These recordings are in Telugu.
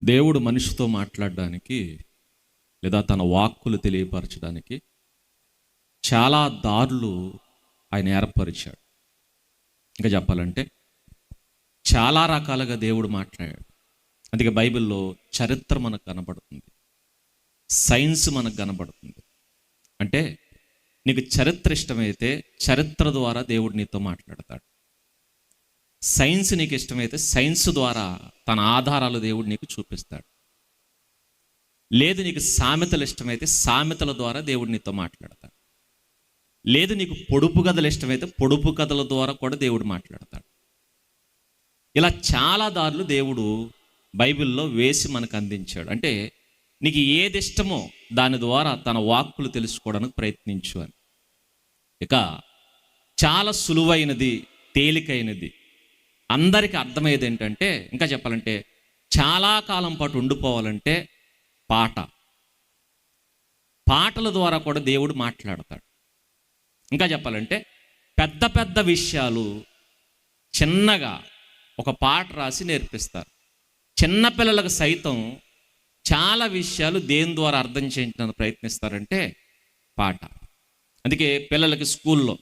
దేవుడు మనిషితో మాట్లాడడానికి లేదా తన వాక్కులు తెలియపరచడానికి చాలా దారులు ఆయన ఏర్పరిచాడు. ఇంకా చెప్పాలంటే చాలా రకాలుగా దేవుడు మాట్లాడాడు. అందుకే బైబిల్లో చరిత్ర మనకు కనబడుతుంది, సైన్స్ మనకు కనబడుతుంది. అంటే నీకు చరిత్ర ఇష్టమైతే చరిత్ర ద్వారా దేవుడు నీతో మాట్లాడతాడు. సైన్స్ నీకు ఇష్టమైతే సైన్స్ ద్వారా తన ఆధారాలు దేవుడు నీకు చూపిస్తాడు. లేదు నీకు సామెతలు ఇష్టమైతే సామెతల ద్వారా దేవుడు నీతో మాట్లాడతాడు. లేదు నీకు పొడుపు కథలు ఇష్టమైతే పొడుపు కథల ద్వారా కూడా దేవుడు మాట్లాడతాడు. ఇలా చాలా దారులు దేవుడు బైబిల్లో వేసి మనకు అందించాడు. అంటే నీకు ఏది ఇష్టమో దాని ద్వారా తన వాక్కులు తెలుసుకోవడానికి ప్రయత్నించు అని. ఇక చాలా సులువైనది, తేలికైనది, అందరికీ అర్థమయ్యేది ఏంటంటే, ఇంకా చెప్పాలంటే చాలా కాలం పాటు ఉండిపోవాలంటే పాటల ద్వారా కూడా దేవుడు మాట్లాడతాడు. ఇంకా చెప్పాలంటే పెద్ద పెద్ద విషయాలు చిన్నగా ఒక పాట రాసి నేర్పిస్తారు. చిన్నపిల్లలకు సైతం చాలా విషయాలు దేని ద్వారా అర్థం చేయించడానికి ప్రయత్నిస్తారంటే పాట. అందుకే పిల్లలకి స్కూల్లో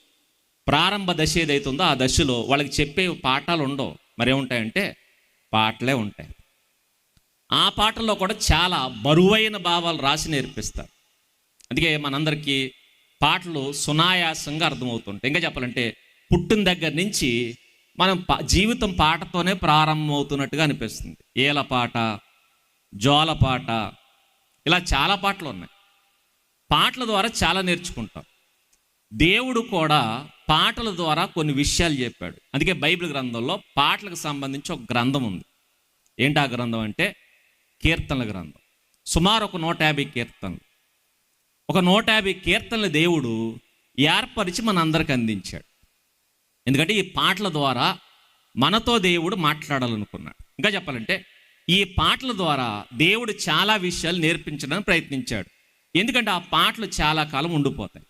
ప్రారంభ దశ ఏదైతుందో ఆ దశలో వాళ్ళకి చెప్పే పాఠాలు ఉండవు, మరేముంటాయంటే పాటలే ఉంటాయి. ఆ పాటల్లో కూడా చాలా బరువైన భావాలు రాసి నేర్పిస్తారు. అందుకే మనందరికీ పాటలు సునాయాసంగా అర్థమవుతుంటాయి. ఇంకా చెప్పాలంటే పుట్టిన దగ్గర నుంచి మనం జీవితం పాటతోనే ప్రారంభమవుతున్నట్టుగా అనిపిస్తుంది. ఏల పాట, జోల పాట, ఇలా చాలా పాటలు ఉన్నాయి. పాటల ద్వారా చాలా నేర్చుకుంటాం. దేవుడు కూడా పాటల ద్వారా కొన్ని విషయాలు చెప్పాడు. అందుకే బైబిల్ గ్రంథంలో పాటలకు సంబంధించి ఒక గ్రంథం ఉంది. ఏంటి ఆ గ్రంథం అంటే కీర్తనల గ్రంథం. సుమారు ఒక 150 కీర్తనలు. ఒక 150 కీర్తనలు దేవుడు ఏర్పరిచి మనందరికి అందించాడు. ఎందుకంటే ఈ పాటల ద్వారా మనతో దేవుడు మాట్లాడాలనుకున్నాడు. ఇంకా చెప్పాలంటే ఈ పాటల ద్వారా దేవుడు చాలా విషయాలు నేర్పించడానికి ప్రయత్నించాడు. ఎందుకంటే ఆ పాటలు చాలా కాలం ఉండిపోతాయి,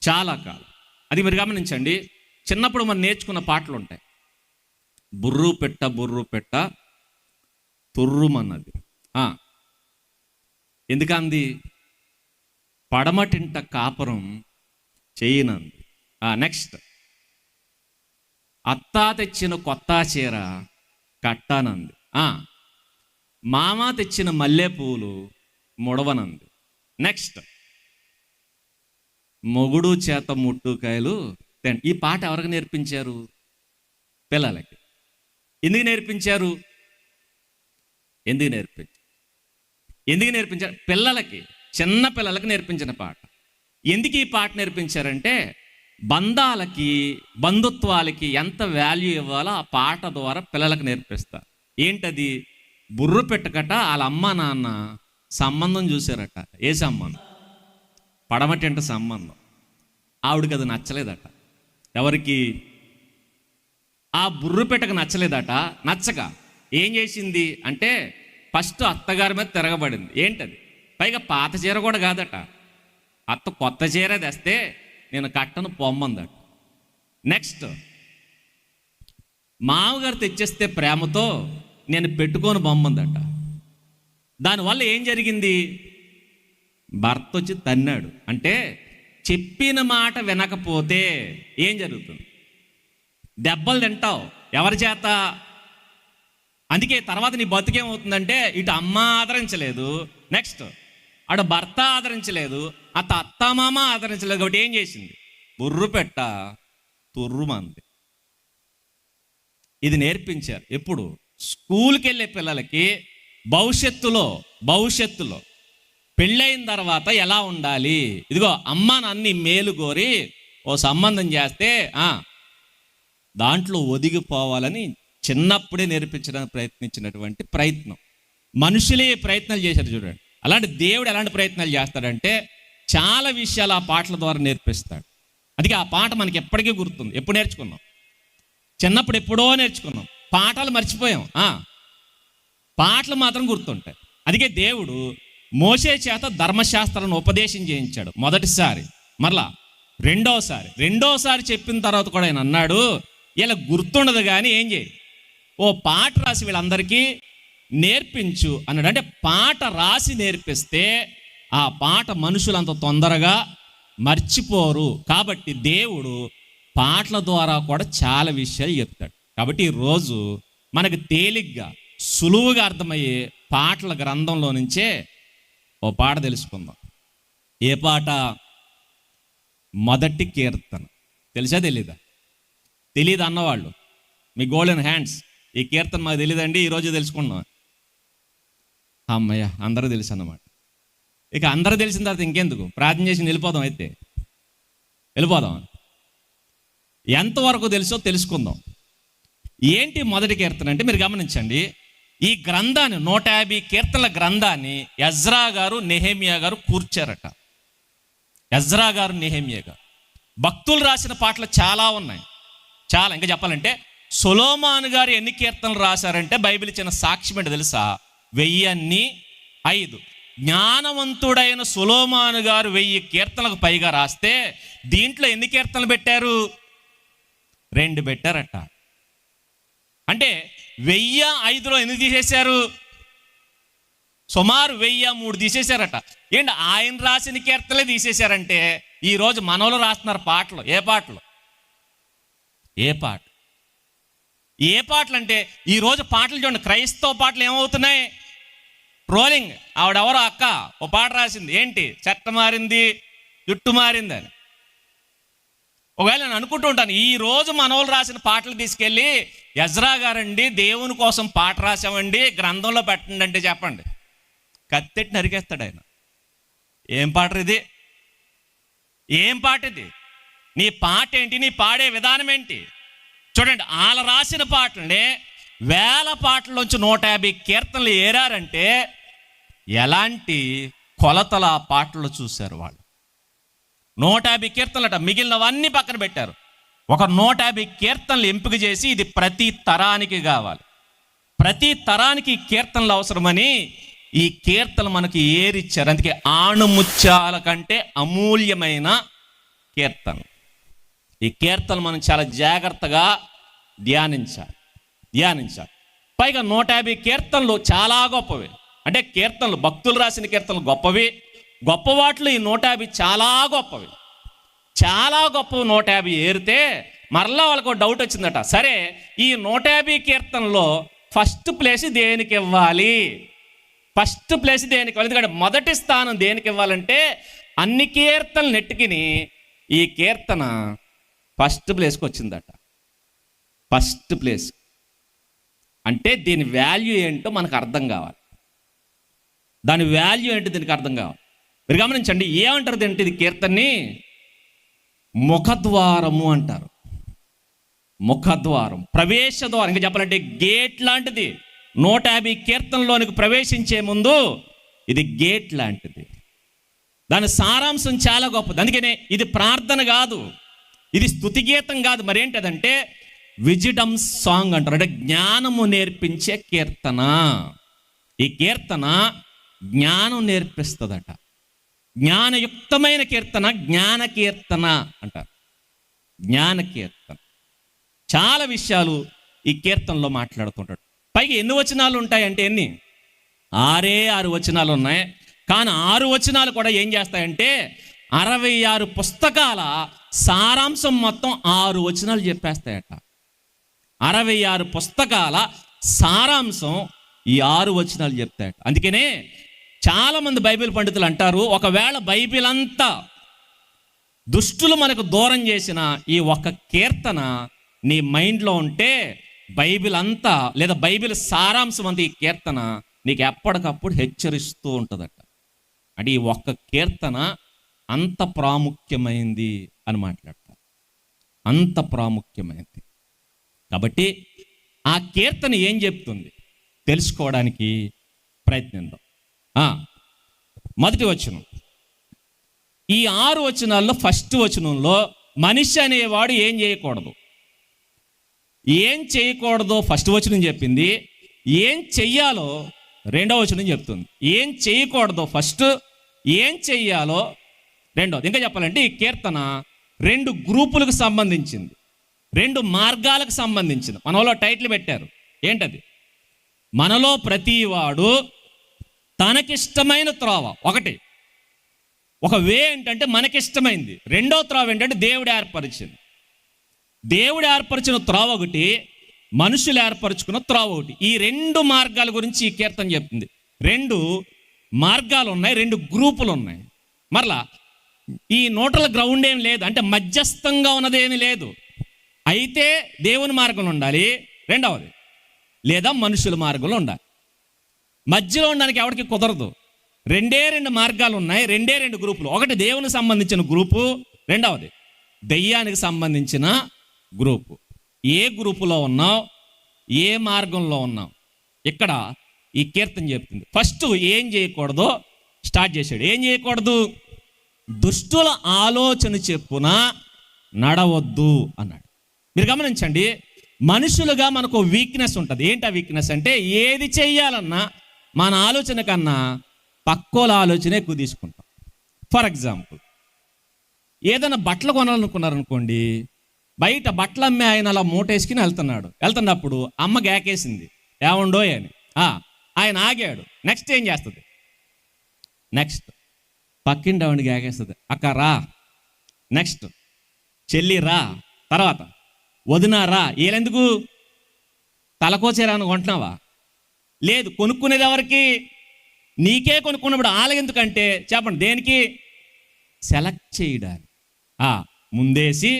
చాలా కాలం. అది మీరు గమనించండి. చిన్నప్పుడు మనం నేర్చుకున్న పాటలు ఉంటాయి. బుర్రు పెట్ట తుర్రుమన్నది. ఎందుకంది? పడమటింట కాపురం చేయనంది. నెక్స్ట్, అత్తా తెచ్చిన కొత్త చీర కట్టానంది. మామ తెచ్చిన మల్లెపూలు ముడవనంది. నెక్స్ట్, మొగుడు చేత ముట్టుకాయలు. ఈ పాట ఎవరికి నేర్పించారు? పిల్లలకి. ఎందుకు నేర్పించారు? ఎందుకు నేర్పించారు? పిల్లలకి, చిన్న పిల్లలకి నేర్పించిన పాట. ఎందుకు ఈ పాట నేర్పించారంటే బంధాలకి, బంధుత్వాలకి ఎంత వాల్యూ ఇవ్వాలో ఆ పాట ద్వారా పిల్లలకు నేర్పిస్తారు. ఏంటది? బుర్రు పెట్టకట వాళ్ళ అమ్మ నాన్న సంబంధం చూశారట. ఏ సంబంధం? పడమటింట సంబంధం. ఆవిడకి అది నచ్చలేదట. ఎవరికి? ఆ బుర్రు పెట్టక నచ్చలేదట. నచ్చక ఏం చేసింది అంటే ఫస్ట్ అత్తగారి మీద తిరగబడింది. ఏంటది? పైగా పాత చీర కూడా కాదట. అత్త కొత్త చీర తెస్తే నేను కట్టను పొమ్మందట. నెక్స్ట్, మామగారు తెచ్చేస్తే ప్రేమతో నేను పెట్టుకొని బొమ్మందట. దానివల్ల ఏం జరిగింది? భర్త వచ్చి తన్నాడు. అంటే చెప్పిన మాట వినకపోతే ఏం జరుగుతుంది? దెబ్బలు తింటావు. ఎవరి చేత? అందుకే తర్వాత నీ బతుకేమవుతుందంటే ఇటు అమ్మ ఆదరించలేదు, నెక్స్ట్ అటు భర్త ఆదరించలేదు, అత్తమామ ఆదరించలేదు. కాబట్టి ఏం చేసింది? బుర్రు పెట్ట తుర్రుమంది. ఇది నేర్పించారు. ఎప్పుడు? స్కూల్కి వెళ్ళే పిల్లలకి భవిష్యత్తులో పెళ్ళైన తర్వాత ఎలా ఉండాలి. ఇదిగో అమ్మ నాన్ని మేలు కోరి ఓ సంబంధం చేస్తే దాంట్లో ఒదిగిపోవాలని చిన్నప్పుడే నేర్పించడానికి ప్రయత్నించినటువంటి ప్రయత్నం. మనుషులే ప్రయత్నాలు చేశారు చూడండి. అలాంటి దేవుడు ఎలాంటి ప్రయత్నాలు చేస్తాడంటే చాలా విషయాలు ఆ పాటల ద్వారా నేర్పిస్తాడు. అందుకే ఆ పాట మనకి ఎప్పటికీ గుర్తుంది. ఎప్పుడు నేర్చుకున్నాం? చిన్నప్పుడు ఎప్పుడో నేర్చుకున్నాం. పాటలు మర్చిపోయాం, పాటలు మాత్రం గుర్తుంటాయి. అందుకే దేవుడు మోషే చేత ధర్మశాస్త్రాలను ఉపదేశం చేయించాడు మొదటిసారి. మరలా రెండోసారి చెప్పిన తర్వాత కూడా ఆయన అన్నాడు, ఇలా గుర్తుండదు కానీ ఏం చేయి, ఓ పాట రాసి వీళ్ళందరికీ నేర్పించు అన్నాడు. అంటే పాట రాసి నేర్పిస్తే ఆ పాట మనుషులు అంత తొందరగా మర్చిపోరు. కాబట్టి దేవుడు పాటల ద్వారా కూడా చాలా విషయాలు చెప్తాడు. కాబట్టి ఈరోజు మనకు తేలిగ్గా సులువుగా అర్థమయ్యే పాటల గ్రంథంలో నుంచే ఓ పాట తెలుసుకుందాం. ఏ పాట? మొదటి కీర్తన. తెలుసా తెలీదా? తెలీదు అన్నవాళ్ళు మీ గోల్డెన్ హ్యాండ్స్. ఈ కీర్తన మాకు తెలియదండి, ఈరోజు తెలుసుకున్నాం. అమ్మయ్య, అందరూ తెలుసు అన్నమాట. ఇక అందరూ తెలిసిన తర్వాత ఇంకెందుకు, ప్రార్థన చేసి వెళ్ళిపోదాం. అయితే వెళ్ళిపోదాం. ఎంతవరకు తెలుసో తెలుసుకుందాం. ఏంటి మొదటి కీర్తన అంటే, మీరు గమనించండి, ఈ గ్రంథాన్ని 150 కీర్తనల గ్రంథాన్ని ఎజ్రా గారు నెహెమియా గారు కూర్చారట. ఎజ్రా గారు నెహెమియా గారు. భక్తులు రాసిన పాటలు చాలా ఉన్నాయి, చాలా. ఇంకా చెప్పాలంటే సొలొమోను గారు ఎన్ని కీర్తనలు రాశారంటే బైబిల్ ఇచ్చిన సాక్ష్యం ఏంటో తెలుసా? 1005. జ్ఞానవంతుడైన సొలొమోను గారు 1000 కీర్తనలకు పైగా రాస్తే దీంట్లో ఎన్ని కీర్తనలు పెట్టారు? 2 పెట్టారట. అంటే 1005లో ఎన్ని తీసేశారు? సుమారు 1003 తీసేశారట. ఏంటి, ఆయన రాసిన కీర్తనలే తీసేశారంటే ఈరోజు మనోళ్ళు రాస్తున్నారు పాటలు. ఏ పాటలు? ఏ పాట? ఏ పాటలు అంటే ఈరోజు పాటలు చూడండి, క్రైస్తవ పాటలు ఏమవుతున్నాయి? ట్రోలింగ్. ఆవిడెవరో అక్క ఓ పాట రాసింది, ఏంటి, చెట్ట మారింది జుట్టు మారింది అని. ఒకవేళ నేను అనుకుంటూ ఉంటాను, ఈ రోజు మనోళ్ళు రాసిన పాటలు తీసుకెళ్ళి ఎజ్రా గారండి దేవుని కోసం పాట రాసామండి గ్రంథంలో పెట్టండి అంటే చెప్పండి, కత్తెట్టి నరికేస్తాడు ఆయన. ఏం పాట ఇది? ఏం పాట ఇది? నీ పాట ఏంటి? నీ పాడే విధానం ఏంటి? చూడండి, వాళ్ళ రాసిన పాటలనే 1000 పాటల్లోంచి 150 కీర్తనలు ఏరారంటే ఎలాంటి కొలతల ఆ పాటలు చూశారు వాళ్ళు. 150 కీర్తనలట, మిగిలినవన్నీ పక్కన పెట్టారు. ఒక 150 కీర్తనలు ఎంపిక చేసి ఇది ప్రతి తరానికి కావాలి, ప్రతి తరానికి కీర్తనలు అవసరమని ఈ కీర్తనలు మనకి ఏరిచ్చారు. అందుకే ఆణుముత్యాల కంటే అమూల్యమైన కీర్తన. ఈ కీర్తనలు మనం చాలా జాగ్రత్తగా ధ్యానించాలి. పైగా 150 కీర్తనలు చాలా గొప్పవి. అంటే కీర్తనలు, భక్తులు రాసిన కీర్తనలు గొప్పవి. గొప్ప వాటిలో ఈ 150 చాలా గొప్పవి. చాలా గొప్పవి 150 ఏరితే మరలా వాళ్ళకు డౌట్ వచ్చిందట. సరే, ఈ 150 కీర్తనలో ఫస్ట్ ప్లేస్ దేనికి ఇవ్వాలి? ఫస్ట్ ప్లేస్ దేనికి ఇవ్వాలి? ఎందుకంటే మొదటి స్థానం దేనికి ఇవ్వాలంటే అన్ని కీర్తనలు నెట్టుకుని ఈ కీర్తన ఫస్ట్ ప్లేస్కి వచ్చిందట. ఫస్ట్ ప్లేస్ అంటే దీని వాల్యూ ఏంటో మనకు అర్థం కావాలి. దాని వాల్యూ ఏంటో దీనికి అర్థం కావాలి. మీరు గమనించండి, ఏమంటారు ఏంటి ఇది కీర్తనని? ముఖద్వారము అంటారు. ముఖద్వారం, ప్రవేశ ద్వారం. ఇంకా చెప్పాలంటే గేట్ లాంటిది. 150 కీర్తనలోనికి ప్రవేశించే ముందు ఇది గేట్ లాంటిది. దాని సారాంశం చాలా గొప్పది. అందుకనే ఇది ప్రార్థన కాదు, ఇది స్తుతి గీతం కాదు, మరేంటదంటే విజిడమ్ సాంగ్ అంటారు. అంటే జ్ఞానము నేర్పించే కీర్తన. ఈ కీర్తన జ్ఞానం నేర్పిస్తుందట. జ్ఞానయుక్తమైన కీర్తన జ్ఞాన కీర్తన అంటారు. జ్ఞాన కీర్తన. చాలా విషయాలు ఈ కీర్తనలో మాట్లాడుతుంటాడు. పైగా ఎన్ని వచనాలు ఉంటాయంటే ఎన్ని? 6 వచనాలు ఉన్నాయి. కానీ 6 వచనాలు కూడా ఏం చేస్తాయంటే 66 పుస్తకాల సారాంశం మొత్తం 6 వచనాలు చెప్పేస్తాయట. 66 పుస్తకాల సారాంశం ఈ 6 వచనాలు చెప్తాయట. అందుకనే చాలామంది బైబిల్ పండితులు అంటారు, ఒకవేళ బైబిల్ అంతా దుష్టులు మనకు దూరం చేసిన ఈ ఒక్క కీర్తన నీ మైండ్లో ఉంటే బైబిల్ అంతా, లేదా బైబిల్ సారాంశం అంతా ఈ కీర్తన నీకు ఎప్పటికప్పుడు హెచ్చరిస్తూ ఉంటుందట. అంటే ఈ ఒక్క కీర్తన అంత ప్రాముఖ్యమైంది అని మాట్లాడతారు. అంత ప్రాముఖ్యమైంది. కాబట్టి ఆ కీర్తన ఏం చెప్తుంది తెలుసుకోవడానికి ప్రయత్నిద్దాం. మొదటి వచనం, ఈ 6 వచనాల్లో ఫస్ట్ వచనంలో మనిషి అనేవాడు ఏం చేయకూడదు, ఏం చేయకూడదో ఫస్ట్ వచనం చెప్పింది. ఏం చెయ్యాలో రెండవ వచనం చెప్తుంది. ఏం చేయకూడదో ఫస్ట్, ఏం చెయ్యాలో రెండవది. ఇంకా చెప్పాలంటే ఈ కీర్తన 2 గ్రూపులకు సంబంధించింది, 2 మార్గాలకు సంబంధించింది. మన వాళ్ళు టైటిల్ పెట్టారు, ఏంటది? మనలో ప్రతివాడు తనకిష్టమైన త్రోవ ఒకటి, ఒక వే ఏంటంటే మనకిష్టమైంది. రెండో త్రోవ ఏంటంటే దేవుడు ఏర్పరిచింది. దేవుడు ఏర్పరిచిన త్రోవ ఒకటి, మనుషులు ఏర్పరచుకున్న త్రోవ ఒకటి. ఈ రెండు మార్గాల గురించి ఈ కీర్తన చెప్తుంది. రెండు మార్గాలు ఉన్నాయి, రెండు గ్రూపులు ఉన్నాయి. మరలా ఈ న్యూట్రల్ గ్రౌండ్ ఏం లేదు, అంటే మధ్యస్థంగా ఉన్నదేమీ లేదు. అయితే దేవుని మార్గంలో ఉండాలి, రెండవది లేదా మనుషుల మార్గంలో ఉండాలి. మధ్యలో ఉండడానికి ఎవరికి కుదరదు. రెండు మార్గాలు ఉన్నాయి, రెండు గ్రూపులు. ఒకటి దేవునికి సంబంధించిన గ్రూపు, రెండవది దెయ్యానికి సంబంధించిన గ్రూపు. ఏ గ్రూపులో ఉన్నావు, ఏ మార్గంలో ఉన్నావు, ఇక్కడ ఈ కీర్తన చెప్తుంది. ఫస్ట్ ఏం చేయకూడదో స్టార్ట్ చేశాడు. ఏం చేయకూడదు? దుష్టుల ఆలోచన చెప్పున నడవద్దు అన్నాడు. మీరు గమనించండి, మనుషులుగా మనకు వీక్నెస్ ఉంటుంది. ఏంటి ఆ వీక్నెస్ అంటే, ఏది చెయ్యాలన్నా మన ఆలోచన కన్నా పక్కోల ఆలోచనే ఎక్కువ తీసుకుంటాం. ఫర్ ఎగ్జాంపుల్, ఏదైనా బట్టలు కొనాలనుకున్నారనుకోండి, బయట బట్టలు అమ్మే ఆయన అలా మూటేసుకుని వెళ్తున్నప్పుడు అమ్మ గేకేసింది, ఏమండోయ్ అని. ఆయన ఆగాడు. నెక్స్ట్ ఏం చేస్తుంది? నెక్స్ట్ పక్కింటి ఆవిడ గేకేస్తుంది, అక్క రా. నెక్స్ట్ చెల్లి రా. తర్వాత వదినా రా. వీళ్ళెందుకు? తలకోచేరా అనుకుంటున్నావా? లేదు, కొనుక్కునేది ఎవరికి? నీకే కొనుక్కున్నప్పుడు ఆలెందుకంటే చెప్పండి, దేనికి? సెలెక్ట్ చేయడానికి. ముందేసి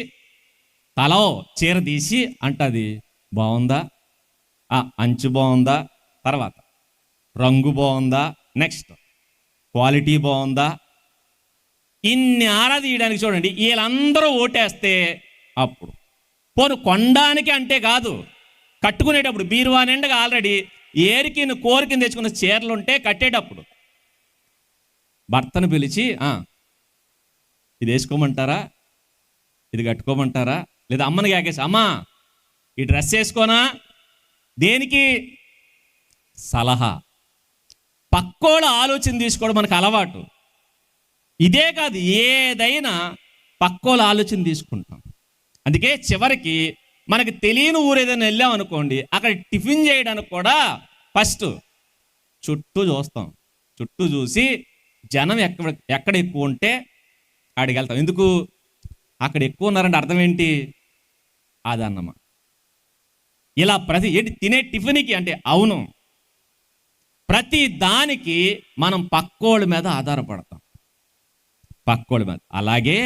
తలో చీర తీసి అంటది, బాగుందా, అంచు బాగుందా, తర్వాత రంగు బాగుందా, నెక్స్ట్ క్వాలిటీ బాగుందా, ఇన్ని ఆరా తీయడానికి. చూడండి, వీళ్ళందరూ ఓటేస్తే అప్పుడు పోను కొనడానికి అంటే కాదు, కట్టుకునేటప్పుడు బీరువా నిండగా ఆల్రెడీ ఏరికి కోరికని తెచ్చుకున్న చీరలు ఉంటే కట్టేటప్పుడు భర్తను పిలిచి, ఇది వేసుకోమంటారా, ఇది కట్టుకోమంటారా, లేదా అమ్మని కాకేసి, అమ్మా ఈ డ్రెస్ వేసుకోనా, దేనికి? సలహా. పక్కోళ్ళ ఆలోచన తీసుకోవడం మనకు అలవాటు. ఇదే కాదు, ఏదైనా పక్కోళ్ళ ఆలోచన తీసుకుంటాం. అందుకే చివరికి మనకి తెలియని ఊరు ఏదైనా వెళ్ళాం అనుకోండి, అక్కడ టిఫిన్ చేయడానికి కూడా ఫస్ట్ చుట్టూ చూస్తాం. చుట్టూ చూసి జనం ఎక్కడ ఎక్కువ ఉంటే ఆడికి వెళ్తాం. ఎందుకు? అక్కడ ఎక్కువ ఉన్నారంటే అర్థం ఏంటి? అదన్నమా. ఇలా ఏంటి తినే టిఫిన్కి అంటే అవును, ప్రతి దానికి మనం పక్కోళ్ళ మీద ఆధారపడతాం, పక్కోళ్ళ మీద. అలాగే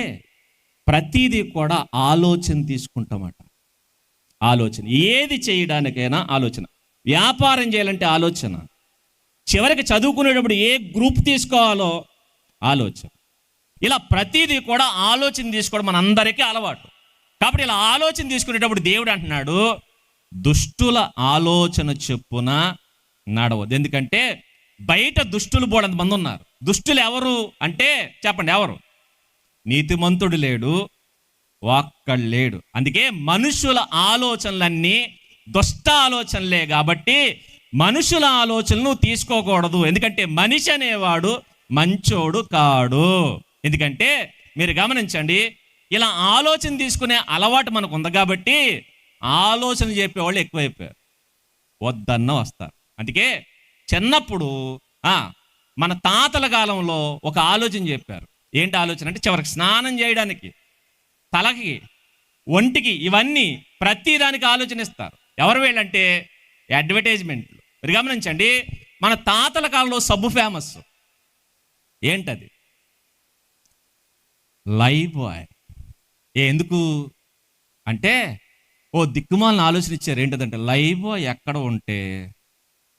ప్రతిదీ కూడా ఆలోచన తీసుకుంటామట. ఆలోచన, ఏది చేయడానికైనా ఆలోచన. వ్యాపారం చేయాలంటే ఆలోచన. చివరికి చదువుకునేటప్పుడు ఏ గ్రూప్ తీసుకోవాలో ఆలోచన. ఇలా ప్రతిదీ కూడా ఆలోచన తీసుకోవడం మనందరికీ అలవాటు. కాబట్టి ఇలా ఆలోచన తీసుకునేటప్పుడు దేవుడు అంటున్నాడు, దుష్టుల ఆలోచన చెప్పున నడవద్దు. ఎందుకంటే బయట దుష్టులు బోడంత మంది ఉన్నారు. దుష్టులు ఎవరు అంటే చెప్పండి, ఎవరు? నీతిమంతుడు లేడు, ఒక్కడు లేడు. అందుకే మనుషుల ఆలోచనలన్నీ దుష్ట ఆలోచనలే. కాబట్టి మనుషుల ఆలోచనలు తీసుకోకూడదు. ఎందుకంటే మనిషి అనేవాడు మంచోడు కాడు. ఎందుకంటే మీరు గమనించండి, ఇలా ఆలోచన తీసుకునే అలవాటు మనకు ఉంది కాబట్టి ఆలోచన చెప్పేవాళ్ళు ఎక్కువైపోయారు, వద్దన్న వస్తారు. అందుకే చిన్నప్పుడు మన తాతల కాలంలో ఒక ఆలోచన చెప్పారు. ఏంటి ఆలోచన అంటే, చివరికి స్నానం చేయడానికి, తలకి, ఒంటికి, ఇవన్నీ ప్రతిదానికి ఆలోచనిస్తారు. ఎవరు వీళ్ళంటే అడ్వర్టైజ్మెంట్లు. మీరు గమనించండి, మన తాతల కాలంలో సబ్బు ఫేమస్. ఏంటది? Lifebuoy. ఎందుకు అంటే దిక్కుమాలను ఆలోచన ఇచ్చారు. ఏంటదంటే లైఫ్ బాయ్ ఎక్కడ ఉంటే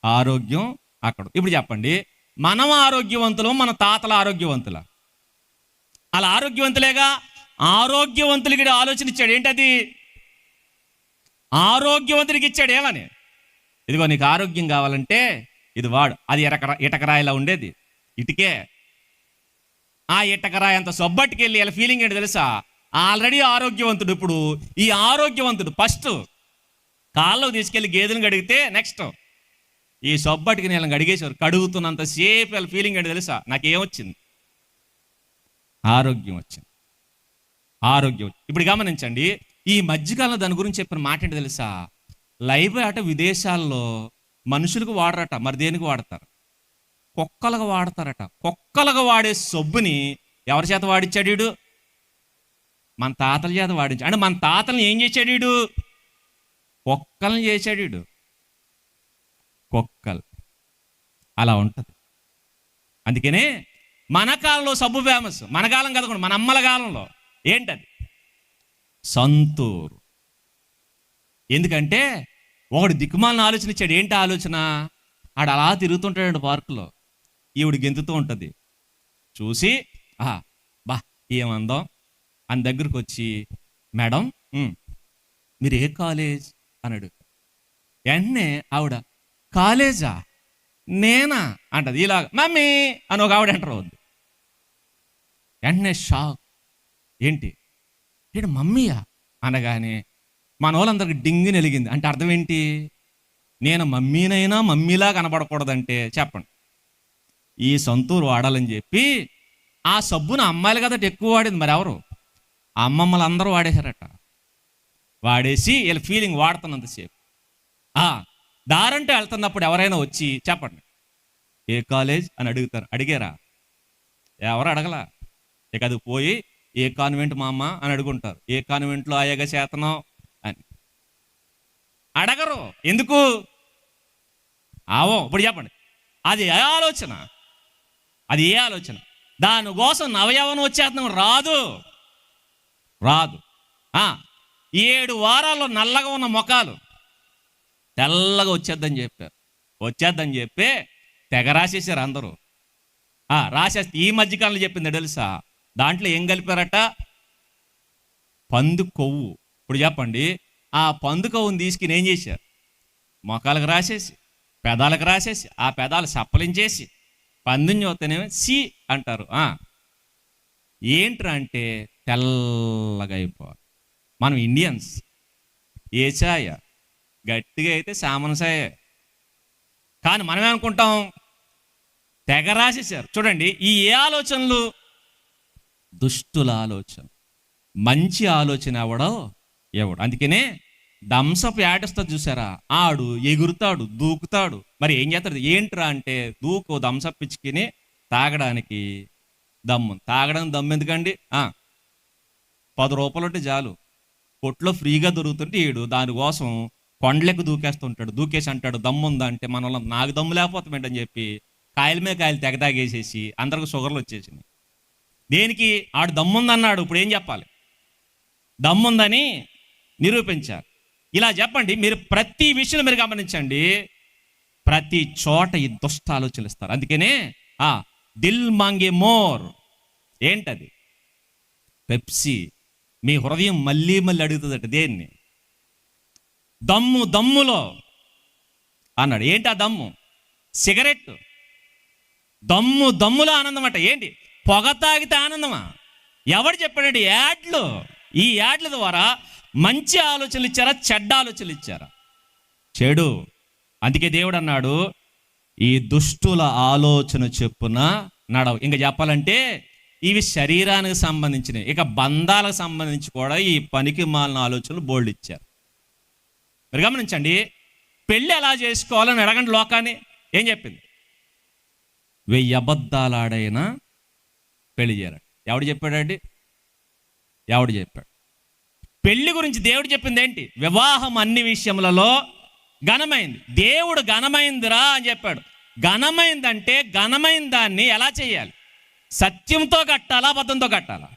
ఆరోగ్యం అక్కడ. ఇప్పుడు చెప్పండి, మనం ఆరోగ్యవంతులు, మన తాతల ఆరోగ్యవంతుల? అలా ఆరోగ్యవంతులేగా. ఆరోగ్యవంతులకి ఆలోచన ఇచ్చాడు. ఏంటది? ఆరోగ్యవంతుడికి ఇచ్చాడు. ఏమని? ఇదిగో నీకు ఆరోగ్యం కావాలంటే ఇది వాడు. అది ఇటకరాయిలా ఉండేది, ఇటుకే. ఆ ఇటకరాయి అంత సొబ్బట్టుకి వెళ్ళి ఇలా ఫీలింగ్ ఏంటి తెలుసా? ఆల్రెడీ ఆరోగ్యవంతుడు. ఇప్పుడు ఈ ఆరోగ్యవంతుడు ఫస్ట్ కాళ్ళకు తీసుకెళ్ళి గేదెలను కడిగితే నెక్స్ట్ ఈ సొబ్బటికి నేను అడిగేసేవారు. కడుగుతున్నంత సేపు వాళ్ళ ఫీలింగ్ ఏంటి తెలుసా? నాకేమొచ్చింది? ఆరోగ్యం వచ్చింది. ఆరోగ్యం. ఇప్పుడు గమనించండి, ఈ మధ్యకాలంలో దాని గురించి చెప్పిన మాట ఏంటి తెలుసా? లైవ్ ఆట విదేశాల్లో మనుషులకు వాడరట, మరి దేనికి వాడతారు? కుక్కలకు వాడతారట. కుక్కలకు వాడే సబ్బుని ఎవరి చేత వాడించాడు వీడు? మన తాతల చేత వాడించాడు. అంటే మన తాతల్ని ఏం చేశాడు వీడు? కుక్కల్ని చేశాడు వీడు. కుక్కలు అలా ఉంటుంది. అందుకనే మన కాలంలో సబ్బు ఫేమస్. మన కాలం కదకుండా మన అమ్మల కాలంలో ఏంటది? సంతూర్. ఎందుకంటే ఒకడు దిక్కుమాలిన ఆలోచన ఇచ్చాడు. ఏంటి ఆలోచన? ఆడు అలా తిరుగుతుంటాడు పార్కులో, ఈవిడ గెంతుతూ ఉంటుంది. చూసి బా ఏమందాం అని దగ్గరకు వచ్చి, మేడం మీరు ఏ కాలేజ్ అని అడుగుతారు. వెంటనే ఆవిడ కాలేజా నేనా అంటది. ఇలాగ మమ్మీ అని ఒక ఆవిడ ఎంటర్ అవుద్ది. వెంటనే షాక్. ఏంటి మమ్మీయా అనగానే మన వాళ్ళందరికి డింగిని వెలిగింది. అంటే అర్థం ఏంటి? నేను మమ్మీనైనా మమ్మీలా కనబడకూడదంటే చెప్పండి, ఈ సంతూరు వాడాలని చెప్పి ఆ సబ్బును అమ్మాయిలు కదట ఎక్కువ వాడింది. మరి ఎవరు? అమ్మమ్మలు అందరూ వాడేశారట. వాడేసి వీళ్ళ ఫీలింగ్ వాడుతున్నంతసేపు దారంటే వెళ్తున్నప్పుడు ఎవరైనా వచ్చి చెప్పండి ఏ కాలేజ్ అని అడుగుతారు. అడిగారా? ఎవరు అడగలా. ఇక అది పోయి ఏ కాన్వెంట్ మా అమ్మ అని అడుగుంటారు. ఏ కాన్వెంట్లో అయ్యగ చేతనం అని అడగరు. ఎందుకు? ఇప్పుడు చెప్పండి, అది ఏ ఆలోచన? అది ఏ ఆలోచన? దానికోసం నవయవనం వచ్చేతనం రాదు. 7 వారాల్లో నల్లగా ఉన్న ముఖాలు తెల్లగా వచ్చేద్దని చెప్పారు. వచ్చేద్దని చెప్పి తెగ రాసేసారు అందరూ. రాసేస్తే ఈ మధ్యకాలంలో చెప్పింది తెలుసా? దాంట్లో ఏం కలిపారట? పంది కొవ్వు. ఇప్పుడు చెప్పండి, ఆ పంది కొవ్వుని తీసుకుని ఏం చేశారు? మొఖాలకు రాసేసి, పెదాలకు రాసేసి, ఆ పెదాలు సప్పలించేసి పందిని చూస్తేనేమో సి అంటారు. ఏంట్రా అంటే తెల్లగా అయిపోవాలి. మనం ఇండియన్స్ ఏ ఛాయ గట్టిగా అయితే సామనసాయ. కానీ మనం ఏమనుకుంటాం? తెగ రాసేసారు. చూడండి, ఈ ఏ ఆలోచనలు? దుష్టుల ఆలోచన. మంచి ఆలోచన ఎవడు? అందుకనే దంసపు యాటొస్తుంది చూసారా? ఆడు ఎగురుతాడు, దూకుతాడు. మరి ఏం చేస్తాడు? ఏంట్రా అంటే దంసప్ పిచ్చుకుని తాగడానికి దమ్ము. తాగడానికి దమ్ము ఎందుకండి? 10 రూపాయలు ఉంటే చాలు, కొట్లో ఫ్రీగా దొరుకుతుంటే ఈడు దానికోసం కొండలకు దూకేస్తుంటాడు. దూకేసి అంటాడు దమ్ముందా అంటే, మన నాకు దమ్ము లేకపోతామేంటని చెప్పి కాయల మీద కాయలు తెగ తాగేసేసి అందరికి షుగర్లు వచ్చేసినాయి. దేనికి? ఆడు దమ్ముందన్నాడు. ఇప్పుడు ఏం చెప్పాలి? దమ్ముందని నిరూపించాలి. ఇలా చెప్పండి, మీరు ప్రతి విషయంలో మీరు గమనించండి, ప్రతి చోట ఈ దుష్ట ఆలోచనలు ఇస్తారు. అందుకనే దిల్ మాంగే మోర్. ఏంటది? పెప్సీ. మీ హృదయం మళ్ళీ అడుగుతుందట దేన్ని? దమ్ములో అన్నాడు. ఏంటి ఆ దమ్ము? సిగరెట్. దమ్ములో ఆనందం అట. ఏంటి? పొగ తాగితే ఆనందమా? ఎవడు చెప్పాడండి? యాడ్లు. ఈ యాడ్ల ద్వారా మంచి ఆలోచనలు ఇచ్చారా, చెడ్డ ఆలోచనలు ఇచ్చారా? చెడు. అందుకే దేవుడు అన్నాడు, ఈ దుష్టుల ఆలోచన చెప్పున నడవు. ఇంకా చెప్పాలంటే ఇవి శరీరానికి సంబంధించినవి. ఇక బంధాలకు సంబంధించి కూడా ఈ పనికి మాలిన ఆలోచనలు బోల్డ్ ఇచ్చారు. మీరు గమనించండి, పెళ్ళి ఎలా చేసుకోవాలని అడగండి లోకాన్ని. ఏం చెప్పింది? 1000 అబద్ధాలు ఆడైనా పెళ్లి చేయాలి. ఎవడు చెప్పాడండి? ఎవడు చెప్పాడు? పెళ్లి గురించి దేవుడు చెప్పింది ఏంటి? వివాహం అన్ని విషయములలో ఘనమైంది. దేవుడు ఘనమైందిరా అని చెప్పాడు. ఘనమైందంటే ఘనమైన దాన్ని ఎలా చేయాలి? సత్యంతో కట్టాలా, అబద్ధంతో కట్టాలా?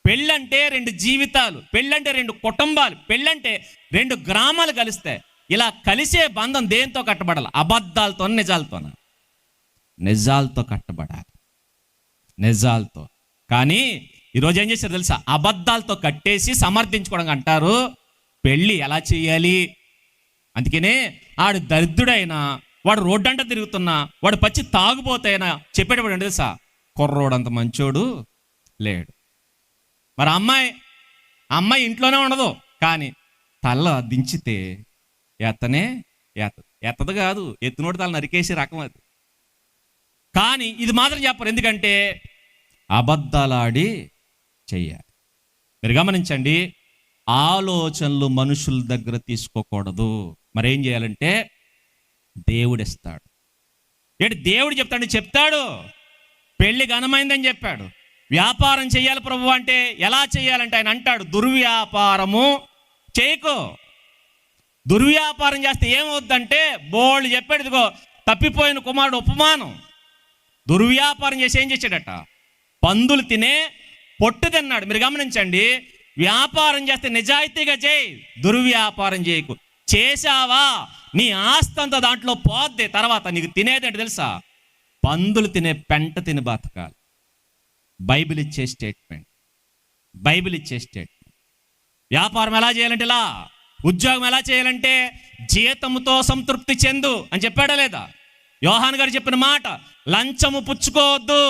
పెళ్ళంటే 2 జీవితాలు, పెళ్ళంటే 2 కుటుంబాలు, పెళ్ళంటే 2 గ్రామాలు కలిస్తే ఇలా కలిసే బంధం దేంతో కట్టబడాలి? అబద్ధాలతో, నిజాలతో కట్టబడాలి. నిజాలతో. కానీ ఈరోజు ఏం చేశారు తెలుసా? అబద్ధాలతో కట్టేసి సమర్థించుకోవడం అంటారు పెళ్ళి ఎలా చేయాలి. అందుకనే ఆడు దరిద్రుడైనా, వాడు రోడ్డంట తిరుగుతున్నా, వాడు పచ్చి తాగుపోతైనా చెప్పేటప్పుడు అంటే తెలుసా? కుర్రోడంత మంచోడు లేడు. మరి అమ్మాయి ఇంట్లోనే ఉండదు, కానీ తల దించితే ఎత్తదు కాదు, ఎత్తునోడు తల నరికేసి రకం అది. కానీ ఇది మాత్రం చెప్పరు, ఎందుకంటే అబద్ధాలాడి చెయ్యాలి. మీరు గమనించండి, ఆలోచనలు మనుషుల దగ్గర తీసుకోకూడదు. మరేం చేయాలంటే దేవుడు ఇస్తాడు. ఏంటి దేవుడు చెప్తాడు. పెళ్లి ఘనమైందని చెప్పాడు. వ్యాపారం చేయాలి ప్రభు అంటే ఎలా చేయాలంటే ఆయన అంటాడు, దుర్వ్యాపారము చేయకో. దుర్వ్యాపారం చేస్తే ఏమవుద్దంటే బోళ్ళు చెప్పాడు. ఇదిగో తప్పిపోయిన కుమారుడు ఉపమానం. దుర్వ్యాపారం చేసి ఏం చేశాడట? పందులు తినే పొట్టు తిన్నాడు. మీరు గమనించండి, వ్యాపారం చేస్తే నిజాయితీగా చేయి, దుర్వ్యాపారం చేయకు. చేశావా నీ ఆస్తంతా దాంట్లో పోద్ది. తర్వాత నీకు తినేదంటే తెలుసా? పందులు తినే పెంట తిని బతకాలి. బైబిల్ ఇచ్చే స్టేట్మెంట్. వ్యాపారం ఎలా చేయాలంటే ఇలా, ఉద్యోగం ఎలా చేయాలంటే జీతముతో సంతృప్తి చెందు అని చెప్పాడా లేదా? యోహాన్ గారు చెప్పిన మాట, లంచము పుచ్చుకోవద్దు,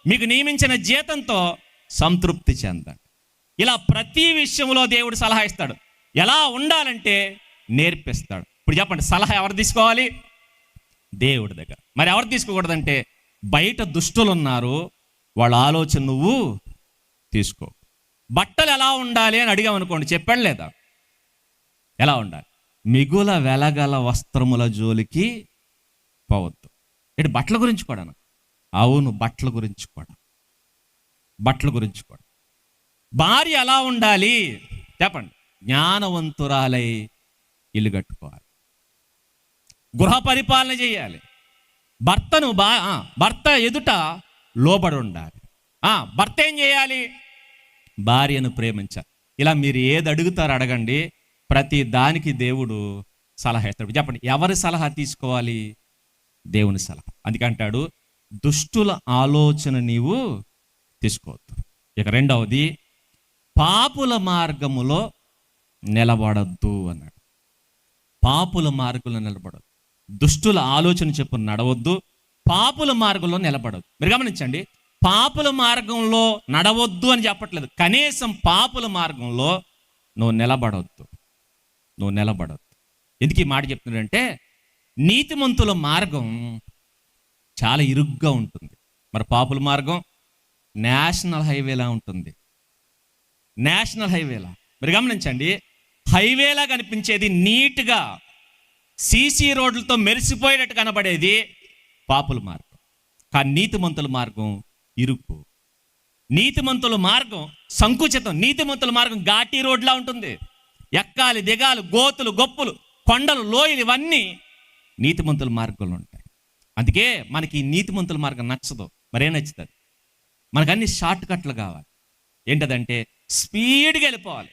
మీకు నియమించిన జీతంతో సంతృప్తి చెందండి. ఇలా ప్రతి విషయంలో దేవుడు సలహా ఇస్తాడు. ఎలా ఉండాలంటే నేర్పిస్తాడు. ఇప్పుడు చెప్పండి, సలహా ఎవరు తీసుకోవాలి? దేవుడి దగ్గర. మరి ఎవరు తీసుకోకూడదంటే బయట దుష్టులు ఉన్నారు, వాళ్ళ ఆలోచన నువ్వు తీసుకో. బట్టలు ఎలా ఉండాలి అని అడిగామనుకోండి, చెప్పాడు లేదా? ఎలా ఉండాలి? మిగుల వెలగల వస్త్రముల జోలికి పోవద్దు. ఇటు బట్టల గురించి కూడా. అవును, బట్టల గురించి కూడా. భార్య ఎలా ఉండాలి చెప్పండి? జ్ఞానవంతురాలై ఇల్లు కట్టుకోవాలి, గృహ పరిపాలన చేయాలి, భర్త ఎదుట లోబడి ఉండాలి. భర్త ఏం చేయాలి? భార్యను ప్రేమించాలి. ఇలా మీరు ఏది అడుగుతారో అడగండి, ప్రతి దానికి దేవుడు సలహా ఇస్తాడు. చెప్పండి, ఎవరి సలహా తీసుకోవాలి? దేవుని సలహా. అందుకంటాడు, దుష్టుల ఆలోచన నీవు తీసుకోవద్దు. ఇక రెండవది, పాపుల మార్గములో నిలబడద్దు అన్నాడు. పాపుల మార్గంలో నిలబడద్దు. దుష్టుల ఆలోచన చెప్పు నడవద్దు, పాపుల మార్గంలో నిలబడద్దు. మీరు గమనించండి, పాపుల మార్గంలో నడవద్దు అని చెప్పట్లేదు, కనీసం పాపుల మార్గంలో నువ్వు నిలబడవద్దు. ఎందుకు ఈ మాట చెప్తున్నాడంటే, నీతిమంతుల మార్గం చాలా ఇరుగ్గా ఉంటుంది. మరి పాపుల మార్గం నేషనల్ హైవేలా ఉంటుంది. మీరు గమనించండి, హైవేలా కనిపించేది, నీట్గా సీసీ రోడ్లతో మెరిసిపోయేటట్టు కనబడేది పాపుల మార్గం. కానీ నీతిమంతుల మార్గం ఇరుకు. నీతిమంతుల మార్గం సంకుచితం. నీతిమంతుల మార్గం ఘాటీ రోడ్లా ఉంటుంది. ఎక్కాలి, దిగాలి, గోతులు, గొప్పులు, కొండలు, లోయలు, ఇవన్నీ నీతిమంతుల మార్గంలో ఉంటాయి. అందుకే మనకి ఈ నీతిమంతుల మార్గం నచ్చదు. మరేం నచ్చుతుంది? మనకు అన్ని షార్ట్ కట్లు కావాలి. ఏంటదంటే స్పీడ్గా వెళ్ళిపోవాలి,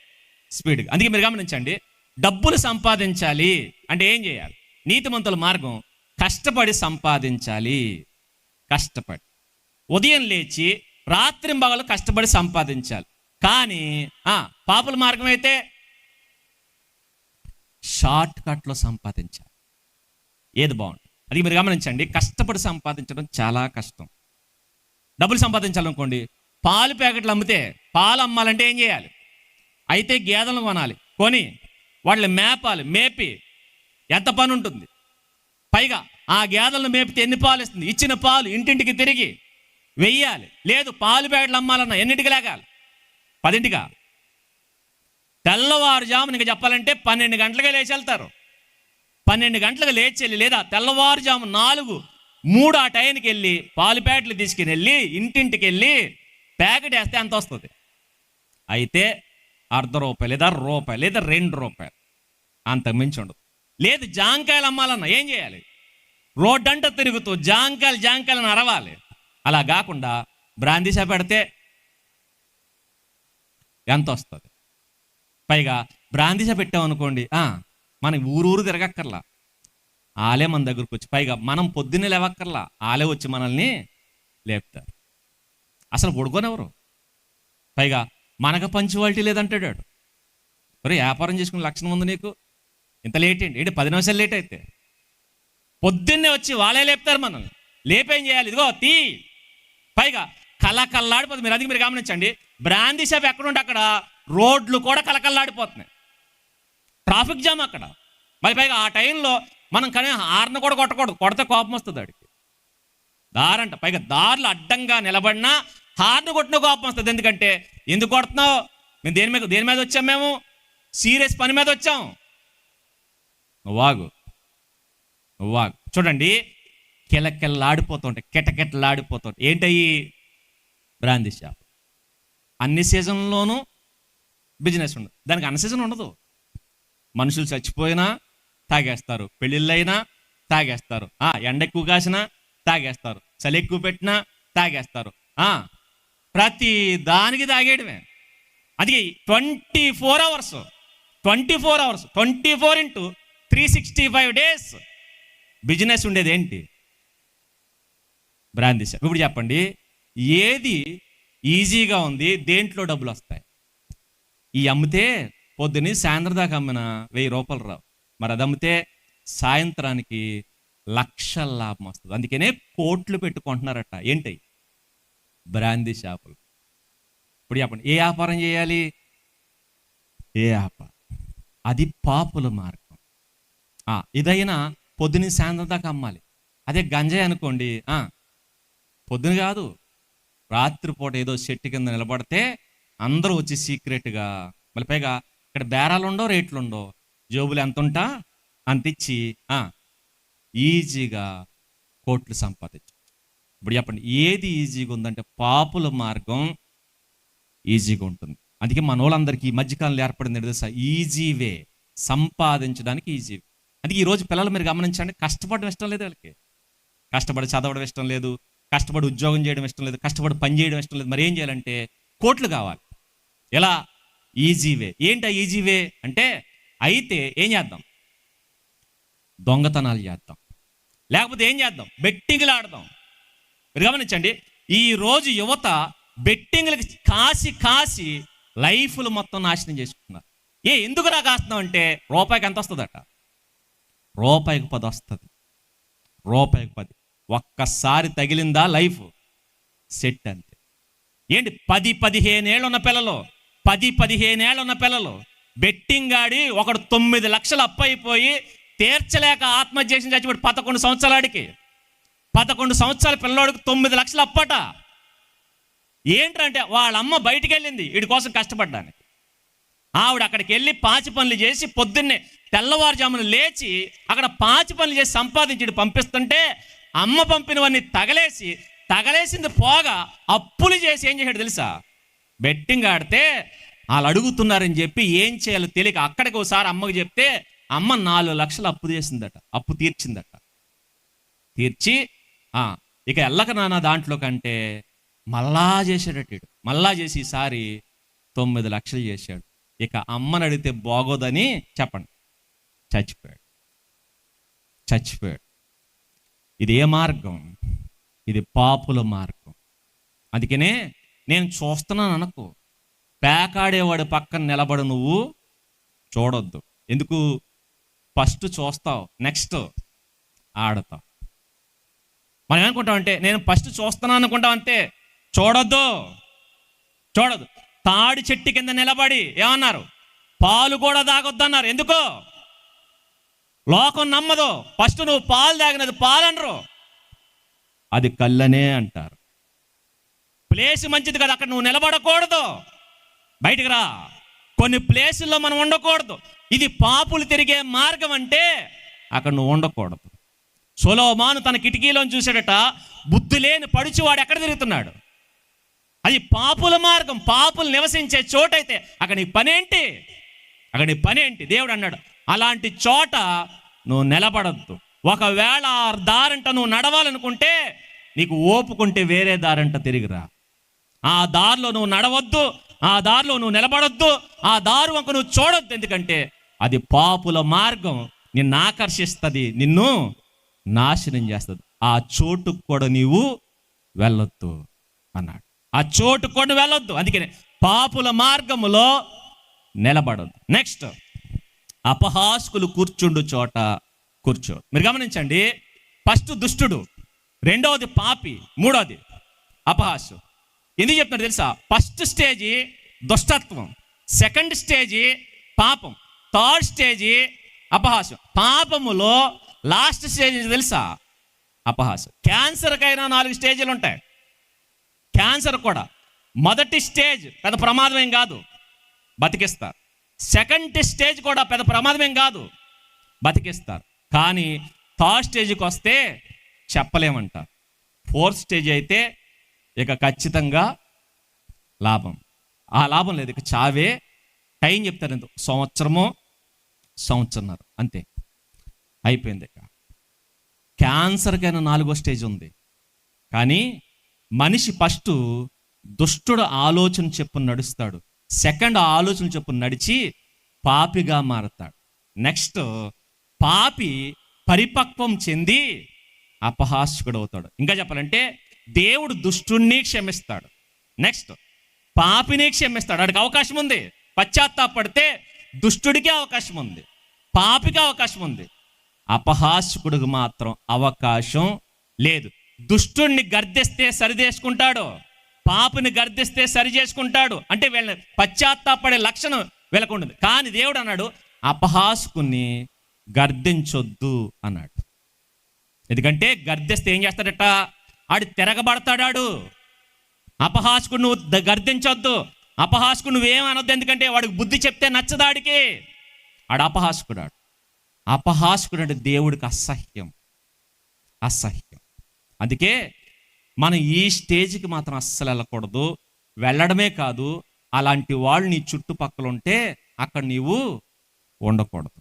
స్పీడ్గా. అందుకే మీరు గమనించండి, డబ్బులు సంపాదించాలి అంటే ఏం చేయాలి? నీతిమంతుల మార్గం కష్టపడి సంపాదించాలి. ఉదయం లేచి రాత్రింబగలు కష్టపడి సంపాదించాలి. కానీ పాపుల మార్గం అయితే షార్ట్ కట్లో సంపాదించాలి. ఏది బాగుంటుంది? అది మీరు గమనించండి, కష్టపడి సంపాదించడం చాలా కష్టం. డబ్బులు సంపాదించాలనుకోండి, పాలు ప్యాకెట్లు అమ్మితే, పాలు అమ్మాలంటే ఏం చేయాలి? అయితే గేదెలను కొనాలి, కొని వాళ్ళని మేపాలి, మేపి ఎంత పని ఉంటుంది. పైగా ఆ గేదెలను మేపితే ఎన్ని పాలు ఇస్తుంది? ఇచ్చిన పాలు ఇంటింటికి తిరిగి వెయ్యాలి. లేదు, పాలు ప్యాకెట్లు అమ్మాలన్నా ఎన్నింటికి లేగాలి? 10ంటికా? తెల్లవారుజామున ఇంకా చెప్పాలంటే 12 గంటలుగా లేచి వెళ్తారు. 12 గంటలకు లేచి వెళ్ళి, లేదా తెల్లవారుజాము 4, 3 ఆ టైంకి వెళ్ళి పాలు ప్యాకెట్లు తీసుకుని వెళ్ళి ఇంటింటికి వెళ్ళి ప్యాకెట్ వేస్తే ఎంత వస్తుంది? అయితే ₹0.50 లేదా ₹1 లేదా ₹2, అంతకు మించి ఉండదు. లేదు, జాంకాయలు అమ్మాలన్నా ఏం చేయాలి? రోడ్డంతా తిరుగుతూ జాంకాయలను అరవాలి. అలా కాకుండా బ్రాందీ షాప్ పెడితే ఎంత వస్తుంది? పైగా బ్రాందీ షాప్ పెట్టామనుకోండి, మనం ఊరు తిరగక్కర్లా, ఆలే మన దగ్గరకు వచ్చి, పైగా మనం పొద్దున్నే లేవక్కర్లా, ఆలే వచ్చి మనల్ని లేపుతారు. అసలు పడుకోనెవరు. పైగా మనకు పంచువాలిటీ లేదంటాడు. మరి వ్యాపారం చేసుకుని లక్షణం ఉంది నీకు, ఇంత లేట్ ఏంటి? 10 నిమిషాలు లేట్ అయితే పొద్దున్నే వచ్చి వాళ్ళే లేపుతారు మనల్ని. లేపేం చేయాలి? ఇదిగో తీ. పైగా కలకల్లాడిపోతుంది. మీరు అది మీరు గమనించండి, బ్రాందీ షాప్ ఎక్కడుంటే అక్కడ రోడ్లు కూడా కలకల్లాడిపోతున్నాయి, ట్రాఫిక్ జామ్ అక్కడ. మరి పైగా ఆ టైంలో మనం కానీ హార్న్ కూడా కొట్టకూడదు, కొడితే కోపం వస్తుంది వాడికి. దారంట, పైగా దారులు అడ్డంగా నిలబడినా హార్న్ కొట్టిన కోపం వస్తుంది. ఎందుకంటే, ఎందుకు కొడుతున్నావు? మేము దేని మీద వచ్చాం? మేము సీరియస్ పని మీద వచ్చాం. నువ్వు వాగు. వా చూడండి, కిలకిల్లాడిపోతుంటాయి, కిటకిటలాడిపోతుంటాయి. ఏంటయ్యి? Brandy shop. అన్ని సీజన్లోనూ బిజినెస్ ఉండదు, దానికి అన్ని సీజన్ ఉండదు. మనుషులు చచ్చిపోయినా తాగేస్తారు, పెళ్ళిళ్ళైనా తాగేస్తారు, ఎండ ఎక్కువ కాసినా తాగేస్తారు, చలి ఎక్కువ పెట్టినా తాగేస్తారు, ప్రతి దానికి తాగేయడమే. అది 24 hours 24/365 days బిజినెస్ ఉండేది ఏంటి? Brandy shop. ఇప్పుడు చెప్పండి, ఏది ఈజీగా ఉంది, దేంట్లో డబ్బులు వస్తాయి? ఈ అమ్మితే పొద్దున్న సాయంత్రం దాకా అమ్మిన 1000 రూపాయలు రావు. మరి అది అమ్మితే సాయంత్రానికి లక్షల లాభం వస్తుంది. అందుకనే కోట్లు పెట్టుకుంటున్నారట. ఏంటి? బ్రాందీ షాపులు. ఇప్పుడు చెప్పండి, ఏ వ్యాపారం చేయాలి? ఏ వ్యాపారం? అది పాపుల మార్గం. ఇదైనా పొద్దున్న సాయంత్రం దాకా అమ్మాలి. అదే గంజాయి అనుకోండి, పొద్దున కాదు, రాత్రిపూట ఏదో చెట్టు కింద నిలబడితే అందరూ వచ్చి సీక్రెట్గా, మళ్ళీ పైగా ఇక్కడ బేరాలు ఉండవు, రేట్లు ఉండవు, జోబులు ఎంత ఉంటా అంత ఇచ్చి ఈజీగా కోట్లు సంపాదించు. ఇప్పుడు చెప్పండి, ఏది ఈజీగా ఉందంటే పాపుల మార్గం ఈజీగా ఉంటుంది. అందుకే మన వాళ్ళందరికీ ఈ మధ్యకాలంలో ఏర్పడింది తెలుసా? ఈజీ వే, సంపాదించడానికి ఈజీ. అందుకే ఈరోజు పిల్లలు మీరు గమనించండి, కష్టపడడం ఇష్టం లేదు వాళ్ళకి. కష్టపడి చదవడం ఇష్టం లేదు, కష్టపడి ఉద్యోగం చేయడం ఇష్టం లేదు, కష్టపడి పని చేయడం ఇష్టం లేదు. మరి ఏం చేయాలంటే కోట్లు కావాలి. ఎలా? Easy way. ఏంటి ఈజీ వే అంటే, అయితే ఏం చేద్దాం? దొంగతనాలు చేద్దాం, లేకపోతే ఏం చేద్దాం? బెట్టింగ్లు ఆడదాం. మీరు గమనించండి, ఈరోజు యువత బెట్టింగ్లకి కాసి లైఫ్లు మొత్తం నాశనం చేసుకుంటున్నారు. ఎందుకు రా కాస్తున్నాం అంటే, రూపాయికి ఎంత వస్తుందట? రూపాయికి 10 వస్తుంది. రూపాయికి 10 ఒక్కసారి తగిలిందా లైఫ్ సెట్ అంతే. ఏంటి? 10-15 ఏళ్ళు ఉన్న పిల్లలు, 10-15 ఏళ్ళు ఉన్న పిల్లలు బెట్టింగ్ ఆడి ఒకడు 9 లక్షలు అప్పు అయిపోయి తీర్చలేక ఆత్మహత్య చేసి చచ్చిపోయి 11 సంవత్సరాలకి, 11 సంవత్సరాల పిల్లవాడికి 9 లక్షలు అప్పట. ఏంటంటే వాళ్ళ అమ్మ బయటికి వెళ్ళింది వీడి కోసం కష్టపడ్డానికి. ఆవిడ అక్కడికి వెళ్ళి పాచి పనులు చేసి పొద్దున్నే తెల్లవారుజామున లేచి అక్కడ పాచి పనులు చేసి సంపాదించి పంపిస్తుంటే అమ్మ పంపినవన్నీ తగలేసింది పోగా అప్పులు చేసి ఏం చేశాడు తెలుసా? బెట్టింగ్ ఆడితే వాళ్ళు అడుగుతున్నారని చెప్పి ఏం చేయాలో తెలియక అక్కడికి ఒకసారి అమ్మకు చెప్తే అమ్మ 4 లక్షలు అప్పు చేసిందట, అప్పు తీర్చిందట. తీర్చి ఇక ఎల్లక నాన్న దాంట్లో కంటే మళ్ళా చేశాడట. మళ్ళా చేసి ఈసారి 9 లక్షలు చేశాడు. ఇక అమ్మని అడిగితే బాగోదని చెప్పండి, చచ్చిపోయాడు. ఇది ఏ మార్గం? ఇది పాపుల మార్గం. అందుకనే నేను చూస్తున్నాను అనుకో, పేకాడేవాడి పక్కన నిలబడి నువ్వు చూడొద్దు. ఎందుకు? ఫస్ట్ చూస్తావు, నెక్స్ట్ ఆడతావు. మనం ఏమనుకుంటామంటే, నేను ఫస్ట్ చూస్తున్నాను అనుకుంటాం అంతే. చూడొద్దు. తాడి చెట్టు కింద నిలబడి ఏమన్నారు? పాలు కూడా తాగొద్దు అన్నారు. ఎందుకో? లోకం నమ్మదు. ఫస్ట్ నువ్వు పాలు తాగినది పాలనరు, అది కళ్ళనే అంటారు. ప్లేస్ మంచిది కదా, అక్కడ నువ్వు నిలబడకూడదు, బయటికి రా. కొన్ని ప్లేసుల్లో మనం ఉండకూడదు. ఇది పాపులు తిరిగే మార్గం అంటే అక్కడ నువ్వు ఉండకూడదు. సొలొమోను తన కిటికీలోని చూశాడట, బుద్ధి లేని పడుచువాడు ఎక్కడ తిరుగుతున్నాడు? అది పాపుల మార్గం, పాపులు నివసించే చోటైతే అక్కడ నీ పనేంటి? దేవుడు అన్నాడు, అలాంటి చోట నువ్వు నిలబడద్దు. ఒకవేళ ఆ దారంట నువ్వు నడవాలనుకుంటే, నీకు ఓపుకుంటే వేరే దారంట తిరిగిరా. ఆ దారిలో నువ్వు నడవద్దు, ఆ దారిలో నువ్వు నిలబడొద్దు, ఆ దారి వంక నువ్వు చూడొద్దు. ఎందుకంటే అది పాపుల మార్గం, నిన్ను ఆకర్షిస్తుంది, నిన్ను నాశనం చేస్తుంది. ఆ చోటుకు కూడా నీవు వెళ్ళొద్దు అన్నాడు. ఆ చోటుకు కూడా వెళ్ళొద్దు. అందుకనే పాపుల మార్గములో నిలబడొద్దు. నెక్స్ట్, అపహాస్కులు కూర్చుండు చోట కూర్చో. మీరు గమనించండి, ఫస్ట్ దుష్టుడు, రెండవది పాపి, మూడవది అపహాస్యం. ఎందుకు చెప్తున్నారు తెలుసా? ఫస్ట్ స్టేజీ దుష్టత్వం, సెకండ్ స్టేజీ పాపం, థర్డ్ స్టేజీ అపహాస్యం. పాపములో లాస్ట్ స్టేజ్ తెలుసా? అపహాస్యం. క్యాన్సర్కైనా 4 స్టేజీలు ఉంటాయి. క్యాన్సర్ కూడా మొదటి స్టేజ్ పెద్ద ప్రమాదమేం కాదు, బతికిస్తారు. సెకండ్ స్టేజ్ కూడా పెద్ద ప్రమాదమేం కాదు, బతికిస్తారు. కానీ థర్డ్ స్టేజ్కి వస్తే చెప్పలేమంట. ఫోర్త్ స్టేజ్ అయితే ఇక ఖచ్చితంగా లాభం. ఆ లాభం లేదు, ఇక చావే. టైం చెప్తారు, ఎంత సంవత్సరంన్నర అంతే, అయిపోయింది. ఇక క్యాన్సర్కైనా 4వ స్టేజ్ ఉంది. కానీ మనిషి ఫస్ట్ దుష్టుడు ఆలోచన చెప్పున నడుస్తాడు, సెకండ్ ఆలోచన చెప్పున నడిచి పాపిగా మారతాడు. నెక్స్ట్ పాపి పరిపక్వం చెంది అపహాస్యుడు అవుతాడు. ఇంకా చెప్పాలంటే దేవుడు దుష్టుణ్ణి క్షమిస్తాడు, నెక్స్ట్ పాపిని క్షమిస్తాడు. వాడికి అవకాశం ఉంది, పశ్చాత్తాపడితే దుష్టుడికే అవకాశం ఉంది, పాపికి అవకాశం ఉంది. అపహాస్యుడికి మాత్రం అవకాశం లేదు. దుష్టుణ్ణి గర్దిస్తే సరిదేసుకుంటాడు, పాపిని గర్దిస్తే సరి చేసుకుంటాడు. అంటే వీళ్ళని పశ్చాత్తాపడే లక్షణం వీళ్ళకు ఉండదు. కానీ దేవుడు అన్నాడు అపహాసుకుని గర్దించొద్దు అన్నాడు. ఎందుకంటే గర్దిస్తే ఏం చేస్తాడట, ఆడు తిరగబడతాడాడు. అపహాసుకుని నువ్వు గర్దించొద్దు, అపహాసుకుని నువ్వేం అనొద్దు, ఎందుకంటే వాడికి బుద్ధి చెప్తే నచ్చదాడికి. ఆడు అపహాసుకుడాడు. అపహాసుకుడు అంటే దేవుడికి అసహ్యం. అందుకే మనం ఈ స్టేజ్కి మాత్రం అస్సలు వెళ్ళకూడదు. వెళ్ళడమే కాదు, అలాంటి వాళ్ళు నీ చుట్టుపక్కల ఉంటే అక్కడ నీవు ఉండకూడదు.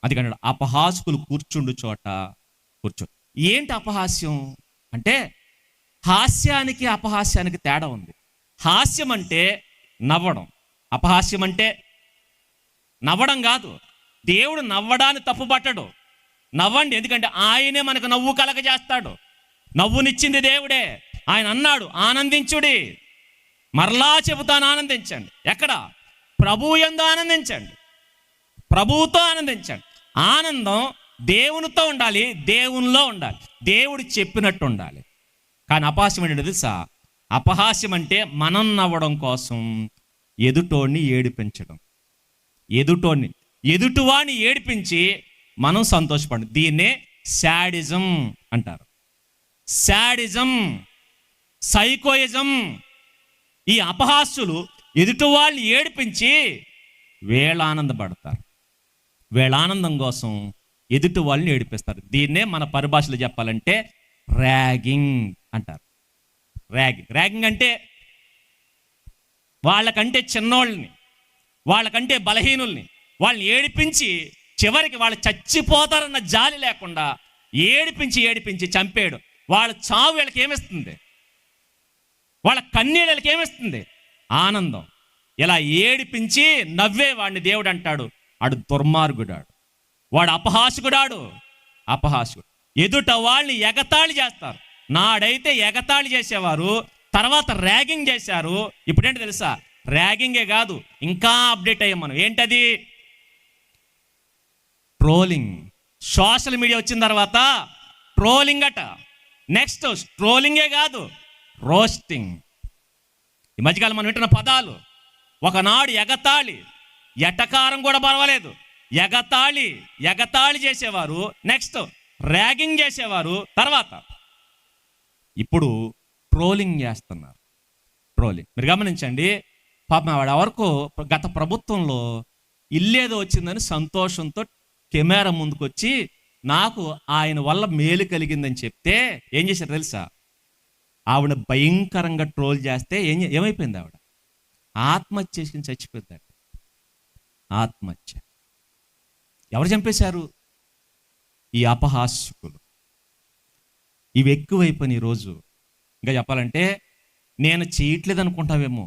అందుకని అపహాసుకులు కూర్చుండు చోట కూర్చో. ఏంటి అపహాస్యం అంటే, హాస్యానికి అపహాస్యానికి తేడా ఉంది. హాస్యం అంటే నవ్వడం, అపహాస్యం అంటే నవ్వడం కాదు. దేవుడు నవ్వడాన్ని తప్పుపట్టడు. నవ్వండి, ఎందుకంటే ఆయనే మనకు నవ్వు కలగజేస్తాడు. నవ్వునిచ్చింది దేవుడే. ఆయన అన్నాడు ఆనందించుడి, మరలా చెబుతాను ఆనందించండి. ఎక్కడ? ప్రభువు యందు ఆనందించండి, ప్రభువుతో ఆనందించండి. ఆనందం దేవునితో ఉండాలి, దేవునిలో ఉండాలి, దేవుడు చెప్పినట్టు ఉండాలి. కానీ అపహాస్యం ఏంటంటే తెలుసా? అపహాస్యం అంటే మనం నవ్వడం కోసం ఎదుటోడిని ఏడిపించడం, ఎదుటివాడిని ఏడిపించి మనం సంతోషపడం. దీన్నే శాడిజం అంటారు. Sadism, psychoism. ఈ అపహాస్యులు ఎదుటి వాళ్ళని ఏడిపించి వీళ్ళ ఆనందపడతారు, వీళ్ళ ఆనందం కోసం ఎదుటి వాళ్ళని ఏడిపిస్తారు. దీన్నే మన పరిభాషలో చెప్పాలంటే ర్యాగింగ్ అంటారు. ర్యాగింగ్ అంటే వాళ్ళకంటే చిన్నోళ్ళని, వాళ్ళకంటే బలహీనుల్ని వాళ్ళని ఏడిపించి చివరికి వాళ్ళు చచ్చిపోతారన్న జాలి లేకుండా ఏడిపించి చంపేయడం. వాళ్ళ చావు వీళ్ళకి ఏమిస్తుంది? వాళ్ళ కన్నీళ్ళకి ఏమిస్తుంది? ఆనందం. ఇలా ఏడిపించి నవ్వేవాడిని దేవుడు అంటాడు ఆడు దుర్మార్గుడాడు, వాడు అపహాసుకుడాడు. ఎదుట వాళ్ళని ఎగతాళి చేస్తారు. నాడైతే ఎగతాళి చేసేవారు, తర్వాత ర్యాగింగ్ చేశారు. ఇప్పుడేంటి తెలుసా? ర్యాగింగే కాదు, ఇంకా అప్డేట్ అయ్యాం మనం. ఏంటది? ట్రోలింగ్. సోషల్ మీడియా వచ్చిన తర్వాత ట్రోలింగ్ అట. నెక్స్ట్ ట్రోలింగే కాదు, రోస్టింగ్. ఈ మధ్యకాలం మనం వింటున్న పదాలు. ఒకనాడు ఎగతాళి, ఎటకారం కూడా పర్వాలేదు, ఎగతాళి చేసేవారు. నెక్స్ట్ ర్యాగింగ్ చేసేవారు. తర్వాత ఇప్పుడు ట్రోలింగ్ చేస్తున్నారు. మీరు గమనించండి. పాపం వాడు ఎవరికో గత ప్రభుత్వంలో ఇల్లేదో వచ్చిందని సంతోషంతో కెమెరా ముందుకు వచ్చి నాకు ఆయన వల్ల మేలు కలిగిందని చెప్తే ఏం చేశారు తెలుసా? ఆవిడ భయంకరంగా ట్రోల్ చేస్తే ఏమైపోయింది? ఆవిడ ఆత్మహత్య చేసుకుని చచ్చిపోయింది. ఆత్మహత్య. ఎవరు చంపేశారు? ఈ అపహాస్యకులు. ఇవి ఎక్కువైపోయినాయి ఈరోజు. ఇంకా చెప్పాలంటే నేను చేయట్లేదు అనుకుంటావేమో,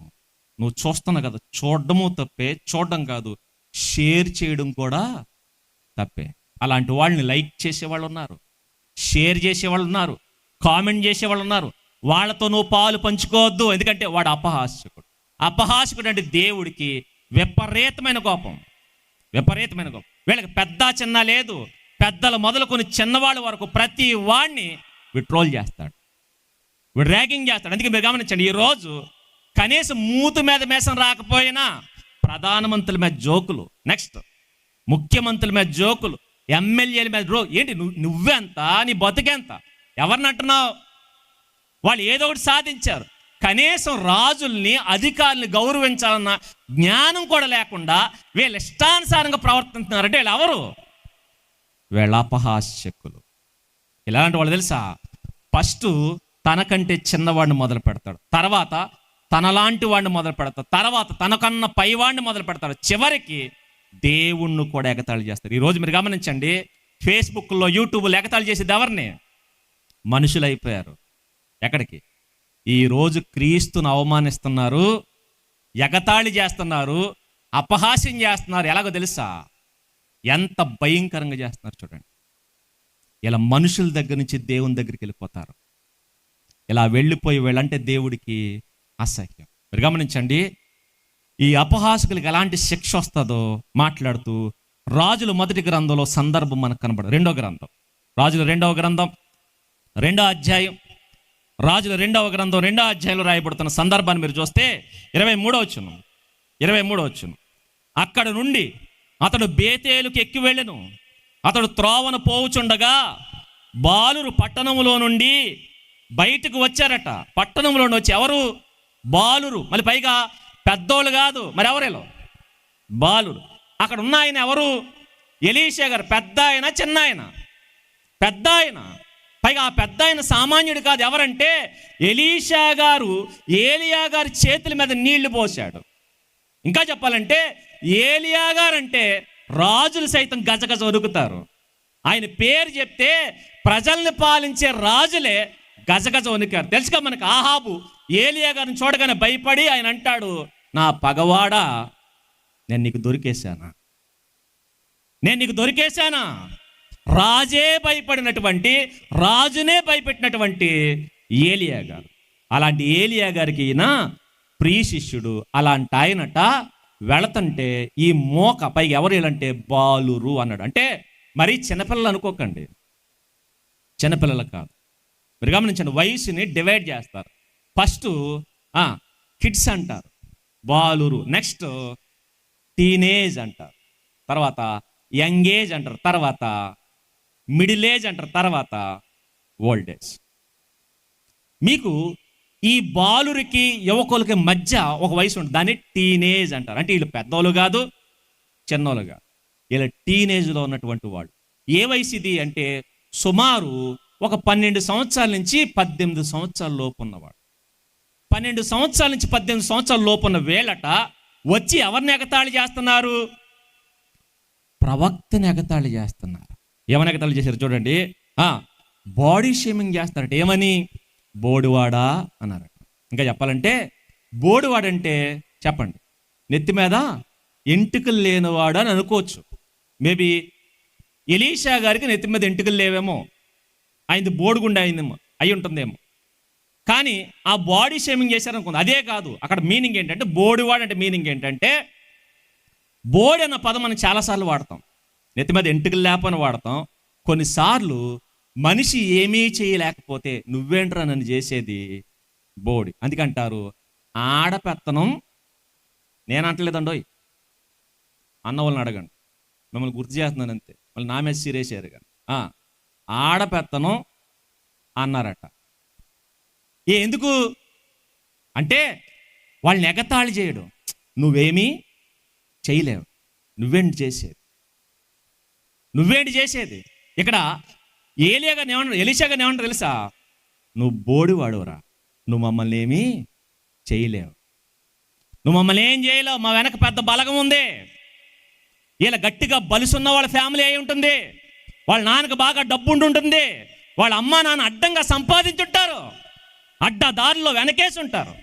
నువ్వు చూస్తున్నావు కదా, చూడడము తప్పే, చూడడం కాదు షేర్ చేయడం కూడా తప్పే. అలాంటి వాళ్ళని లైక్ చేసేవాళ్ళు ఉన్నారు, షేర్ చేసేవాళ్ళు ఉన్నారు, కామెంట్ చేసేవాళ్ళు ఉన్నారు. వాళ్ళతో నువ్వు పాలు పంచుకోవద్దు, ఎందుకంటే వాడు అపహాస్యకుడు అంటే దేవుడికి విపరీతమైన కోపం. వీళ్ళకి పెద్ద చిన్న లేదు, పెద్దలు మొదలుకొని చిన్నవాళ్ళ వరకు ప్రతి వాడిని వీడు ట్రోల్ చేస్తాడు, వీడు ర్యాగింగ్ చేస్తాడు. అందుకే మీరు గమనించండి, ఈరోజు కనీసం మూతు మీద మేసం రాకపోయినా ప్రధానమంత్రుల మీద జోకులు, నెక్స్ట్ ముఖ్యమంత్రుల మీద జోకులు, ఎమ్మెల్యేల మీద ఏంటి నువ్వెంత, నీ బతుకెంత, ఎవరిని అంటున్నావు? వాళ్ళు ఏదో ఒకటి సాధించారు. కనీసం రాజుల్ని, అధికారుల్ని గౌరవించాలన్న జ్ఞానం కూడా లేకుండా వీళ్ళు ఇష్టానుసారంగా ప్రవర్తిస్తున్నారంటే వీళ్ళు ఎవరు? వీళ్ళ అపహాస్యకులు. ఇలాంటి వాళ్ళు తెలుసా, ఫస్ట్ తనకంటే చిన్నవాడిని మొదలు పెడతాడు, తర్వాత తనలాంటి వాడిని మొదలు పెడతాడు, తర్వాత తనకన్నా పైవాడిని మొదలు పెడతాడు, చివరికి దేవుణ్ణి కూడా ఎగతాళి చేస్తారు. ఈరోజు మీరు గమనించండి, ఫేస్బుక్లో యూట్యూబ్లో ఎగతాళి చేసేది ఎవరిని? మనుషులు అయిపోయారు. ఎక్కడికి? ఈరోజు క్రీస్తును అవమానిస్తున్నారు, ఎగతాళి చేస్తున్నారు, అపహాస్యం చేస్తున్నారు. ఎలాగో తెలుసా? ఎంత భయంకరంగా చేస్తున్నారు చూడండి. ఇలా మనుషుల దగ్గర నుంచి దేవుని దగ్గరికి వెళ్ళిపోతారు. ఇలా వెళ్ళిపోయి వెళ్ళంటే దేవుడికి అసహ్యం. మీరు గమనించండి, ఈ అపహాసకులకి ఎలాంటి శిక్ష వస్తుందో మాట్లాడుతూ రాజుల మొదటి గ్రంథంలో సందర్భం మనకు కనబడదు. రెండో గ్రంథం, రాజుల రెండవ గ్రంథం 2వ అధ్యాయం, రాజుల 2వ గ్రంథం 2వ అధ్యాయంలో రాయబడుతున్న సందర్భాన్ని మీరు చూస్తే 23వ వచనం, అక్కడ నుండి అతడు బేతేలుకి ఎక్కి వెళ్ళెను. అతడు త్రోవను పోవుచుండగా బాలురు పట్టణములో నుండి బయటకు వచ్చారట. పట్టణంలో వచ్చి ఎవరు? బాలురు. మళ్ళీ పైగా పెద్దోళ్ళు కాదు, మరి ఎవరేలో? బాలురు. అక్కడ ఉన్న ఆయన ఎవరు? ఎలీషా గారు. పెద్ద ఆయన, చిన్న ఆయన? పెద్ద ఆయన. పైగా ఆ పెద్ద ఆయన సామాన్యుడు కాదు. ఎవరంటే ఎలీషా గారు ఏలియా గారి చేతుల మీద నీళ్లు పోశాడు. ఇంకా చెప్పాలంటే ఏలియా గారంటే రాజులు సైతం గజగజ వణుకుతారు. ఆయన పేరు చెప్తే ప్రజల్ని పాలించే రాజులే గజగజ వణికారు. తెలుసుగా మనకు ఆహాబు ఏలియా గారిని చూడగానే భయపడి ఆయన అంటాడు, నా పగవాడా, నేను నీకు దొరికేశానా? రాజే భయపడినటువంటి, రాజునే భయపెట్టినటువంటి ఏలియా గారు. అలాంటి ఏలియా గారికి ఈయన ప్రియ శిష్యుడు. అలాంటి ఆయనట వెళతంటే ఈ మోక పైగా ఎవరు వీళ్ళంటే బాలురు అన్నాడు. అంటే మరీ చిన్నపిల్లలు అనుకోకండి, చిన్నపిల్లలు కాదు. మీరు గమనించండి, వయసుని డివైడ్ చేస్తారు. ఫస్ట్ కిడ్స్ అంటారు, బాలురు. నెక్స్ట్ టీనేజ్ అంటారు, తర్వాత యంగ్ ఏజ్ అంటారు, తర్వాత మిడిల్ ఏజ్ అంటారు, తర్వాత ఓల్డ్ ఏజ్. మీకు ఈ బాలురికి యువకులకి మధ్య ఒక వయసు ఉంటుంది, దాన్ని టీనేజ్ అంటారు. అంటే వీళ్ళు పెద్దోళ్ళు కాదు, చిన్నోళ్ళు కాదు, వీళ్ళ టీనేజ్లో ఉన్నటువంటి వాళ్ళు. ఏ వయసు ఇది అంటే సుమారు ఒక 12 సంవత్సరాల నుంచి 18 సంవత్సరాల లోపు ఉన్నవాడు. 12 సంవత్సరాల నుంచి 18 సంవత్సరాల లోపు ఉన్న వేళట వచ్చి ఎవరిని ఎగతాళి చేస్తున్నారు? ప్రవక్తని ఎగతాళి చేస్తున్నారు. ఏమని ఎగతాళి చేశారు చూడండి. బాడీ షేమింగ్ చేస్తారట. ఏమని? బోడివాడా అన్నారట. ఇంకా చెప్పాలంటే బోడివాడంటే చెప్పండి, నెత్తి మీద ఎంటుకలు లేనివాడు అని అనుకోవచ్చు. మేబీ ఎలీషా గారికి నెత్తి మీద ఎంటుకలు లేవేమో, ఆయనది బోడిగుండా అయి ఉంటుందేమో. కానీ ఆ బాడీ షేమింగ్ చేశారనుకుంది. అదే కాదు, అక్కడ మీనింగ్ ఏంటంటే బోడివాడు అంటే మీనింగ్ ఏంటంటే, బోడి అన్న పదం మనం చాలాసార్లు వాడతాం, నెత్తి మీద ఎంటుకలు లేపని వాడతాం. కొన్నిసార్లు మనిషి ఏమీ చేయలేకపోతే నువ్వేంట్రా నన్ను చేసేది బోడి. అందుకంటారు ఆడపెత్తనం. నేను అంటలేదండోయ్, అన్న వాళ్ళని అడగండి, మిమ్మల్ని గుర్తు చేస్తున్నాను అంతే, మళ్ళీ నా మీద సీరేసారు కానీ ఆడపెత్తనం అన్నారట. ఎందుకు అంటే వాళ్ళని ఎగతాళి చేయడం. నువ్వేమీ చేయలేవు, నువ్వేంటి చేసేది. ఇక్కడ ఏలియా గారిని ఏమన్నా, ఎలీషా గారిని ఏమన్నా తెలుసా? నువ్వు బోడివాడురా, నువ్వు మమ్మల్ని ఏమీ చేయలేవు, నువ్వు మమ్మల్ని ఏం చేయలేవు. మా వెనక పెద్ద బలగం ఉంది. ఇలా గట్టిగా బలుసున్న వాళ్ళ ఫ్యామిలీ అయి ఉంటుంది, వాళ్ళ నాన్నకు బాగా డబ్బు ఉంటుంది, వాళ్ళ అమ్మ నాన్న అడ్డంగా సంపాదించుంటారు, అడ్డదారుల్లో వెనకేసి ఉంటారు.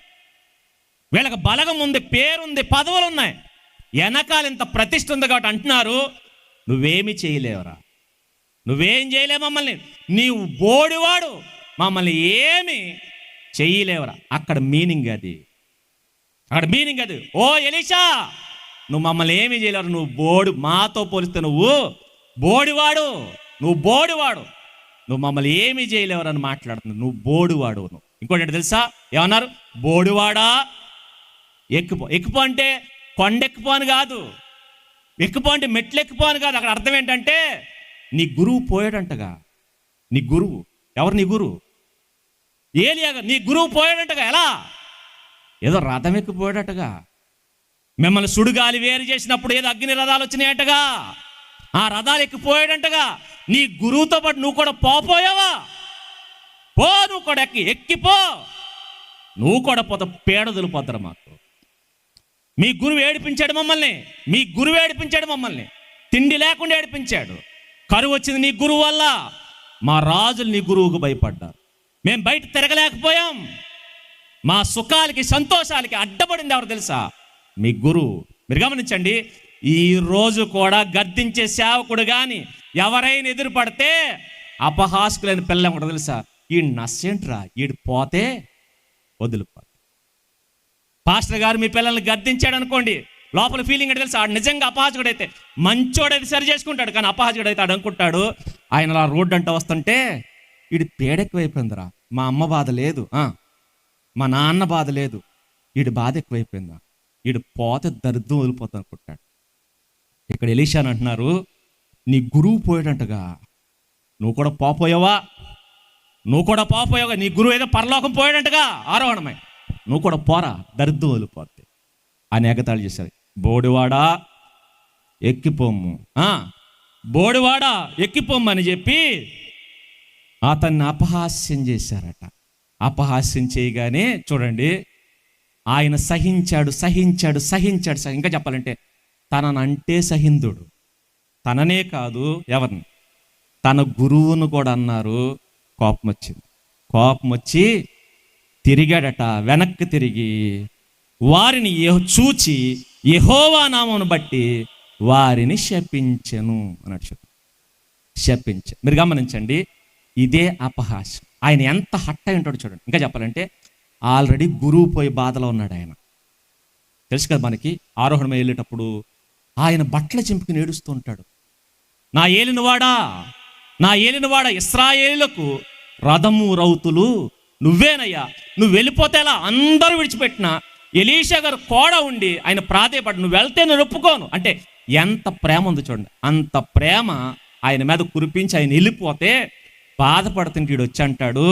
వీళ్ళకి బలగం ఉంది, పేరుంది, పదవులు ఉన్నాయి, వెనకాల ఇంత ప్రతిష్ఠ ఉంది. కాబట్టి అంటున్నారు నువ్వేమి చేయలేవురా, నువ్వేం చేయలేవు మమ్మల్ని, నీవు బోడివాడు, మమ్మల్ని ఏమి చేయలేవురా. అక్కడ మీనింగ్ అది. ఓ ఎలీషా, నువ్వు మమ్మల్ని ఏమి చేయలేవు, నువ్వు మాతో పోలిస్తే నువ్వు బోడివాడు, నువ్వు మమ్మల్ని ఏమి చేయలేవరు అని మాట్లాడుతున్నావు. నువ్వు బోడివాడు. ఇంకోటి ఏంటి తెలుసా? ఏమన్నారు? బోడివాడా, ఎక్కుపో అంటే కొండెక్కుపో అని కాదు, ఎక్కుపో అంటే మెట్లు ఎక్కుపో అని కాదు. అక్కడ అర్థం ఏంటంటే నీ గురువు పోయాడంటగా. నీ గురువు ఎవరు? నీ గురువు ఏలియా గారు. నీ గురువు పోయాడంటగా. ఎలా? ఏదో రథం ఎక్కిపోయాడటగా. మిమ్మల్ని సుడిగాలి వేరు చేసినప్పుడు ఏదో అగ్ని రథాలు వచ్చినాయటగా. ఆ రథాలు ఎక్కిపోయాడంటగా. నీ గురువుతో పాటు నువ్వు కూడా పోయావా? పో, నువ్వు కూడా ఎక్కిపో. నువ్వు కూడా పోతే పేడ వదిలిపోతారు. మాకు మీ గురువు ఏడిపించాడు మమ్మల్ని, మీ గురువు ఏడిపించాడు మమ్మల్ని. తిండి లేకుండా ఏడిపించాడు. కరువు వచ్చింది నీ గురువు వల్ల. మా రాజులు నీ గురువుకు భయపడ్డారు. మేము బయట తిరగలేకపోయాం. మా సుఖాలకి సంతోషాలకి అడ్డపడింది ఎవరు తెలుసా? మీ గురువు. మీరు గమనించండి, ఈ రోజు కూడా గద్దించే సేవకుడు కానీ ఎవరైనా ఎదురు పడితే అపహాస్కులైన పిల్ల కూడా తెలుసా, ఈ నస్సేంట్రా, ఈడు పోతే వదిలిపోతే. పాస్టర్ గారు మీ పిల్లల్ని గద్దించాడు అనుకోండి, లోపల ఫీలింగ్ అంటే తెలుసా, ఆడు నిజంగా అపహాజకుడైతే మంచోడైతే సరి చేసుకుంటాడు. కానీ అపహాజకుడైతే ఆడు అనుకుంటాడు, ఆయన అలా రోడ్డు అంట వస్తుంటే వీడి పేడెక్కువైపోయిందిరా, మా అమ్మ బాధ లేదు, మా నాన్న బాధ లేదు, వీడి బాధ ఎక్కువైపోయిందా, వీడు పోతే దరిద్రం వదిలిపోతా అనుకుంటాడు. ఇక్కడ ఎలీషా అని అంటున్నారు, నీ గురువు పోయాడంటగా, నువ్వు కూడా పోయావా? నువ్వు కూడా పోయావుగా. నీ గురువు ఏదో పరలోకం పోయాడంటగా, ఆరోహణమై, నువ్వు కూడా పోరా, దరిద్రం వదిలిపోద్ది అని ఎగతాళి చేశారు. బోడివాడా ఎక్కిపోమ్ము, బోడివాడా ఎక్కిపోమ్ము అని చెప్పి అతన్ని అపహాస్యం చేశారట. అపహాస్యం చేయగానే చూడండి, ఆయన సహించాడు. ఇంకా చెప్పాలంటే తననంటే సహిందుడు. తననే కాదు, ఎవరిని, తన గురువును కూడా అన్నారు. కోపం వచ్చి తిరిగాడట. వెనక్కి తిరిగి వారిని చూచి యెహోవా నామమును బట్టి వారిని శపించెను అన్నట్టు. మీరు గమనించండి, ఇదే అపహాస్యం. ఆయన ఎంత హట్ట అయి ఉంటాడు చూడండి. ఇంకా చెప్పాలంటే ఆల్రెడీ గురువు పోయి బాధలో ఉన్నాడు ఆయన. తెలుసు కదా మనకి, ఆరోహణమై వెళ్ళేటప్పుడు ఆయన బట్టలు చింపుకుని ఏడుస్తూ ఉంటాడు. నా ఏలినవాడా ఇశ్రాయేలులకు రథము రౌతులు నువ్వేనయ్యా, నువ్వు వెళ్ళిపోతే ఎలా? అందరూ విడిచిపెట్టిన ఎలీషా గారు కూడా ఉండి ఆయన ప్రాధేయపడి, నువ్వు వెళ్తే నేను ఒప్పుకోను అంటే ఎంత ప్రేమ ఉంది చూడండి. అంత ప్రేమ ఆయన మీద కురిపించి ఆయన వెళ్ళిపోతే బాధపడుతుంటే వీడు వచ్చి అంటాడు,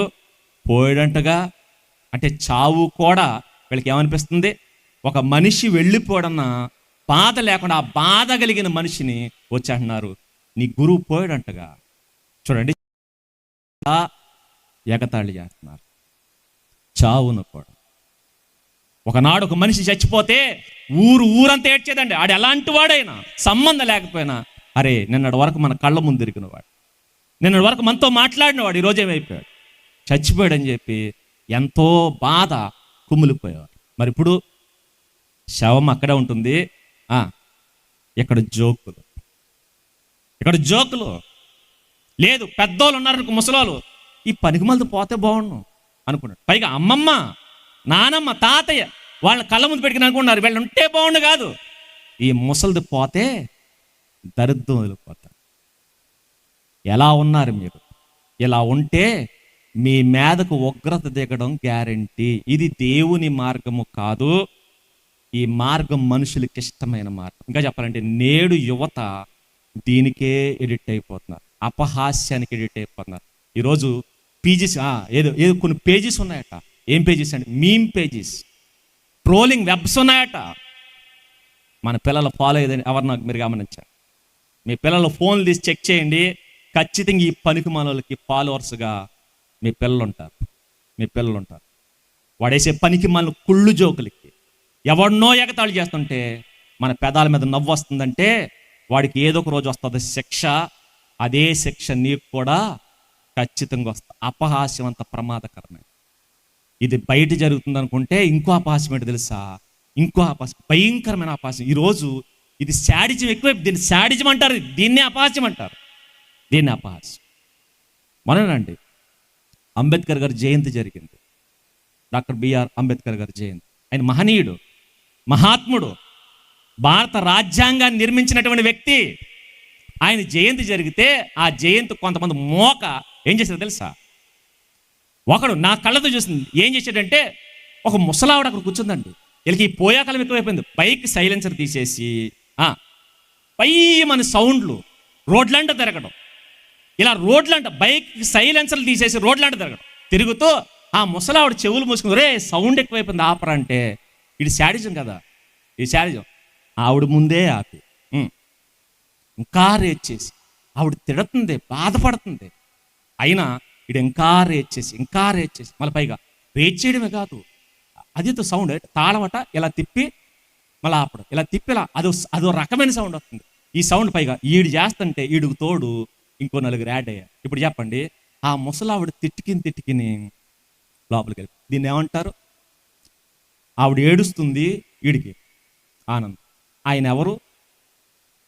పోయాడంటగా. అంటే చావు కూడా వీళ్ళకి ఏమనిపిస్తుంది, ఒక మనిషి వెళ్ళిపోవడన్న బాధ లేకుండా ఆ బాధ కలిగిన మనిషిని వచ్చి అంటున్నారు, నీ గురువు పోయాడంటగా. చూడండి, ఎగతాళి చేస్తున్నారు చావును కూడా. ఒకనాడు ఒక మనిషి చచ్చిపోతే ఊరంతా ఏడ్చేదండి. ఆడు ఎలాంటి వాడైనా, సంబంధం లేకపోయినా, అరే నిన్నటి వరకు మన కళ్ళ ముందు తిరిగినవాడు, నిన్నటి వరకు మనతో మాట్లాడినవాడు ఈరోజు ఏమైపోయాడు, చచ్చిపోయాడని చెప్పి ఎంతో బాధ కుమ్ములిపోయేవాడు. మరి ఇప్పుడు శవం అక్కడే ఉంటుంది. ఇక్కడ జోకులు లేదు. పెద్దోళ్ళు ఉన్నారు, ముసలోళ్ళు, ఈ పనికి మళ్ళీ పోతే బాగుండు అనుకున్నాడు. పైగా అమ్మమ్మ, నానమ్మ, తాతయ్య వాళ్ళ కళ్ళ ముందు పెట్టుకుని అనుకున్నారు, వీళ్ళు ఉంటే బాగుండు కాదు, ఈ ముసలిది పోతే దరిద్రం వదిలిపోతారు. ఎలా ఉన్నారు మీరు? ఇలా ఉంటే మీ మీదకు ఉగ్రత దిగడం గ్యారంటీ. ఇది దేవుని మార్గము కాదు, ఈ మార్గం మనుషులకి ఇష్టమైన మార్గం. ఇంకా చెప్పాలంటే నేడు యువత దీనికే ఎడిట్ అయిపోతున్నారు, అపహాస్యానికి ఎడిట్ అయిపోతున్నారు. ఈరోజు పేజెస్ ఏదో కొన్ని పేజెస్ ఉన్నాయట. ఏం పేజెస్ అంటే మీమ్ పేజెస్, ట్రోలింగ్ వెబ్స్ ఉన్నాయట. మన పిల్లలు ఫాలో అయ్యేదని ఎవరు మీరు గమనించారు? మీ పిల్లలు ఫోన్లు తీసి చెక్ చేయండి, ఖచ్చితంగా ఈ పనికి మనోళ్ళకి ఫాలోవర్స్గా మీ పిల్లలు ఉంటారు. వాడేసే పనికి మన కుళ్ళు జోకులకి ఎవరినో ఎగతాళి చేస్తుంటే మన పెదాల మీద నవ్వు వస్తుందంటే వాడికి ఏదో ఒక రోజు వస్తుంది శిక్ష. అదే శిక్ష నీకు కూడా ఖచ్చితంగా వస్తుంది. అపహాస్యం అంత ప్రమాదకరమే. ఇది బయట జరుగుతుంది అనుకుంటే ఇంకో అపహాస్యం ఏంటి తెలుసా? ఇంకో అపహాస్యం, భయంకరమైన అపహాస్యం. ఈరోజు ఇది శాడిజం ఎక్కువ. దీన్ని శాడిజం అంటారు, దీన్నే అపహాస్యం అంటారు. దీన్ని అపహాస్యం. మననండి, అంబేద్కర్ గారి జయంతి జరిగింది. డాక్టర్ బిఆర్ అంబేద్కర్ గారి జయంతి. ఆయన మహనీయుడు, మహాత్ముడు, భారత రాజ్యాంగాన్ని నిర్మించినటువంటి వ్యక్తి. ఆయన జయంతి జరిగితే ఆ జయంతి కొంతమంది ఏం చేశారు తెలుసా? ఒకడు నా కళ్ళతో చూసింది. ఏం చేశాడంటే, ఒక ముసలావిడ అక్కడ కూర్చుందండి. వీళ్ళకి ఈ పోయాకాలం ఎక్కువైపోయింది. బైక్ సైలెన్సర్ తీసేసి పై మన సౌండ్లు, రోడ్లంట తిరగడం, ఇలా రోడ్లంట బైక్ సైలెన్సర్లు తీసేసి రోడ్లంట తిరుగుతూ ఆ ముసలావిడ చెవులు మూసుకుని, రే సౌండ్ ఎక్కువైపోయింది ఆపరా అంటే, ఇది శాడిజం కదా, ఇది శాడిజం. ఆవిడ ముందే ఆపి ఇంకా రేచేసి ఆవిడ తిడుతుంది, బాధపడుతుంది. అయినా వీడు ఇంకా రేచేసి మళ్ళీ పైగా రేచేయడమే కాదు, అదితో సౌండ్ తాళమట ఇలా తిప్పి మళ్ళీ ఆపడం, ఇలా తిప్పిలా అదో రకమైన సౌండ్ వస్తుంది. ఈ సౌండ్ పైగా ఈడు చేస్తుంటే ఈడుకు తోడు ఇంకో నలుగురు యాడ్ అయ్యారు. ఇప్పుడు చెప్పండి, ఆ ముసలావిడ తిట్టికిని లోపలికి వెళ్ళి దీన్ని ఏమంటారు? ఆవిడ ఏడుస్తుంది, వీడికి ఆనందం. ఆయన ఎవరు?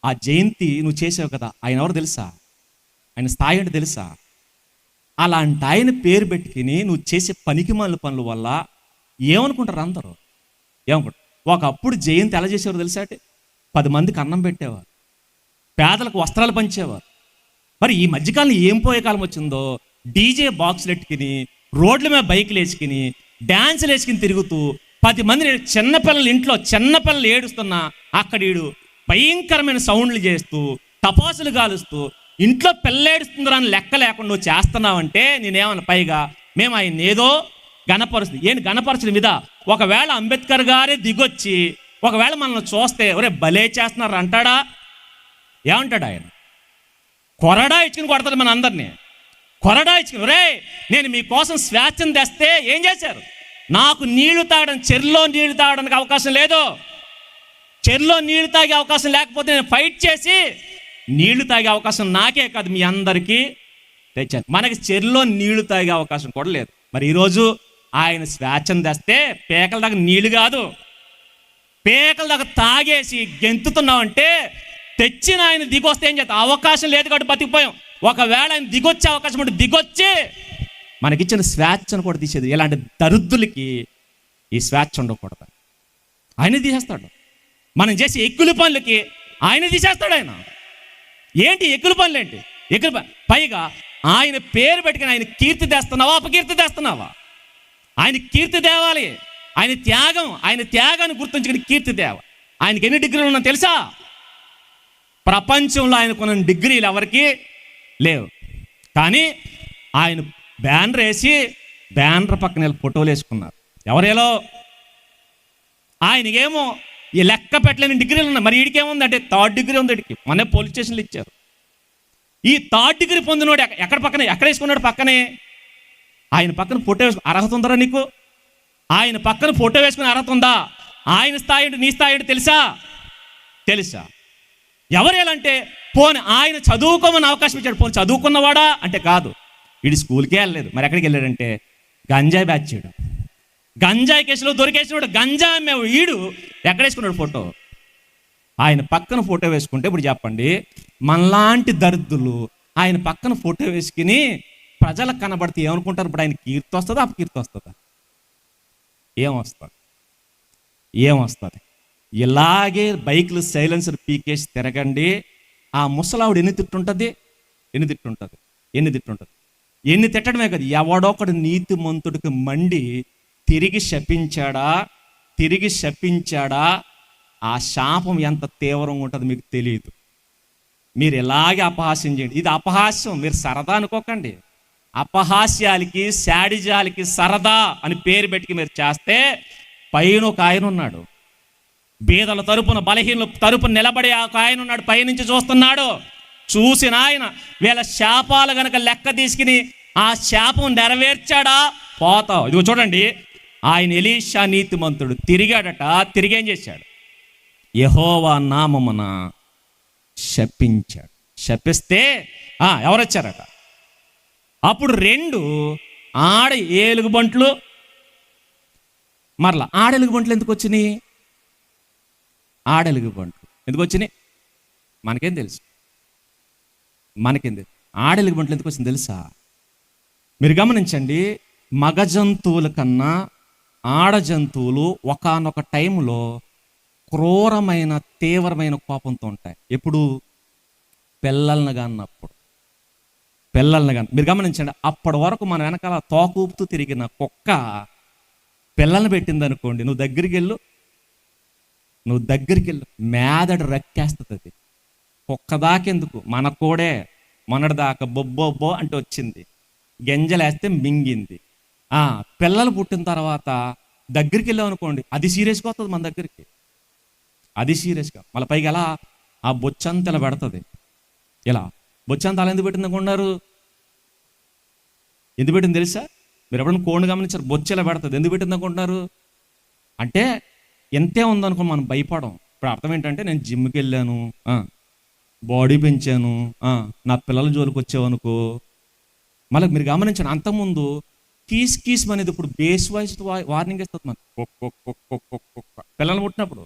ఆ జయంతి నువ్వు చేసావు కదా, ఆయన ఎవరు తెలుసా? ఆయన స్థాయి అంటే తెలుసా? అలాంటి ఆయన పేరు పెట్టుకుని నువ్వు చేసే పనికిమాలిన పనుల వల్ల ఏమనుకుంటారు అందరూ? ఏమనుకుంటారు? ఒకప్పుడు జయంతి ఎలా చేసేవారు తెలుసా? అంటే 10 మందికి అన్నం పెట్టేవారు, పేదలకు వస్త్రాలు పంచేవారు. మరి ఈ మధ్యకాలం ఏం పోయే కాలం వచ్చిందో, డీజే బాక్సులు ఎట్టుకుని రోడ్ల మీద బైకులు వేసుకుని డ్యాన్సులు వేసుకుని తిరుగుతూ 10 మంది చిన్నపిల్లలు ఇంట్లో చిన్నపిల్లలు ఏడుస్తున్నా అక్కడ వీడు భయంకరమైన సౌండ్లు చేస్తూ టపాసులు కాలుస్తూ ఇంట్లో పిల్లేడుస్తుందిరా అని లెక్క లేకుండా నువ్వు చేస్తున్నావంటే నేనేమన్నా పైగా మేము ఆయన ఏదో గణపరుస్తుంది. ఏంటి గణపరచడం మీద? ఒకవేళ అంబేద్కర్ గారే దిగొచ్చి ఒకవేళ మనల్ని చూస్తే ఒరే భలే చేస్తున్నారు అంటాడా? ఏమంటాడు ఆయన? కొరడా ఇచ్చుకుని కొడతాడు మన అందరినీ. కొరడా ఇచ్చుకుని ఒరే నేను మీకోసం స్వేచ్ఛను తెస్తే ఏం చేశారు? నాకు నీళ్లు తాగడం, చెరులో నీళ్లు తాగడానికి అవకాశం లేదు. చెరులో నీళ్లు తాగే అవకాశం లేకపోతే నేను ఫైట్ చేసి నీళ్లు తాగే అవకాశం నాకే కాదు మీ అందరికీ తెచ్చాను. మనకి చెరులో నీళ్లు తాగే అవకాశం కూడా లేదు. మరి ఈరోజు ఆయన స్వేచ్ఛను తెస్తే పేకల దాకా నీళ్లు కాదు, పేకల దాకా తాగేసి గెంతుతున్నామంటే తెచ్చిన ఆయన దిగొస్తే ఏం చేస్తాం? అవకాశం లేదు కాబట్టి బతికిపోయాం. ఒకవేళ ఆయన దిగొచ్చే అవకాశం ఉంటే దిగొచ్చి మనకిచ్చిన స్వేచ్ఛను కూడా తీసేది. ఇలాంటి దరిద్రులకి ఈ స్వేచ్ఛ ఉండకూడదు, ఆయన తీసేస్తాడు. మనం చేసే ఎక్కుల పనులకి ఆయన తీసేస్తాడు. ఆయన ఏంటి ఎక్కుల పనులు? ఏంటి ఎక్కుల? పైగా ఆయన పేరు పెట్టుకుని ఆయన కీర్తి తెస్తున్నావా, అపకీర్తి తెస్తున్నావా? ఆయన కీర్తి తేవాలి. ఆయన త్యాగాన్ని గుర్తుంచుకుని కీర్తి తేవ. ఆయనకి ఎన్ని డిగ్రీలు ఉన్నా తెలుసా? ప్రపంచంలో ఆయనకున్న డిగ్రీలు ఎవరికి లేవు. కానీ ఆయన బ్యానర్ వేసి బ్యానర్ పక్కన ఫోటోలు వేసుకున్నారు. ఎవరేలో? ఆయనకేమో ఈ లెక్క పెట్టలేని డిగ్రీలు ఉన్నాయి. మరి వీడికేముంది అంటే 3rd డిగ్రీ ఉంది. వీడికి మొన్న పోలీస్ స్టేషన్లు ఇచ్చారు. ఈ 3rd డిగ్రీ పొందినోడు ఎక్కడ వేసుకున్నాడు? పక్కనే. ఆయన పక్కన ఫోటో వేసుకుని అర్హత ఉందరా నీకు? ఆయన పక్కన ఫోటో వేసుకునే అర్హత ఉందా? ఆయన స్థాయి నీ స్థాయి తెలుసా? ఎవరేలంటే పోనీ ఆయన చదువుకోమని అవకాశం ఇచ్చాడు. పోనీ చదువుకున్నవాడా అంటే కాదు, వీడి స్కూల్కే వెళ్ళలేదు. మరి ఎక్కడికి వెళ్ళాడంటే గంజాయి బ్యాచ్ చేయడం. గంజాయి కేసులో దొరికేసినాడు. గంజాయి అమ్మే వీడు ఎక్కడ వేసుకున్నాడు ఫోటో? ఆయన పక్కన ఫోటో వేసుకుంటే ఇప్పుడు చెప్పండి, మనలాంటి దరిద్రులు ఆయన పక్కన ఫోటో వేసుకుని ప్రజలకు కనబడితే ఏమనుకుంటారు? ఇప్పుడు ఆయన కీర్తి వస్తుందా, అపకీర్తి వస్తుందా? ఏమొస్తుంది? ఇలాగే బైకులు సైలెన్సర్ పీకేసి తిరగండి. ఆ ముసలావిడ ఎన్ని తిట్టుంటుంది? ఎన్ని తిట్టడమే కదా, ఎవడొకడు నీతిమంతుడికి మండి తిరిగి శపించాడా ఆ శాపం ఎంత తీవ్రంగా ఉంటుందో మీకు తెలియదు. మీరు ఇలాగే అపహాస్యం చేయండి. ఇది అపహాస్యం, మీరు సరదా అనుకోకండి. అపహాస్యాలకి శాడిజాలకి సరదా అని పేరు పెట్టి మీరు చేస్తే పైన ఒక ఆయన ఉన్నాడు, బీదల తరపున బలహీనుల తరపున నిలబడే ఒక ఆయన ఉన్నాడు, పైనుంచి చూస్తున్నాడు. చూసిన ఆయన వీళ్ళ శాపాలు గనక లెక్క తీసుకుని ఆ శాపం నెరవేర్చాడా పోతావు. ఇదిగో చూడండి, ఆయన ఎలీషా నీతిమంతుడు తిరిగాడట. తిరిగేం చేశాడు? యెహోవా నామమున శపించాడు. శపిస్తే ఎవరు వచ్చారట? అప్పుడు 2 ఆడ ఎలుగుబంట్లు. మరలా ఆడెలుగుబంట్లు ఎందుకు వచ్చినాయి? ఎందుకు వచ్చినాయి మనకేం తెలుసు? ఆడెలుగుబంట్లు ఎందుకు వచ్చింది తెలుసా? మీరు గమనించండి, మగ జంతువుల కన్నా ఆడ జంతువులు ఒకానొక టైంలో క్రూరమైన తీవ్రమైన కోపంతో ఉంటాయి. ఎప్పుడు? పిల్లల్ని కాన్నప్పుడు. మీరు గమనించండి, అప్పటి వరకు మన వెనకాల తోకూపుతూ తిరిగిన కుక్క పిల్లల్ని పెట్టింది అనుకోండి, నువ్వు దగ్గరికి వెళ్ళు, మేదడు రక్కేస్తుంది. అది కుక్క దాకెందుకు, మన కోడే మొన్నటిదాకా బొబ్బో అంటే వచ్చింది, గింజలేస్తే మింగింది. పిల్లలు పుట్టిన తర్వాత దగ్గరికి వెళ్ళాం అనుకోండి, అది సీరియస్గా వస్తుంది మన దగ్గరికి. అది సీరియస్గా మళ్ళీ పైగా ఎలా ఆ బొచ్చంత ఇలా పెడుతుంది. ఇలా బొచ్చంత అలా ఎందుకు పెట్టింది అనుకున్నారు? ఎందుకు పెట్టింది తెలుసా? మీరు ఎప్పుడైనా కోడిని గమనించారు? బొచ్చ ఇలా పెడుతుంది. ఎందుకు పెట్టింది అనుకుంటున్నారు? అంటే ఎంతే ఉందనుకో మనం భయపడం. ఇప్పుడు అర్థం ఏంటంటే, నేను జిమ్కి వెళ్ళాను, బాడీ పెంచాను, నా పిల్లల జోలికి వచ్చావనుకో, మళ్ళీ మీరు గమనించండి, అంతకుముందు కీస్ అనేది ఇప్పుడు బేస్ వాయిస్ వార్నింగ్ ఇస్తుంది మనం. పిల్లలు పుట్టినప్పుడు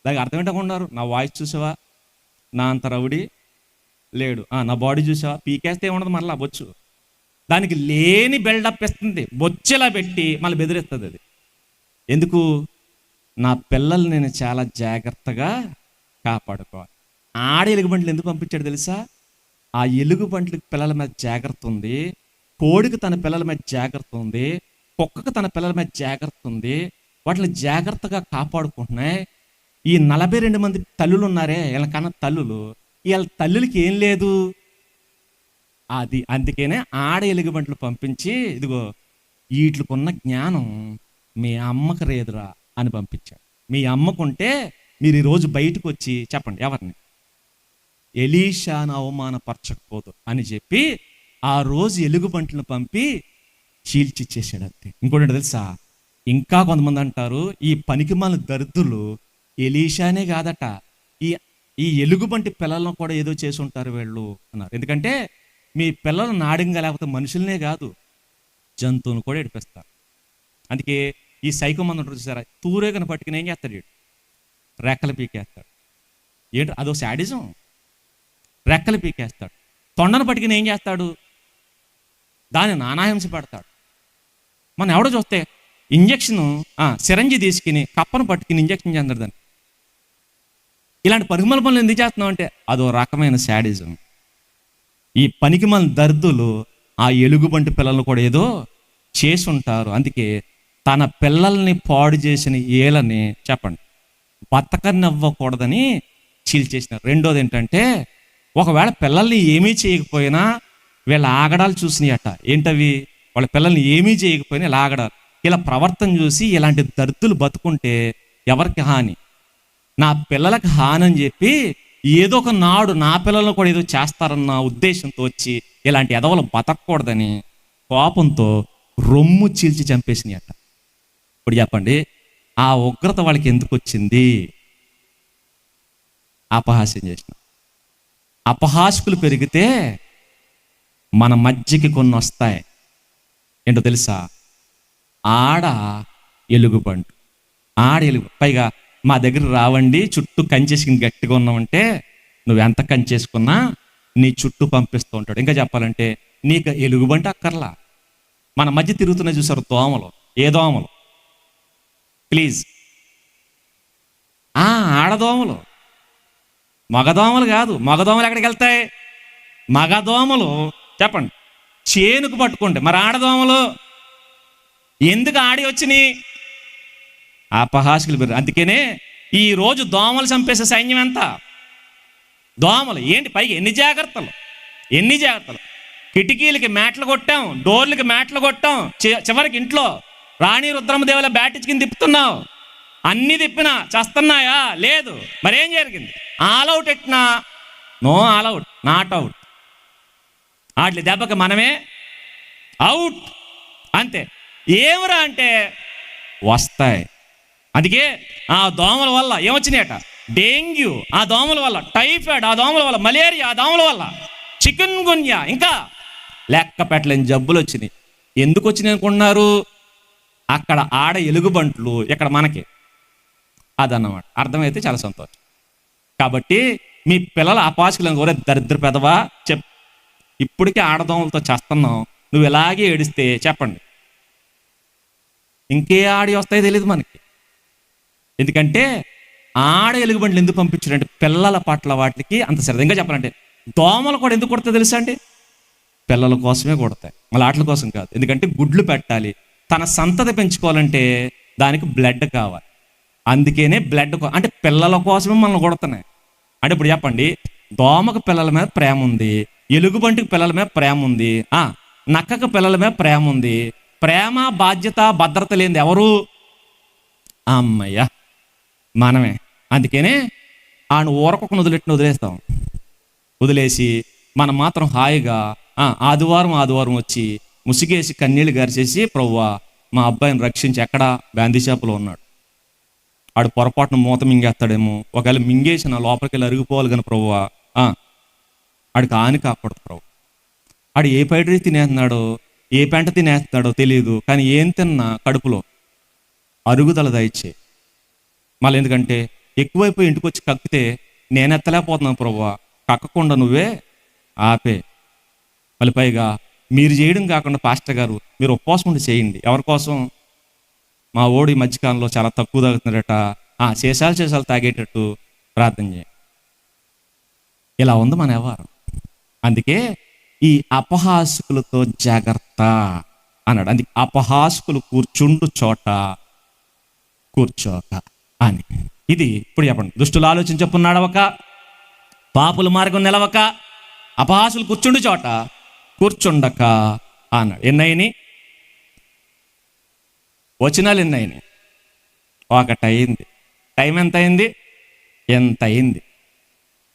దానికి అర్థం ఏంటనుకుంటున్నారు? నా వాయిస్ చూసావా, నా అంత రౌడీ లేడు, నా బాడీ చూసావా, పీకేస్తే ఏముండదు మళ్ళీ బొచ్చు. దానికి లేని బిల్డప్ ఇస్తుంది, బొచ్చెలా పెట్టి మళ్ళీ బెదిరిస్తుంది అది. ఎందుకు? నా పిల్లల్ని నేను చాలా జాగ్రత్తగా కాపాడుకోవాలి. ఆడ ఎలుగుబంట్లు ఎందుకు పంపించాడు తెలుసా? ఆ ఎలుగుబంట్లకి పిల్లల మీద జాగ్రత్త ఉంది, కోడికి తన పిల్లల మీద జాగ్రత్త ఉంది, కుక్కకి తన పిల్లల మీద జాగ్రత్త ఉంది. వాటిని జాగ్రత్తగా కాపాడుకుంటున్నాయి. ఈ 42 మంది తల్లులు ఉన్నారే, వీళ్ళ కన్నా తల్లులు, వీళ్ళ తల్లులకి ఏం లేదు. అది అందుకనే ఆడ ఎలుగుబంట్లు పంపించి, ఇదిగో వీటికున్న జ్ఞానం మీ అమ్మకు రేదురా అని పంపించాడు. మీ అమ్మకుంటే మీరు ఈరోజు బయటకు వచ్చి చెప్పండి, ఎవరిని? ఎలీషాను అవమానపరచకపోదు అని చెప్పి ఆ రోజు ఎలుగుబంట్లను పంపి చీల్చిచ్చేసాడు అంతే. ఇంకోటి తెలుసా? ఇంకా కొంతమంది అంటారు, ఈ పనికిమాలిన దరిద్రులు ఎలీషానే కాదట, ఈ ఎలుగుబంటి పిల్లలను కూడా ఏదో చేసి ఉంటారు వీళ్ళు అన్నారు. ఎందుకంటే మీ పిల్లలు నాడింగా లేకపోతే మనుషులనే కాదు, జంతువును కూడా ఏడిపిస్తారు. అందుకే ఈ సైకో మంది ఉంటారు చూసారా, తూరేగను పట్టుకుని ఏం చేస్తాడు? వీడు రెక్కలు పీకేస్తాడు. ఏంటి అదో శాడిజం? రెక్కలు పీకేస్తాడు. తొండను పట్టుకుని ఏం చేస్తాడు? దాన్ని నానాహింస పెడతాడు. మనం ఎవడో చూస్తే ఇంజక్షను సిరంజి తీసుకుని కప్పను పట్టుకుని ఇంజక్షన్ చేస్తాడు దాన్ని. ఇలాంటి పరిమళ పనులు ఎందుకు చేస్తున్నాం అంటే అదో రకమైన శాడిజం. ఈ పనికి మన దర్దులు ఆ ఎలుగుబంటి పిల్లలు కూడా ఏదో చేసి ఉంటారు. అందుకే తన పిల్లల్ని పాడు చేసిన ఏలని చెప్పండి బతకనివ్వకూడదని చీల్చేసినారు. రెండోది ఏంటంటే, ఒకవేళ పిల్లల్ని ఏమీ చేయకపోయినా వీళ్ళ ఆగడాలు చూసినాయట. ఏంటవి? వాళ్ళ పిల్లల్ని ఏమీ చేయకపోయినా ఇలా ఆగడాలు, ఇలా ప్రవర్తన చూసి ఇలాంటి దర్దులు బతుకుంటే ఎవరికి హాని? నా పిల్లలకు హాని అని చెప్పి ఏదో ఒక నాడు నా పిల్లలను కూడా ఏదో చేస్తారన్న ఉద్దేశంతో వచ్చి ఇలాంటి ఎదవలు బతకూడదని కోపంతో రొమ్ము చీల్చి చంపేసినాయట. ఇప్పుడు చెప్పండి, ఆ ఉగ్రత వాళ్ళకి ఎందుకు వచ్చింది? అపహాస్యం చేసిన. అపహాస్కులు పెరిగితే మన మధ్యకి కొన్ని వస్తాయి. ఏంటో తెలుసా? ఆడ ఎలుగుబంటు, పైగా మా దగ్గర రావండి, చుట్టూ కంచేసుకుని గట్టిగా ఉన్నామంటే నువ్వు ఎంత కంచేసుకున్నా నీ చుట్టూ పంపిస్తూ ఉంటాడు. ఇంకా చెప్పాలంటే నీకు ఎలుగుబంటి అక్కర్లా. మన మధ్య తిరుగుతున్నా చూసారు దోమలు. ఏ దోమలు? ప్లీజ్, ఆడదోమలు, మగదోమలు కాదు. మగదోమలు ఎక్కడికి వెళ్తాయి? మగదోమలు చెప్పండి చేనుకు పట్టుకుంటే. మరి ఆడదోమలు ఎందుకు ఆడి వచ్చినాయి? అపహాస్కులు పెరిగారు. అందుకనే ఈరోజు దోమలు చంపేసే సైన్యం ఎంత? దోమలు ఏంటి? పైకి ఎన్ని జాగ్రత్తలు! కిటికీలకి మేట్లు కొట్టాం, డోర్లకి మేట్లు కొట్టాం, చివరికి ఇంట్లో రాణి రుద్రమదేవుల బ్యాటిచ్కిని తిప్పుతున్నావు. అన్ని తిప్పినా చేస్తున్నాయా? లేదు. మరేం జరిగింది? ఆల్అవుట్ ఎట్నా? No All Out, not out. వాటి దెబ్బకి మనమే అవుట్ అంతే. ఏమరా అంటే వస్తాయి. అందుకే ఆ దోమల వల్ల ఏమొచ్చినాయట? డెంగ్యూ ఆ దోమల వల్ల, టైఫాయిడ్ ఆ దోమల వల్ల, మలేరియా ఆ దోమల వల్ల, చికెన్ గున్యా, ఇంకా లెక్క పెట్టలేని జబ్బులు వచ్చినాయి. ఎందుకు వచ్చినాయి అనుకుంటున్నారు? అక్కడ ఆడ ఎలుగుబంట్లు, ఇక్కడ మనకి. అదన్నమాట. అర్థమైతే చాలా సంతోషం. కాబట్టి మీ పిల్లల అపాస్కులను కోరే దరిద్ర పెదవా ఇప్పటికే ఆడదోమలతో చేస్తున్నావు, నువ్వు ఇలాగే ఏడిస్తే చెప్పండి ఇంకే ఆడి వస్తాయో తెలియదు మనకి. ఎందుకంటే ఆడ ఎలుగుబంట్లు ఎందుకు పంపించారంటే పిల్లల పట్ల వాటికి అంత సరదా. ఇంకా చెప్పాలంటే దోమలు కూడా ఎందుకు కొడతాయి తెలుసా అండి? పిల్లల కోసమే కొడతాయి, మళ్ళీ ఆటల కోసం కాదు. ఎందుకంటే గుడ్లు పెట్టాలి, తన సంతతి పెంచుకోవాలంటే దానికి బ్లడ్ కావాలి. అందుకనే బ్లడ్ అంటే పిల్లల కోసమే మనల్ని కొడుతున్నాయి. అంటే ఇప్పుడు చెప్పండి, దోమకు పిల్లల మీద ప్రేమ ఉంది, ఎలుగుబంటికి పిల్లల మీద ప్రేమ ఉంది, నక్కకు పిల్లల మీద ప్రేమ ఉంది. ప్రేమ, బాధ్యత, భద్రత లేనిది ఎవరు? అమ్మయ్య మనమే. అందుకనే ఆయన ఊరకొకను వదిలేస్తాం. వదిలేసి మనం మాత్రం హాయిగా ఆదివారం వచ్చి ముసిగేసి కన్నీళ్ళు గారిచేసి, ప్రభువా మా అబ్బాయిని రక్షించి, ఎక్కడ గాంధీ షాపులో ఉన్నాడు, ఆడు పొరపాటున మూత మింగేస్తాడేమో, ఒకవేళ మింగేసి నా లోపలికి వెళ్ళి అరిగిపోవాలి కానీ ప్రభువా ఆడికి హాని కాకూడదు ప్రభు. ఆడు ఏ పైట తినేస్తున్నాడో ఏ పెంట తినేస్తున్నాడో తెలియదు, కానీ ఏం తిన్నా కడుపులో అరుగుదల దయచే. మళ్ళీ ఎందుకంటే ఎక్కువైపోయి ఇంటికి వచ్చి కక్కితే నేను ఎత్తలేకపోతున్నాను ప్రభువా, కక్కకుండా నువ్వే ఆపే. మళ్ళీ పైగా మీరు చేయడం కాకుండా పాస్టర్ గారు మీరు ఉపవాసం ఉండి చేయండి. ఎవరి కోసం? మా ఓడి మధ్యకాలంలో చాలా తక్కువ తాగుతున్నాడట, చేసాలు తాగేటట్టు ప్రార్థన చేయండి. ఇలా ఉంది మన వ్యవహారం. అందుకే ఈ అపహాసకులతో జాగ్రత్త అన్నాడు. అందుకే అపహాసకులు కూర్చుండు చోట కూర్చోక అని. ఇది ఇప్పుడు చెప్పండి. దుష్టులు ఆలోచన చొప్పున నడవక, పాపుల మార్గం నిలవక, అపహాసులు కూర్చుండు చోట కూర్చుండక అన్నాడు. ఎన్నైని వచనాలు ఎన్నైని? ఒకటి అయింది. టైం ఎంత అయింది? ఎంత అయింది?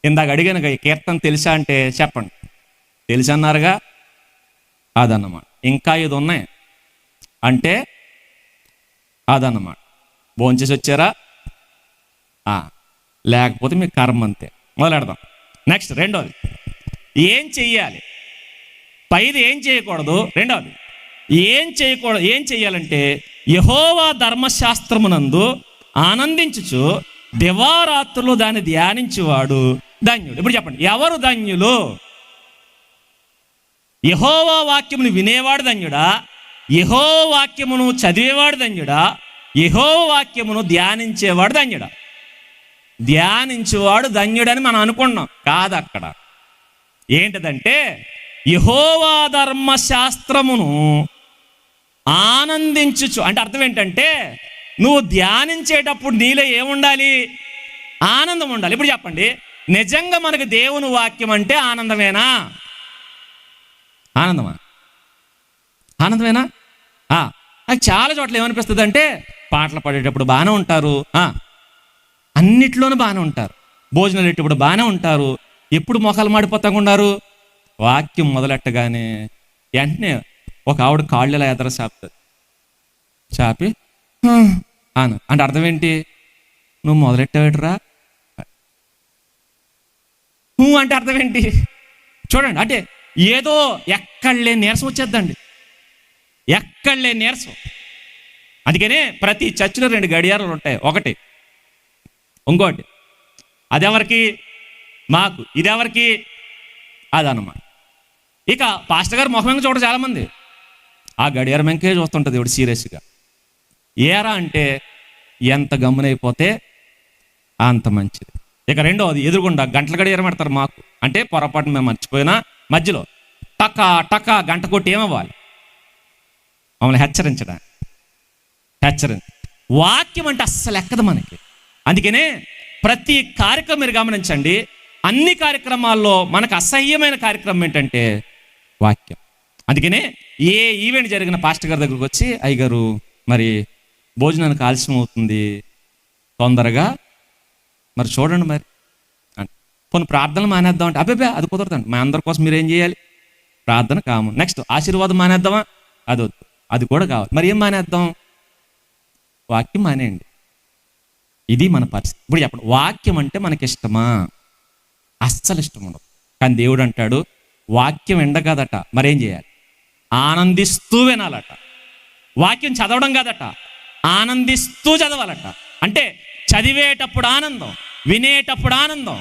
ఇందాక అడిగాను ఈ కీర్తన తెలుసా అంటే చెప్పండి. తెలుసు అన్నారుగా, అదన్నమాట. ఇంకా 5 ఉన్నాయి అంటే అదన్నమాట. భోంచేసి వచ్చారా? లేకపోతే మీ కర్మ అంతే. మొదలెడదాం. నెక్స్ట్ రెండోది ఏం చెయ్యాలి? పైది ఏం చేయకూడదు. రెండవది ఏం చేయకూడదు. ఏం చెయ్యాలంటే యెహోవా ధర్మశాస్త్రమునందు ఆనందించుచు దివారాత్రులు దాన్ని ధ్యానించేవాడు ధన్యుడు. ఇప్పుడు చెప్పండి, ఎవరు ధన్యులు? యెహోవా వాక్యమును వినేవాడు ధన్యుడా? యెహోవా వాక్యమును చదివేవాడు ధన్యుడా? యెహోవా వాక్యమును ధ్యానించేవాడు ధన్యుడా? ధ్యానించేవాడు ధన్యుడని మనం అనుకున్నాం. కాదు, అక్కడ ఏంటిదంటే యెహోవా ధర్మశాస్త్రమును ఆనందించుచు అంటే అర్థం ఏంటంటే నువ్వు ధ్యానించేటప్పుడు నీలో ఏముండాలి? ఆనందం ఉండాలి. ఇప్పుడు చెప్పండి, నిజంగా మనకు దేవుని వాక్యం అంటే ఆనందమేనా? ఆనందమేనా? అది చాలా చోట్ల ఏమనిపిస్తుంది అంటే పాటలు పాడేటప్పుడు బాగానే ఉంటారు, అన్నిట్లోనూ బాగానే ఉంటారు, భోజనాలు పెట్టేటప్పుడు బాగానే ఉంటారు, ఎప్పుడు మొఖాలు మాడిపోతా ఉన్నారు. వాక్యం మొదలెట్టగానే వెంటనే ఒక ఆవిడ కాళ్ళు ఇలా ఎదర చాపి అంటే అర్థం ఏంటి? నువ్వు మొదలెట్టావేట్రా అంటే అర్థం ఏంటి? చూడండి, అంటే ఏదో ఎక్కడలే నీరసం వచ్చేద్దండి, ఎక్కడలే నీరసం. అందుకనే ప్రతి చర్చిలో 2 గడియారాలు ఉంటాయి. ఒకటి ఇంకోటి అదెవరికి? మాకు. ఇదెవరికి? అదన్నమాట. ఇక పాస్టర్ గారు ముఖం చూడ చాలామంది ఆ గడియారం వెంకే చూస్తుంటుంది ఇప్పుడు సీరియస్గా. ఏరా అంటే ఎంత గమ్మునైపోతే అంత మంచిది. ఇక రెండోది ఎదురుగుండా గంటల గడియారం పెడతారు మాకు. అంటే పొరపాటు మేము మర్చిపోయినా మధ్యలో టకా టకా గంట కొట్టి ఏమవ్వాలి? మమ్మల్ని హెచ్చరించడానికి. వాక్యం అంటే అస్సలు ఎక్కదు మనకి. అందుకనే ప్రతి కార్యక్రమం మీరు గమనించండి, అన్ని కార్యక్రమాల్లో మనకు అసహ్యమైన కార్యక్రమం ఏంటంటే వాక్యం. అందుకనే ఏ ఈవెంట్ జరిగిన పాస్టర్ గారి దగ్గరకు వచ్చి, అయ్యగారు మరి భోజనానికి ఆలస్యం అవుతుంది, తొందరగా మరి చూడండి మరి కొన్ని ప్రార్థనలు మానేద్దాం అంటే అబ్బే అది కుదరదండి. మా అందరి కోసం మీరు ఏం చేయాలి? ప్రార్థన కాము. నెక్స్ట్ ఆశీర్వాదం మానేద్దామా? అది వద్దు, అది కూడా కావాలి. మరి ఏం మానేద్దాం? వాక్యం మానేయండి. ఇది మన పరిస్థితి. ఇప్పుడు చెప్పండి, వాక్యం అంటే మనకి ఇష్టమా? అస్సలు ఇష్టం ఉండదు. కానీ దేవుడు అంటాడు వాక్యం ఎండగాదట, మరేం చేయాలి? ఆనందిస్తూ వినాలట. వాక్యం చదవడం కాదట, ఆనందిస్తూ చదవాలట. అంటే చదివేటప్పుడు ఆనందం, వినేటప్పుడు ఆనందం,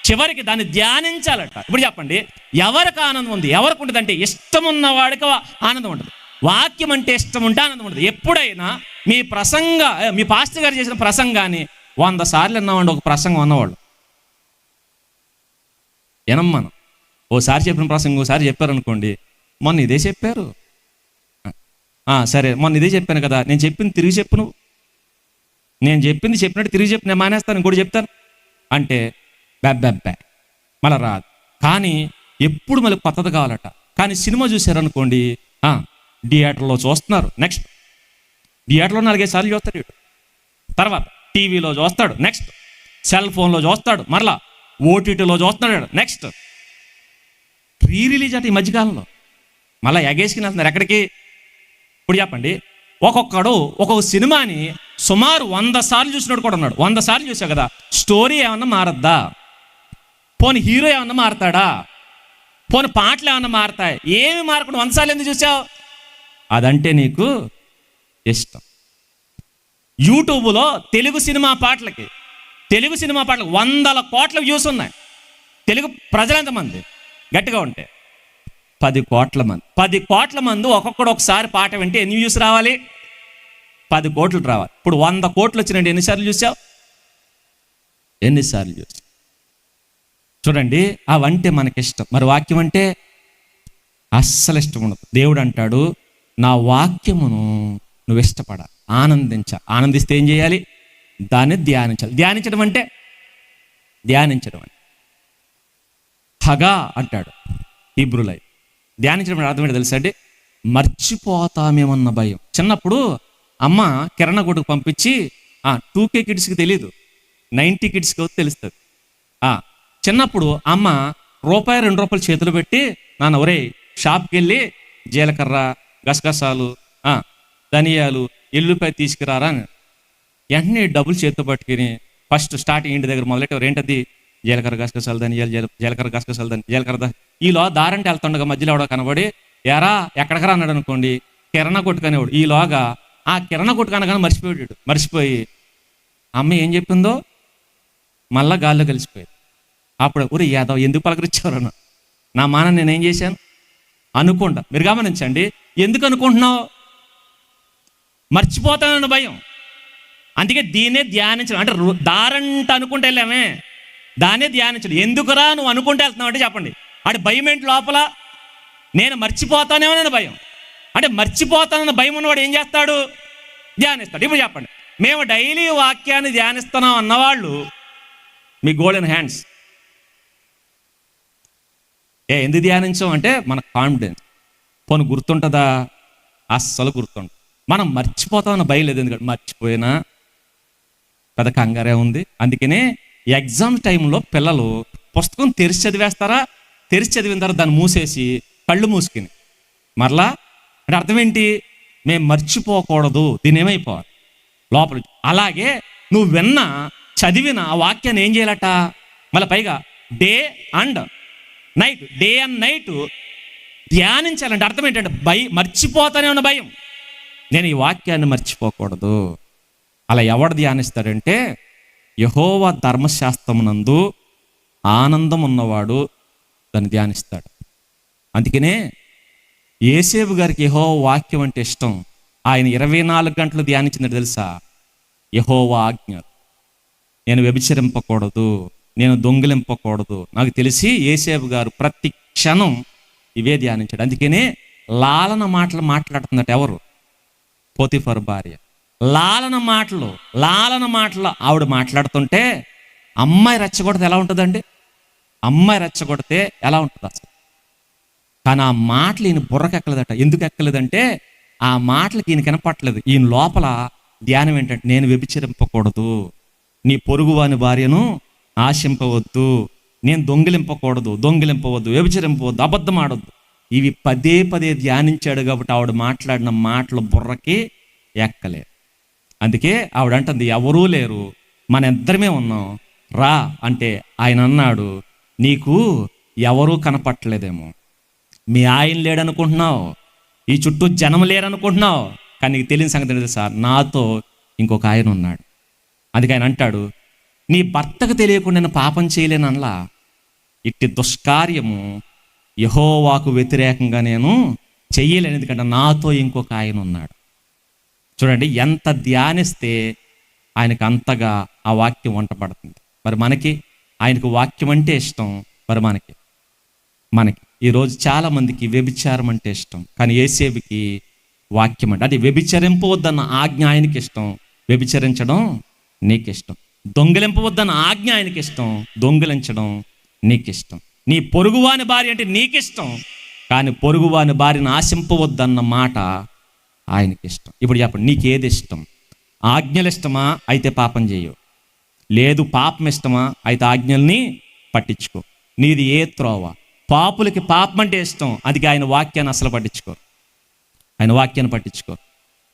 చివరికి దాన్ని ధ్యానించాలట. ఇప్పుడు చెప్పండి, ఎవరికి ఆనందం ఉంది? ఎవరికి ఉంటుంది అంటే ఇష్టం ఉన్నవాడికి ఆనందం ఉంటుంది. వాక్యం అంటే ఇష్టం ఉంటే ఆనందం ఉంటుంది. ఎప్పుడైనా మీ పాస్టర్ గారు చేసిన ప్రసంగాన్ని 100 సార్లు విన్నామండి. ఒక ప్రసంగం అన్నవాళ్ళు మనం ఓసారి చెప్పిన ప్రసంగం ఓసారి చెప్పారనుకోండి, మొన్న ఇదే చెప్పారు, సరే మొన్న ఇదే చెప్పాను కదా, నేను చెప్పింది తిరిగి చెప్పు, నువ్వు నేను చెప్పింది చెప్పినట్టు తిరిగి చెప్పు, నేను మానేస్తాను ఇంకోటి చెప్తాను అంటే బ్యాబ్బా మళ్ళీ రాదు. కానీ ఎప్పుడు మళ్ళీ కొత్తది కావాలట. కానీ సినిమా చూసారనుకోండి, థియేటర్లో చూస్తున్నారు, నెక్స్ట్ థియేటర్లో 4-5 సార్లు చూస్తాడు, తర్వాత టీవీలో చూస్తాడు, నెక్స్ట్ సెల్ ఫోన్లో చూస్తాడు, మరలా ఓటీటీలో చూస్తున్నాడు. నెక్స్ట్ ప్రీ రిలీజ్ అంటే ఈ మధ్యకాలంలో మళ్ళీ ఎగేసుకుని వెళ్తున్నారు. ఎక్కడికి? ఇప్పుడు చెప్పండి, ఒక్కొక్కడు ఒక్కొక్క సినిమాని సుమారు 100 సార్లు చూసినాడు కూడా ఉన్నాడు. 100 సార్లు చూసావు కదా, స్టోరీ ఏమన్నా మారద్దా? పోనీ హీరో ఏమన్నా మారతాడా? పోనీ పాటలు ఏమన్నా మారతాయి? ఏమి మారకుండా 100 సార్లు ఎందుకు చూసావు? అదంటే నీకు ఇష్టం. యూట్యూబ్లో తెలుగు సినిమా పాటలకు 100 కోట్ల వ్యూస్ ఉన్నాయి. తెలుగు ప్రజలు ఎంతమంది? గట్టిగా ఉంటే 10 కోట్ల మంది. 10 కోట్ల మంది ఒక్కొక్కడు ఒకసారి పాట వింటే ఎన్ని వ్యూస్ రావాలి? 10 కోట్లు రావాలి. ఇప్పుడు 100 కోట్లు వచ్చినండి, ఎన్నిసార్లు చూసావు? ఎన్నిసార్లు చూసావు? చూడండి, అవంటే మనకిష్టం. మరి వాక్యం అంటే అస్సలు ఇష్టం ఉండదు. దేవుడు అంటాడు, నా వాక్యమును నువ్వు ఇష్టపడాలి, ఆనందిస్తే ఏం చేయాలి? దాన్ని ధ్యానించాలి. ధ్యానించడం అంటే హగా అంటాడు హీబ్రూలో. ధ్యానించడం అర్థం ఏంటో తెలుసా అండి? మర్చిపోతామేమన్న భయం. చిన్నప్పుడు అమ్మ కిరణ కొట్టుకు పంపించి 2K కిడ్స్కి తెలీదు, 90 కిడ్స్కి తెలుస్తుంది. చిన్నప్పుడు అమ్మ ₹2 చేతులు పెట్టి, నాన్న ఒరే షాప్కి వెళ్ళి జీలకర్ర, గసగసాలు, ధనియాలు, ఎల్లుపాయ తీసుకురారా అని. వెంటనే డబ్బులు చేతితో పట్టుకుని ఫస్ట్ స్టార్టింగ్ ఇంటి దగ్గర మొదలెట్టారు. ఏంటది? జీలకర్ర, గసగసాలు, ధనియాలు, జీలకర్ర. ఈలో దారంటే వెళ్తుండగా మధ్యలో ఎవడో కనబడి, ఎరా ఎక్కడికరా అన్నాడు అనుకోండి, కిరణ కొట్టుకనేవాడు. ఈలోగా ఆ కిరణ కొట్టుకనగానే మర్చిపోయి అమ్మ ఏం చెప్పిందో మళ్ళా గాల్లో కలిసిపోయాడు. అప్పుడు ఊరి యాదవ్ ఎందుకు పలకరించేవారన్న, నా మాన నేనేం చేశాను అనుకుంటా. మీరు గమనించండి, ఎందుకు అనుకుంటున్నావు? మర్చిపోతానన్న భయం. అందుకే దీన్నే ధ్యానించడం అంటే, దారంట అనుకుంటే వెళ్ళామే, దాన్నే ధ్యానించడం. ఎందుకురా నువ్వు అనుకుంటే వెళ్తున్నావు అంటే చెప్పండి, అంటే భయం ఏంటి లోపల? నేను మర్చిపోతానేమోనన్న భయం. అంటే మర్చిపోతానన్న భయం ఉన్నవాడు ఏం చేస్తాడు? ధ్యానిస్తాడు. ఇప్పుడు చెప్పండి, మేము డైలీ వాక్యాన్ని ధ్యానిస్తున్నాం అన్నవాళ్ళు మీ గోల్డెన్ హ్యాండ్స్. ఎందుకు ధ్యానించాం అంటే మన కాన్ఫిడెన్స్. పోనీ గుర్తుంటుందా? అస్సలు గుర్తుంటుంది. మనం మర్చిపోతామన్న భయం లేదు. ఎందుకంటే మర్చిపోయినా పెద్ద కంగారే ఉంది. అందుకనే ఎగ్జామ్ టైంలో పిల్లలు పుస్తకం తెరిచి చదివేస్తారా, తెరిచి చదివిన తర్వాత దాన్ని మూసేసి కళ్ళు మూసుకుని మరలా అంటే అర్థం ఏంటి? మేము మర్చిపోకూడదు, దీని ఏమైపోవాలి లోపల. అలాగే నువ్వు చదివిన ఆ వాక్యాన్ని ఏం చేయాలట? మళ్ళీ పైగా డే అండ్ నైట్ ధ్యానించాలంటే అర్థం ఏంటంటే మర్చిపోతానే ఉన్న భయం. నేను ఈ వాక్యాన్ని మర్చిపోకూడదు. అలా ఎవడు ధ్యానిస్తాడంటే, యెహోవా ధర్మశాస్త్రమునందు ఆనందం ఉన్నవాడు దాన్ని ధ్యానిస్తాడు. అందుకనే యేసేపు గారికి యెహోవా వాక్యం అంటే ఇష్టం. ఆయన 24 గంటలు ధ్యానించింది తెలుసా? యెహోవా ఆజ్ఞ. నేను వ్యభిచరింపకూడదు, నేను దొంగిలింపకూడదు. నాకు తెలిసి యేసేపు గారు ప్రతి క్షణం ఇవే ధ్యానించాడు. అందుకనే లాలన మాటలు మాట్లాడుతున్నట్టు ఎవరు? పోతిఫర్ భార్య. లాలన మాటలు ఆవిడ మాట్లాడుతుంటే అమ్మాయి రెచ్చగొడితే ఎలా ఉంటుందండి? అమ్మాయి రెచ్చగొడితే ఎలా ఉంటుంది అసలు? కానీ ఆ మాటలు ఈయన బుర్రకెక్కలేదట. ఎందుకు ఎక్కలేదంటే ఆ మాటలకి ఈయన కనపట్లేదు. ఈయన లోపల ధ్యానం ఏంటంటే, నేను వ్యభిచరింపకూడదు, నీ పొరుగువాని భార్యను ఆశింపవద్దు, నేను దొంగిలింపవద్దు, వ్యభిచరింపవద్దు, అబద్ధం ఆడొద్దు. ఇవి పదే ధ్యానించాడు కాబట్టి ఆవిడ మాట్లాడిన మాటలు బుర్రకి ఎక్కలేదు. అందుకే ఆవిడ అంటుంది, ఎవరూ లేరు, మన ఇద్దరమే ఉన్నాం, రా అంటే ఆయన అన్నాడు, నీకు ఎవరూ కనపట్టలేదేమో, మీ ఆయన లేడనుకుంటున్నావు, ఈ చుట్టూ జనం లేరనుకుంటున్నావు, కానీ నీకు తెలియని సంగతి ఏంటంటే సార్, నాతో ఇంకొక ఆయన ఉన్నాడు. అందుకే ఆయన అంటాడు, నీ భర్తకు తెలియకుండా నేను పాపం చేయలేనలా, ఇట్టి దుష్కార్యము యెహోవాకు వ్యతిరేకంగా నేను చెయ్యలేను, ఎందుకంటే నాతో ఇంకొక ఆయన ఉన్నాడు. చూడండి, ఎంత ధ్యానిస్తే ఆయనకు అంతగా ఆ వాక్యం వంటపడుతుంది. మరి మనకి ఆయనకు వాక్యం అంటే ఇష్టం. మరి మనకి ఈరోజు చాలామందికి వ్యభిచారం అంటే ఇష్టం, కానీ యేసేపుకి వాక్యం అంటే, అది వ్యభిచరింపవద్దన్న ఆజ్ఞ ఆయనకి ఇష్టం, వ్యభిచరించడం నీకు ఇష్టం. దొంగిలింపవద్దన్న ఆజ్ఞ ఆయనకి ఇష్టం, దొంగిలించడం నీకు ఇష్టం. నీ పొరుగువాని భార్య అంటే నీకు ఇష్టం, కానీ పొరుగువాని భార్యను ఆశింపవద్దన్న మాట ఆయనకి ఇష్టం. ఇప్పుడు చెప్పండి, నీకేది ఇష్టం? ఆజ్ఞలు ఇష్టమా? అయితే పాపం చేయు. లేదు పాపం ఇష్టమా, అయితే ఆజ్ఞల్ని పట్టించుకో. నీది ఏ త్రోవ? పాపులకి పాపం అంటే ఇష్టం, అది ఆయన వాక్యాన్ని అసలు పట్టించుకోరు. ఆయన వాక్యాన్ని పట్టించుకోరు.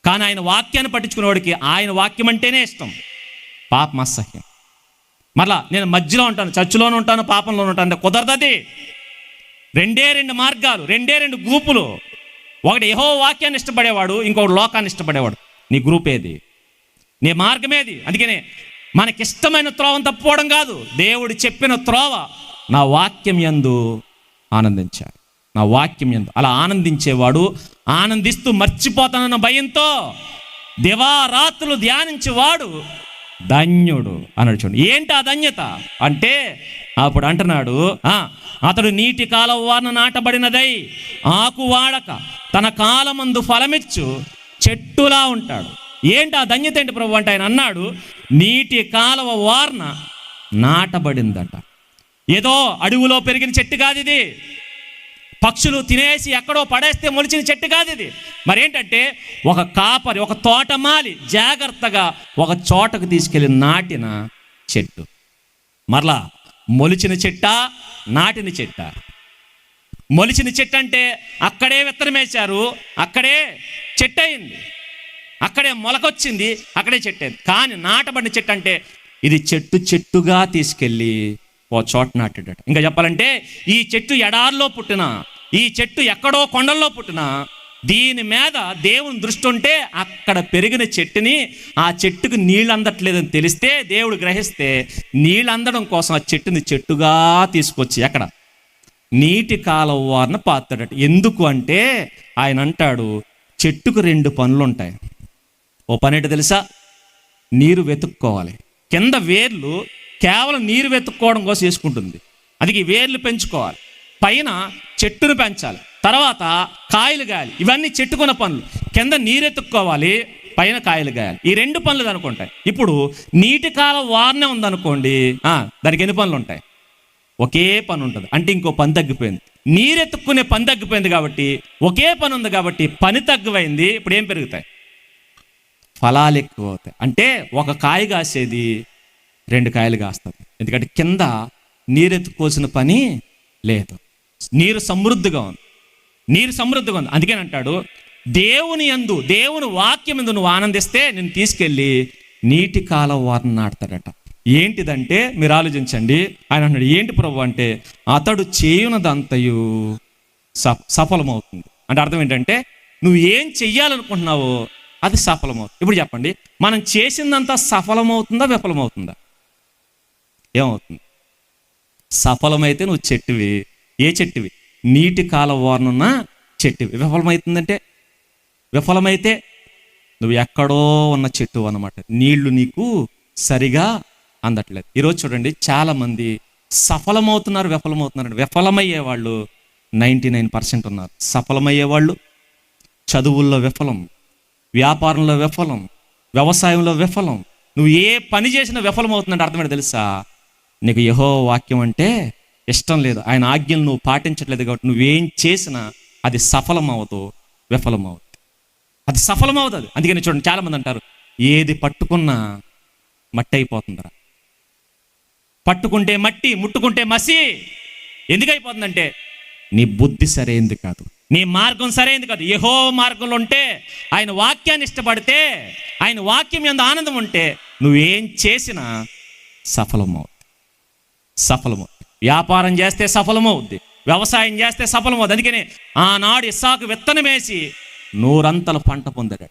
కానీ ఆయన వాక్యాన్ని పట్టించుకునేవాడికి ఆయన వాక్యం అంటేనే ఇష్టం, పాపం అసహ్యం. మరలా నేను మధ్యలో ఉంటాను, చర్చిలోనే ఉంటాను, పాపంలోనే ఉంటాను అంటే కుదరదది. రెండు మార్గాలు, రెండు గ్రూపులు. ఒకటి యెహోవా వాక్యాన్ని ఇష్టపడేవాడు, ఇంకొకటి లోకాన్ని ఇష్టపడేవాడు. నీ గ్రూప్ ఏది? నీ మార్గం ఏది? అందుకనే మనకిష్టమైన త్రోవను తప్పుకోవడం కాదు, దేవుడు చెప్పిన త్రోవ. నా వాక్యం యందు ఆనందించాలి, నా వాక్యం యందు. అలా ఆనందించేవాడు, ఆనందిస్తూ మర్చిపోతానన్న భయంతో దివారాత్రులు ధ్యానించేవాడు ధన్యుడు అన్నాడు. చూడండి, ఏంటి ఆ ధన్యత అంటే అప్పుడు అంటున్నాడు, అతడు నీటి కాలవ వారన నాటబడినదై ఆకు వాడక తన కాలమందు ఫలమిచ్చు చెట్టులా ఉంటాడు. ఏంటి ఆ ధన్యత ఏంటి ప్రభు అంటే ఆయన అన్నాడు, నీటి కాలవ వారన నాటబడిందట. ఏదో అడవిలో పెరిగిన చెట్టు కాదు ఇది, పక్షులు తినేసి ఎక్కడో పడేస్తే మొలిచిన చెట్టు కాదు ఇది. మరేంటంటే ఒక కాపరి, ఒక తోటమాలి జాగ్రత్తగా ఒక చోటకు తీసుకెళ్ళి నాటిన చెట్టు. మరలా మొలిచిన చెట్ట, నాటిన చెట్ట. మొలిచిన చెట్టు అంటే అక్కడే విత్తనం వేశారు, అక్కడే చెట్టు అయింది, అక్కడే మొలకొచ్చింది, అక్కడే చెట్టు అయింది. కానీ నాటబడిన చెట్టు అంటే ఇది చెట్టుగా తీసుకెళ్ళి ఓ చోట నాటాడట. ఇంకా చెప్పాలంటే ఈ చెట్టు ఎడారిలో పుట్టిన, ఈ చెట్టు ఎక్కడో కొండల్లో పుట్టిన, దీని మీద దేవుని దృష్టి ఉంటే అక్కడ పెరిగిన చెట్టుని, ఆ చెట్టుకు నీళ్ళు అందట్లేదని తెలిస్తే దేవుడు గ్రహిస్తే నీళ్ళు అందడం కోసం ఆ చెట్టుని చెట్టుగా తీసుకొచ్చి ఎక్కడ నీటి కాలవ వారన పాతాడట. ఎందుకు అంటే ఆయన అంటాడు, చెట్టుకు 2 పనులు ఉంటాయి. ఓ పని ఏంటో తెలుసా? నీరు వెతుక్కోవాలి. కింద వేర్లు కేవలం నీరు వెతుక్కోవడం కోసం వేసుకుంటుంది, అది వేర్లు పెంచుకోవాలి. పైన చెట్టును పెంచాలి, తర్వాత కాయలు గాయాలి. ఇవన్నీ చెట్టుకున్న పనులు. కింద నీరెత్తుక్కోవాలి, పైన కాయలు గాయాలి. ఈ 2 పనులు అనుకుంటాయి. ఇప్పుడు నీటి కాలం వారనే ఉందనుకోండి, దానికి ఎన్ని పనులు ఉంటాయి? ఒకే పని ఉంటుంది. అంటే ఇంకో పని తగ్గిపోయింది. నీరెత్తుక్కునే పని తగ్గిపోయింది కాబట్టి, ఒకే పని ఉంది కాబట్టి పని తగ్గిపోయింది. ఇప్పుడు ఏం పెరుగుతాయి? ఫలాలు ఎక్కువ అవుతాయి. అంటే ఒక కాయ కాసేది 2 కాయలు కాస్తుంది. ఎందుకంటే కింద నీరెత్తుకోవాల్సిన పని లేదు, నీరు సమృద్ధిగా ఉంది, నీరు సమృద్ధిగా ఉంది. అందుకని అంటాడు, దేవుని యందు, దేవుని వాక్యం యందు నువ్వు ఆనందిస్తే నేను తీసుకెళ్ళి నీటి కాలవ వారన నాటుతాడట. ఏంటిదంటే మీరు ఆలోచించండి. ఆయన అన్నాడు, ఏంటి ప్రభు అంటే అతడు చేయునదంతయు సఫలమవుతుంది. అంటే అర్థం ఏంటంటే నువ్వు ఏం చెయ్యాలనుకుంటున్నావో అది సఫలమవుతుంది. ఇప్పుడు చెప్పండి, మనం చేసిందంతా సఫలమవుతుందా, విఫలమవుతుందా? ఏమవుతుంది? సఫలమైతే నువ్వు చెట్టువి. ఏ చెట్టువి? నీటి కాలవ వారనున్న చెట్టువి. విఫలమవుతుందంటే, విఫలమైతే నువ్వు ఎక్కడో ఉన్న చెట్టు అన్నమాట. నీళ్లు నీకు సరిగా అందట్లేదు. ఈరోజు చూడండి, చాలామంది సఫలమవుతున్నారు, విఫలమవుతున్నారు. విఫలమయ్యే వాళ్ళు 99% ఉన్నారు. సఫలమయ్యేవాళ్ళు చదువుల్లో విఫలం, వ్యాపారంలో విఫలం, వ్యవసాయంలో విఫలం. నువ్వు ఏ పని చేసినా విఫలమవుతుందంటే అర్థమేంటో తెలుసా? నీకు యెహోవా వాక్యం అంటే ఇష్టం లేదు, ఆయన ఆజ్ఞలు నువ్వు పాటించట్లేదు కాబట్టి నువ్వేం చేసినా అది సఫలమవుతూ విఫలమవుతుంది, అది సఫలమవుతుంది. అందుకని చూడండి, చాలామంది అంటారు, ఏది పట్టుకున్నా మట్టి అయిపోతుందిరా. పట్టుకుంటే మట్టి, ముట్టుకుంటే మసి. ఎందుకు అయిపోతుందంటే నీ బుద్ధి సరైంది కాదు, నీ మార్గం సరైంది కాదు. యెహోవా మార్గంలో ఉంటే, ఆయన వాక్యాన్ని ఇష్టపడితే, ఆయన వాక్యం యందు ఆనందం ఉంటే నువ్వేం చేసినా సఫలమవుతుంది, సఫలమవుతుంది. వ్యాపారం చేస్తే సఫలమవుద్ది, వ్యవసాయం చేస్తే సఫలమవుద్ది. అందుకని ఆనాడు ఇస్సాకు విత్తనం వేసి 100 పంట పొందాడు,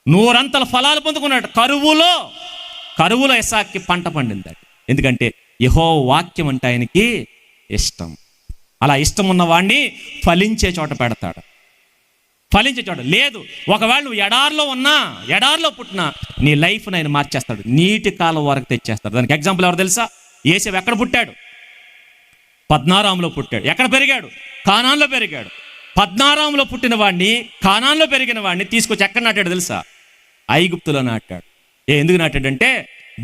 100 ఫలాలు పొందుకున్నాడు. కరువులో ఇస్సాకుకి పంట పండిందాడు. ఎందుకంటే యెహోవా వాక్యం అంటే ఆయనకి ఇష్టం. అలా ఇష్టం ఉన్న వాడిని ఫలించే చోట పెడతాడు, ఫలించే చోట. లేదు, ఒకవేళ నువ్వు ఎడారిలో పుట్టినా నీ లైఫ్ని ఆయన మార్చేస్తాడు, నీటి కాలం వరకు తెచ్చేస్తాడు. దానికి ఎగ్జాంపుల్ ఎవరు తెలుసా? యేసేపు ఎక్కడ పుట్టాడు? పద్నారాములో పుట్టాడు. ఎక్కడ పెరిగాడు? కానాన్లో పెరిగాడు. పద్నారాములో పుట్టిన వాడిని, కానాన్లో పెరిగిన వాడిని తీసుకొచ్చి ఎక్కడ నాటాడు తెలుసా? ఐగుప్తులో నాటాడు. ఎందుకు నాటాడంటే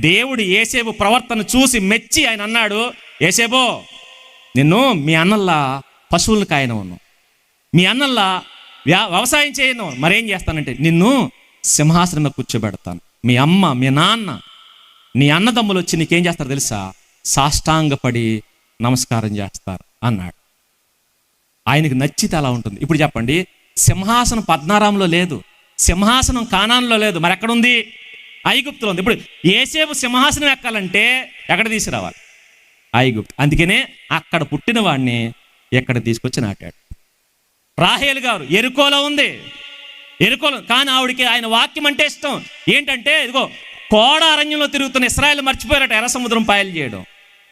దేవుడు యేసేపు ప్రవర్తన చూసి మెచ్చి ఆయన అన్నాడు, యేసేపో నిన్ను మీ అన్నల్లా పశువులను కాయను ఉన్నావు, మీ అన్నల్లా వ్యవసాయం చేయను, మరేం చేస్తానంటే నిన్ను సింహాసనం మీద కూర్చోబెడతాను. మీ అమ్మ, మీ నాన్న, నీ అన్నదమ్ములు వచ్చి నీకేం చేస్తారు తెలుసా? సాష్టాంగపడి నమస్కారం చేస్తారు అన్నాడు. ఆయనకి నచ్చితే అలా ఉంటుంది. ఇప్పుడు చెప్పండి, సింహాసనం పద్నారాంలో లేదు, సింహాసనం కానాన్లో లేదు, మరి ఎక్కడుంది? ఐగుప్తులో ఉంది. ఇప్పుడు యోసేపు సింహాసనం ఎక్కాలంటే ఎక్కడ తీసుకురావాలి? ఐగుప్తు. అందుకనే అక్కడ పుట్టిన వాడిని ఎక్కడ తీసుకొచ్చి నాటాడు. రాహేలు గారు ఎరుకోలో ఉంది, ఎరుకోలో, కానీ ఆవిడికి ఆయన వాక్యం అంటే ఇష్టం. ఏంటంటే ఇదిగో కోడ అరణ్యంలో తిరుగుతున్న ఇశ్రాయేలు మర్చిపోయారట ఎర్ర సముద్రం పాయలు చేయడం,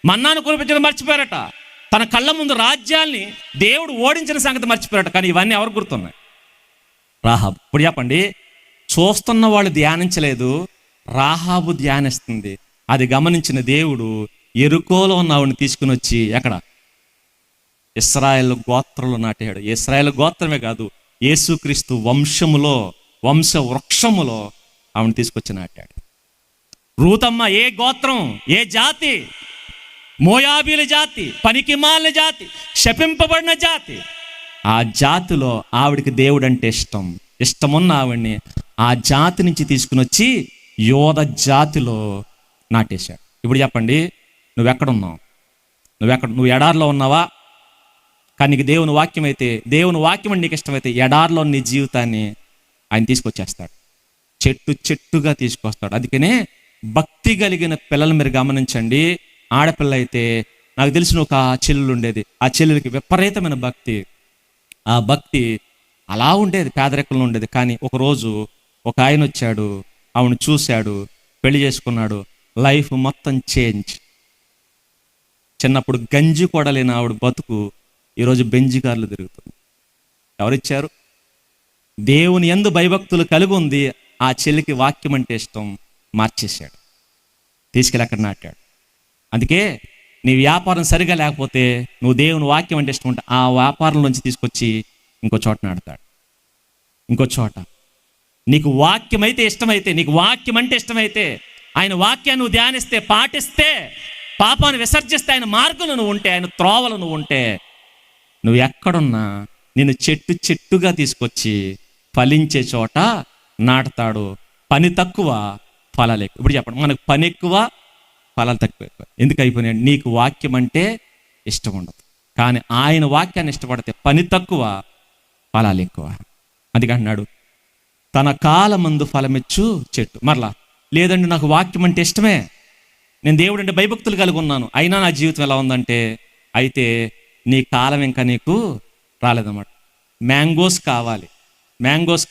మన్నాను కురిపించడం మర్చిపోయారట, తన కళ్ళ ముందు రాజ్యాల్ని దేవుడు ఓడించిన సంగతి మర్చిపోయారట. కానీ ఇవన్నీ ఎవరు గుర్తున్నాయి? రాహాబు. ఇప్పుడు చెప్పండి, చూస్తున్న వాళ్ళు ధ్యానించలేదు, రాహాబు ధ్యానిస్తుంది. అది గమనించిన దేవుడు ఎరుకోలో ఉన్న ఆవిడని తీసుకుని వచ్చి ఎక్కడ? ఇశ్రాయేలు గోత్రంలో నాటాడు. ఇశ్రాయేలు గోత్రమే కాదు, యేసుక్రీస్తు వంశములో, వంశ వృక్షములో ఆవిడని తీసుకొచ్చి నాటాడు. రూతమ్మ ఏ గోత్రం, ఏ జాతి? మోయాబీల జాతి, పనికిమాలిన జాతి, శపింపబడిన జాతి. ఆ జాతిలో ఆవిడికి దేవుడు అంటే ఇష్టం. ఇష్టమున్న ఆవిడ్ని ఆ జాతి నుంచి తీసుకుని వచ్చి యోధ జాతిలో నాటేశాడు. ఇప్పుడు చెప్పండి, నువ్వెక్కడున్నావు? నువ్వు ఎడారిలో ఉన్నావా? కానీ నీకు దేవుని వాక్యం అయితే, దేవుని వాక్యం అంటే నీకు ఇష్టమైతే ఎడారిలో నీ జీవితాన్ని ఆయన తీసుకొచ్చేస్తాడు. చెట్టుగా తీసుకొస్తాడు. అందుకనే భక్తి కలిగిన పిల్లలు మీరు గమనించండి. ఆడపిల్ల అయితే, నాకు తెలిసిన ఒక చెల్లెలు ఉండేది, ఆ చెల్లెలకి విపరీతమైన భక్తి. ఆ భక్తి అలా ఉండేది, పేదరికంలో ఉండేది. కానీ ఒకరోజు ఒక ఆయన వచ్చాడు, ఆవిడని చూశాడు, పెళ్లి చేసుకున్నాడు. లైఫ్ మొత్తం చేంజ్. చిన్నప్పుడు గంజి కూడా లేని ఆవిడ బతుకు ఈరోజు బెంజి కార్లు తిరుగుతుంది. ఎవరిచ్చారు? దేవుని యందు భయభక్తులు కలిగి ఉంది. ఆ చెల్లికి వాక్యం అంటే ఇష్టం, మార్చేశాడు, తీసుకెళ్ళి అక్కడ నాటాడు. అందుకే నీ వ్యాపారం సరిగా లేకపోతే నువ్వు దేవుని వాక్యం అంటే ఇష్టం ఉంటే ఆ వ్యాపారం నుంచి తీసుకొచ్చి ఇంకో చోట నాడతాడు. ఇంకో చోట నీకు వాక్యం అయితే ఇష్టమైతే, నీకు వాక్యం అంటే ఇష్టమైతే, ఆయన వాక్యాన్ని నువ్వు ధ్యానిస్తే, పాటిస్తే, పాపాన్ని విసర్జిస్తే, ఆయన మార్గంలో నువ్వు ఉంటే, ఆయన త్రోవలు నువ్వు ఉంటే, నువ్వు ఎక్కడున్నా నేను చెట్టుగా తీసుకొచ్చి ఫలించే చోట నాటుతాడు. పని తక్కువ, ఫలాలు ఎక్కువ. ఇప్పుడు చెప్పండి, మనకు పని ఎక్కువ, ఫలాలు తక్కువ. ఎందుకు అయిపోయినాయి? నీకు వాక్యం అంటే ఇష్టం ఉండదు. కానీ ఆయన వాక్యాన్ని ఇష్టపడితే పని తక్కువ, ఫలాలు ఎక్కువ. అందుకే అంటున్నాడు, తన కాలమందు ఫలమిచ్చు చెట్టు. మరలా లేదండి, నాకు వాక్యం అంటే ఇష్టమే, నేను దేవుడు అంటే భయభక్తులు కలిగి ఉన్నాను, అయినా నా జీవితం ఎలా ఉందంటే, అయితే నీ కాలం ఇంకా నీకు రాలేదన్నమాట. మ్యాంగోస్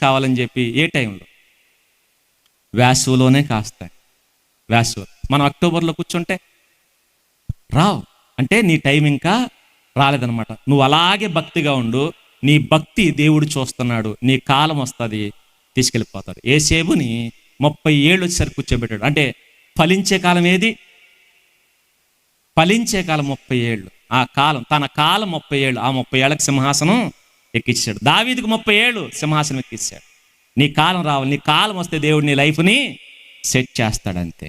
కావాలని చెప్పి ఏ టైంలో? వేసవిలోనే కాస్తాయి. వేసవి. మనం అక్టోబర్లో కూర్చుంటే రావు. అంటే నీ టైం ఇంకా రాలేదన్నమాట. నువ్వు అలాగే భక్తిగా ఉండు. నీ భక్తి దేవుడు చూస్తున్నాడు. నీ కాలం వస్తుంది, తీసుకెళ్ళిపోతాడు. యోసేపుని 30 ఏళ్ళు వచ్చేసరికి కూర్చోబెట్టాడు. అంటే ఫలించే కాలం ఏది? ఫలించే కాలం 30 ఏళ్ళు. ఆ కాలం, తన కాలం 30 ఏళ్ళు. ఆ 30 ఏళ్ళకి సింహాసనం ఎక్కించాడు. దావీదుకు 30 ఏళ్ళు సింహాసనం ఎక్కించాడు. నీ కాలం రావాలి. నీ కాలం వస్తే దేవుడు నీ లైఫ్ని సెట్ చేస్తాడంతే.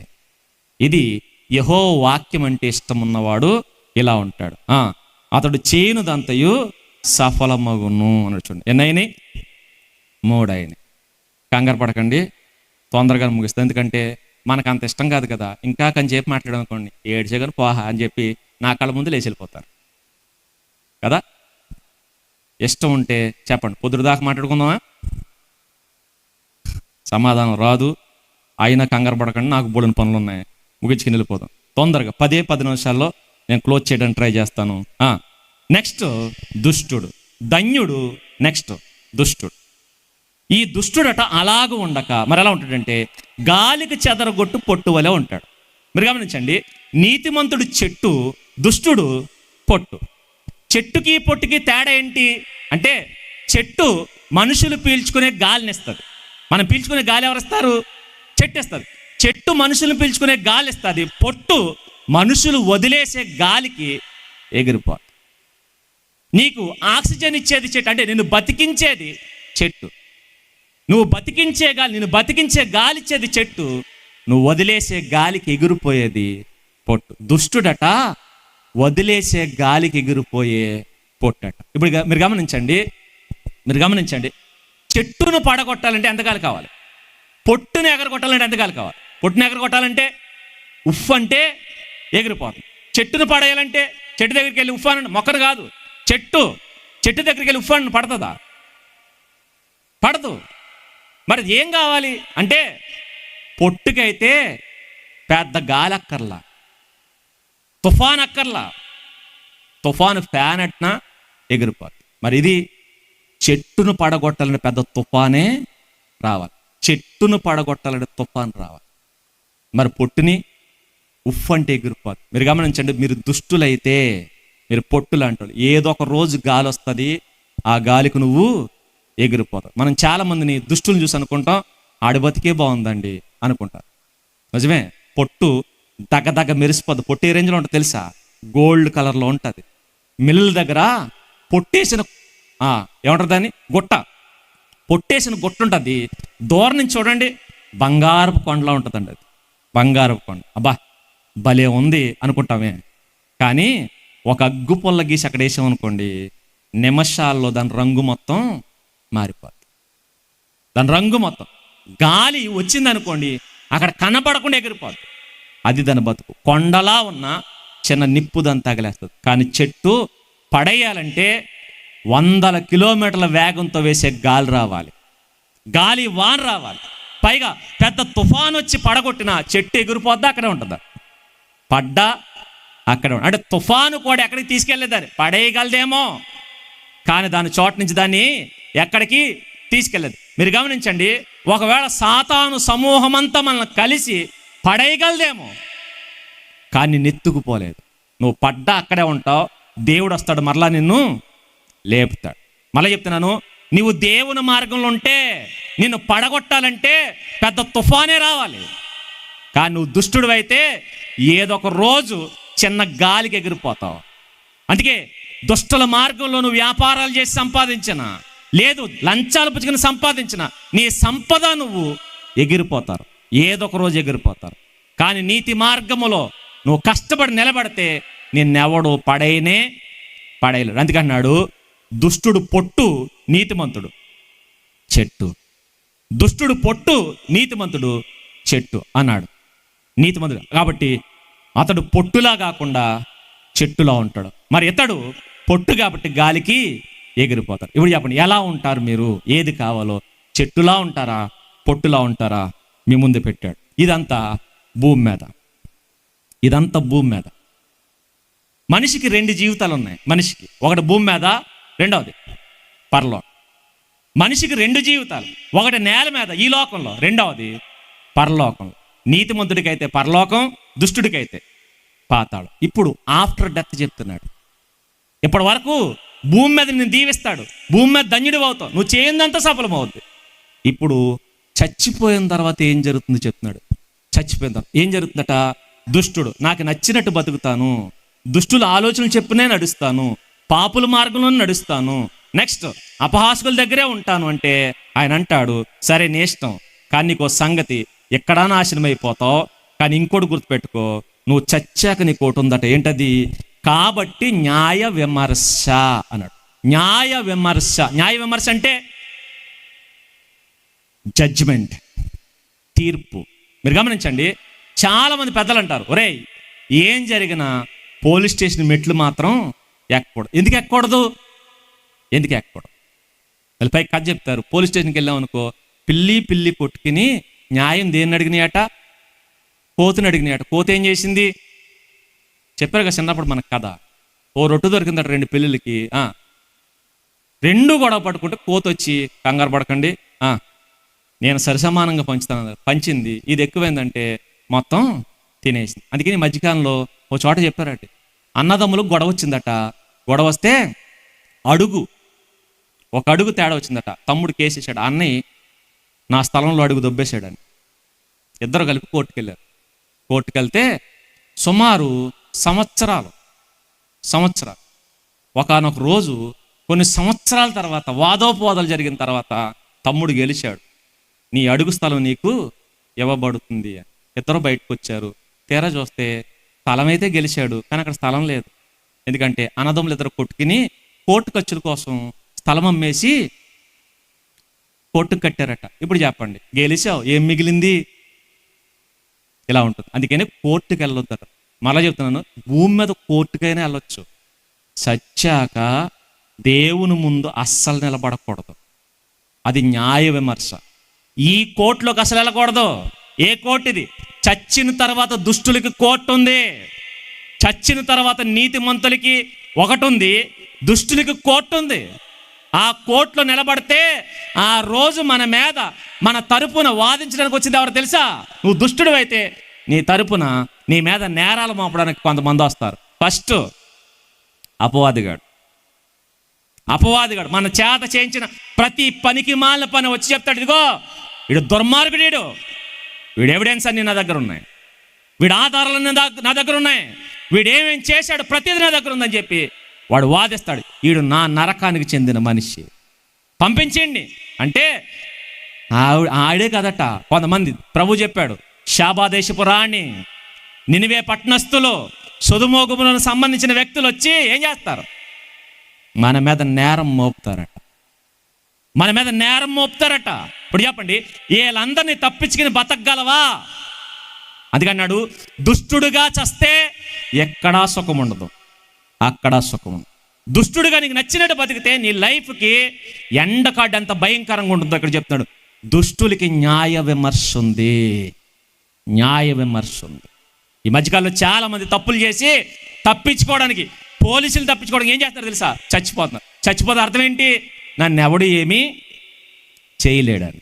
ఇది యెహోవా వాక్యం అంటే ఇష్టం ఉన్నవాడు ఇలా ఉంటాడు. అతడు చేయనుదంతయు సఫలమగును అని చూడండి. ఎన్నైనాయి? 3 అయినాయి. కంగారు పడకండి, తొందరగా ముగిస్తుంది. ఎందుకంటే మనకు అంత ఇష్టం కాదు కదా. ఇంకా కొంచెంసేపు మాట్లాడడం అనుకోండి, ఏడ్చగాని పోహా అని చెప్పి నా కళ్ళ ముందు లేచి వెళ్ళిపోతారు కదా. ఇష్టం ఉంటే చెప్పండి, పొద్దుదాకా మాట్లాడుకుందామా? సమాధానం రాదు. అయినా కంగారు పడకండి, నాకు బోడిన పనులు ఉన్నాయి, ముగించుకుని వెళ్ళిపోదాం తొందరగా. 10 నిమిషాల్లో నేను క్లోజ్ చేయడానికి ట్రై చేస్తాను. నెక్స్ట్ దుష్టుడు, ధన్యుడు. నెక్స్ట్ దుష్టుడు. ఈ దుష్టుడట అలాగూ ఉండక మరి ఎలా ఉంటాడంటే, గాలికి చెదరగొట్టు పొట్టు వలె ఉంటాడు. మీరు గమనించండి, నీతిమంతుడు చెట్టు, దుష్టుడు పొట్టు. చెట్టుకి పొట్టుకి తేడా ఏంటి అంటే, చెట్టు మనుషులు పీల్చుకునే గాలిని ఇస్తుంది. మనం పీల్చుకునే గాలి ఎవరిస్తారు? చెట్టు ఇస్తుంది. చెట్టు మనుషులు పీల్చుకునే గాలి ఇస్తుంది. పొట్టు మనుషులు వదిలేసే గాలికి ఎగిరిపోతుంది. నీకు ఆక్సిజన్ ఇచ్చేది చెట్టు, అంటే నిన్ను బతికించేది చెట్టు. నువ్వు బతికించే గాలి, నిన్ను బతికించే గాలి ఇచ్చేది చెట్టు, నువ్వు వదిలేసే గాలికి ఎగిరిపోయేది పొట్టు. దుష్టుడట వదిలేసే గాలికి ఎగిరిపోయే పొట్టట. ఇప్పుడు మీరు గమనించండి, చెట్టును పడగొట్టాలంటే ఎంత గాలి కావాలి? పొట్టును ఎగరగొట్టాలంటే ఎంత గాలి కావాలి? పొట్టును ఎగరగొట్టాలంటే ఉఫ్ అంటే ఎగిరిపోతుంది. చెట్టును పడేయాలంటే చెట్టు దగ్గరికి వెళ్ళి ఉఫ్ అని, మొక్కను కాదు, చెట్టు దగ్గరికి వెళ్ళి ఉఫ్ అని పడుతుందా? పడదు. మరి ఏం కావాలి అంటే పొట్టుకైతే పెద్ద గాలి అక్కర్లా, తుఫాన్ అక్కర్లా, తుఫాను ఫ్యాన్ అట్నా ఎగిరిపోతుంది. మరి ఇది చెట్టును పడగొట్టాలని పెద్ద తుఫానే రావాలి, చెట్టును పడగొట్టాలని తుఫాన్ రావాలి. మరి పొట్టుని ఉఫ్ అంటే ఎగిరిపోతుంది. మీరు గమనించండి, మీరు దుష్టులైతే, మీరు పొట్టులు అంటారు, ఏదో ఒక రోజు గాలి వస్తుంది, ఆ గాలికి నువ్వు ఎగిరిపోతావు. మనం చాలా మందిని దుష్టులను చూసి అనుకుంటాం, ఆడి బతికే బాగుందండి అనుకుంటారు. నిజమే, పొట్టు దగ్గ మెరిసిపోద్ది. పొట్టు ఏ రేంజ్లో ఉంటుంది తెలుసా? గోల్డ్ కలర్లో ఉంటుంది. మిల్లుల దగ్గర పొట్టేసిన ఏమంటారు దాన్ని, పొట్టేసిన గుట్ట ఉంటుంది. దూరం నుంచి చూడండి, బంగారపు కొండలా ఉంటుందండి. అది బంగారపు కొండ. అబ్బా భలే ఉంది అనుకుంటామే. కానీ ఒక అగ్గు పొల్ల గీసి అక్కడ వేసామనుకోండి, నిమిషాల్లో దాని రంగు మొత్తం మారిపోద్ది. దాని రంగు మొత్తం, గాలి వచ్చిందనుకోండి అక్కడ కనపడకుండా ఎగిరిపోద్ది. అది దాని బతుకు. కొండలా ఉన్న చిన్న నిప్పు దాన్ని తగిలేస్తుంది. కానీ చెట్టు పడేయాలంటే 100 కిలోమీటర్ల వేగంతో వేసే గాలి రావాలి, గాలి వాన రావాలి. పైగా పెద్ద తుఫాన్ వచ్చి పడగొట్టిన చెట్టు ఎగిరిపోద్దా? అక్కడే ఉంటుందా? పడ్డా అక్కడే అంటే తుఫాను కూడా ఎక్కడికి తీసుకెళ్ళేదాన్ని, పడేయగలదేమో కానీ దాని చోట నుంచి దాన్ని ఎక్కడికి తీసుకెళ్ళదు. మీరు గమనించండి, ఒకవేళ సాతాను సమూహం అంతా మనల్ని కలిసి పడేయగలదేమో కానీ నెత్తుకుపోలేదు. నువ్వు పడ్డా అక్కడే ఉంటావు, దేవుడు వస్తాడు మరలా నిన్ను లేపుతాడు. మళ్ళీ చెప్తున్నాను, నీవు దేవుని మార్గంలో ఉంటే నిన్ను పడగొట్టాలంటే పెద్ద తుఫానే రావాలి. కానీ నువ్వు దుష్టుడు అయితే ఏదో ఒక రోజు చిన్న గాలికి ఎగిరిపోతావు. అందుకే దుష్టుల మార్గంలో నువ్వు వ్యాపారాలు చేసి సంపాదించిన, లేదు లంచాలు పుచ్చుకుని సంపాదించిన నీ సంపద నువ్వు ఎగిరిపోతారు, ఏదో ఒక రోజు ఎగిరిపోతారు. కానీ నీతి మార్గములో నువ్వు కష్టపడి నిలబడితే నిన్నెవడు పడేయలేడు. అందుకన్నాడు, దుష్టుడు పొట్టు, నీతిమంతుడు చెట్టు. దుష్టుడు పొట్టు, నీతిమంతుడు చెట్టు అన్నాడు. నీతిమంతుడు కాబట్టి అతడు పొట్టులా కాకుండా చెట్టులా ఉంటాడు. మరి ఇతడు పొట్టు కాబట్టి గాలికి ఎగిరిపోతారు. ఇప్పుడు చెప్పండి, ఎలా ఉంటారు మీరు? ఏది కావాలో, చెట్టులా ఉంటారా, పొట్టులా ఉంటారా? మీ ముందు పెట్టాడు. ఇదంతా భూమి మీద, మనిషికి 2 జీవితాలు ఉన్నాయి. మనిషికి ఒకటి భూమి మీద, రెండవది పరలోకం. మనిషికి 2 జీవితాలు, ఒకటి నేల మీద ఈ లోకంలో, రెండవది పరలోకంలో. నీతిమంతుడికైతే పరలోకం, దుష్టుడికైతే పాతాళం. ఇప్పుడు ఆఫ్టర్ డెత్ చెప్తున్నాడు. ఇప్పటి వరకు భూమి మీద నేను దీవిస్తాడు, భూమి మీద ధన్యుడు అవుతావు, నువ్వు చేయిందంతా సఫలమవుద్ది. ఇప్పుడు చచ్చిపోయిన తర్వాత ఏం జరుగుతుంది చెప్తున్నాడు. చచ్చిపోయిన తర్వాత ఏం జరుగుతుందట? దుష్టుడు నాకు నచ్చినట్టు బతుకుతాను, దుష్టుల ఆలోచనలు చెప్పునే నడుస్తాను, పాపుల మార్గంలో నడుస్తాను, నెక్స్ట్ అపహాసకుల దగ్గరే ఉంటాను అంటే ఆయన అంటాడు, సరే నీ ఇష్టం, కానీ నీకు సంగతి, ఎక్కడా నాశనం అయిపోతావు. కానీ ఇంకోటి గుర్తుపెట్టుకో, నువ్వు చచ్చాక నీకు ఒకటి ఉందట. ఏంటది? కాబట్టి న్యాయ విమర్శ అన్నాడు. న్యాయ విమర్శ అంటే జడ్జిమెంట్, తీర్పు. మీరు గమనించండి, చాలా మంది పెద్దలు అంటారు, ఒరేయ్ ఏం జరిగినా పోలీస్ స్టేషన్ మెట్లు మాత్రం ఎక్కకూడదు. ఎందుకు ఎక్కకూడదు? వాళ్ళ పైకి కథ చెప్తారు. పోలీస్ స్టేషన్కి వెళ్ళాం అనుకో, పిల్లి కొట్టుకుని న్యాయం దేన్ని అడిగినాయట? కోతుని అడిగినాయట. కోత ఏం చేసింది? చెప్పారు కదా చిన్నప్పుడు మనకు కథ. ఓ రొట్టు దొరికిందట 2 పిల్లులకి. 2 గొడవ పట్టుకుంటే కోత వచ్చి, కంగారు పడకండి, నేను సరిసమానంగా పంచుతాను, పంచింది. ఇది ఎక్కువైందంటే మొత్తం తినేసింది. అందుకని మధ్యకాలంలో ఓ చోట చెప్పారట, అన్నదమ్ములు గొడవ వచ్చిందట. గొడవ వస్తే ఒక అడుగు తేడా వచ్చిందట. తమ్ముడు కేసేసాడు, అన్నయ్య నా స్థలంలో అడుగు దొబ్బేశాడని. ఇద్దరు కలిపి కోర్టుకెళ్ళారు. కోర్టుకెళ్తే సుమారు సంవత్సరాలు ఒకానొక రోజు కొన్ని సంవత్సరాల తర్వాత వాదోపవాదాలు జరిగిన తర్వాత తమ్ముడు గెలిచాడు. నీ అడుగు స్థలం నీకు ఇవ్వబడుతుంది అని. ఇద్దరు బయటకు వచ్చారు. తీరా చూస్తే స్థలం అయితే గెలిచాడు, కానీ అక్కడ స్థలం లేదు. ఎందుకంటే అన్నదమ్ములు ఇద్దరు కొట్టుకుని కోర్టు ఖర్చుల కోసం స్థలం అమ్మేసి కోర్టుకు కట్టారట. ఇప్పుడు చెప్పండి, గెలిచావు, ఏం మిగిలింది? ఇలా ఉంటుంది. అందుకని కోర్టుకి వెళ్ళొద్దు. మళ్ళీ చెప్తున్నాను, భూమి మీద కోర్టుకైనా వెళ్ళొచ్చు, చచ్చాక దేవుని ముందు అస్సలు నిలబడకూడదు. అది న్యాయ విమర్శ. ఈ కోర్టులోకి అసలు వెళ్ళకూడదు. ఏ కోర్టు ఇది? చచ్చిన తర్వాత దుష్టులకి కోర్టు ఉంది, చచ్చిన తర్వాత నీతిమంతులకి ఒకటి ఉంది, దుష్టులకి కోర్టు ఉంది. ఆ కోర్టులో నిలబడితే ఆ రోజు మన మీద మన తరపున వాదించడానికి వచ్చింది ఎవరు తెలుసా? నువ్వు దుష్టుడు అయితే నీ తరపున నీ మీద నేరాలు మోపడానికి కొంతమంది వస్తారు. ఫస్ట్ అపవాదిగాడు మన చేత చేయించిన ప్రతి పనికి మాలిన పని వచ్చి చెప్తాడు, ఇదిగో వీడు దుర్మార్గుడు, వీడు ఎవిడెన్స్ అన్ని నా దగ్గర ఉన్నాయి, వీడు ఆధారాలన్నీ నా దగ్గర ఉన్నాయి, వీడు ఏమేం చేశాడు ప్రతిదీ నా దగ్గర ఉందని చెప్పి వాడు వాదిస్తాడు. వీడు నా నరకానికి చెందిన మనిషి, పంపించండి అంటే ఆడే కదట. కొంతమంది ప్రభు చెప్పాడు, షాబా దేశపు రాణి, నినివే పట్టణస్థులు, సొదొమ గొమొర్రాకు సంబంధించిన వ్యక్తులు వచ్చి ఏం చేస్తారు? మన మీద నేరం మోపుతారట. ఇప్పుడు చెప్పండి, వీళ్ళందరినీ తప్పించుకుని బతకగలవా? అందుకన్నాడు, దుష్టుడుగా చస్తే ఎక్కడా సుఖం ఉండదు, అక్కడా సుఖం ఉండదు. దుష్టుడుగా నీకు నచ్చినట్టు బతికితే నీ లైఫ్కి ఎండకాడు ఎంత భయంకరంగా ఉంటుందో అక్కడ చెప్తున్నాడు. దుష్టులకి న్యాయ విమర్శ ఉంది. ఈ మధ్యకాలంలో చాలా మంది తప్పులు చేసి తప్పించుకోవడానికి, పోలీసులు తప్పించుకోవడానికి ఏం చేస్తారు తెలుసా? చచ్చిపోతే అర్థం ఏంటి? నన్ను ఎవడు ఏమీ చేయలేడని.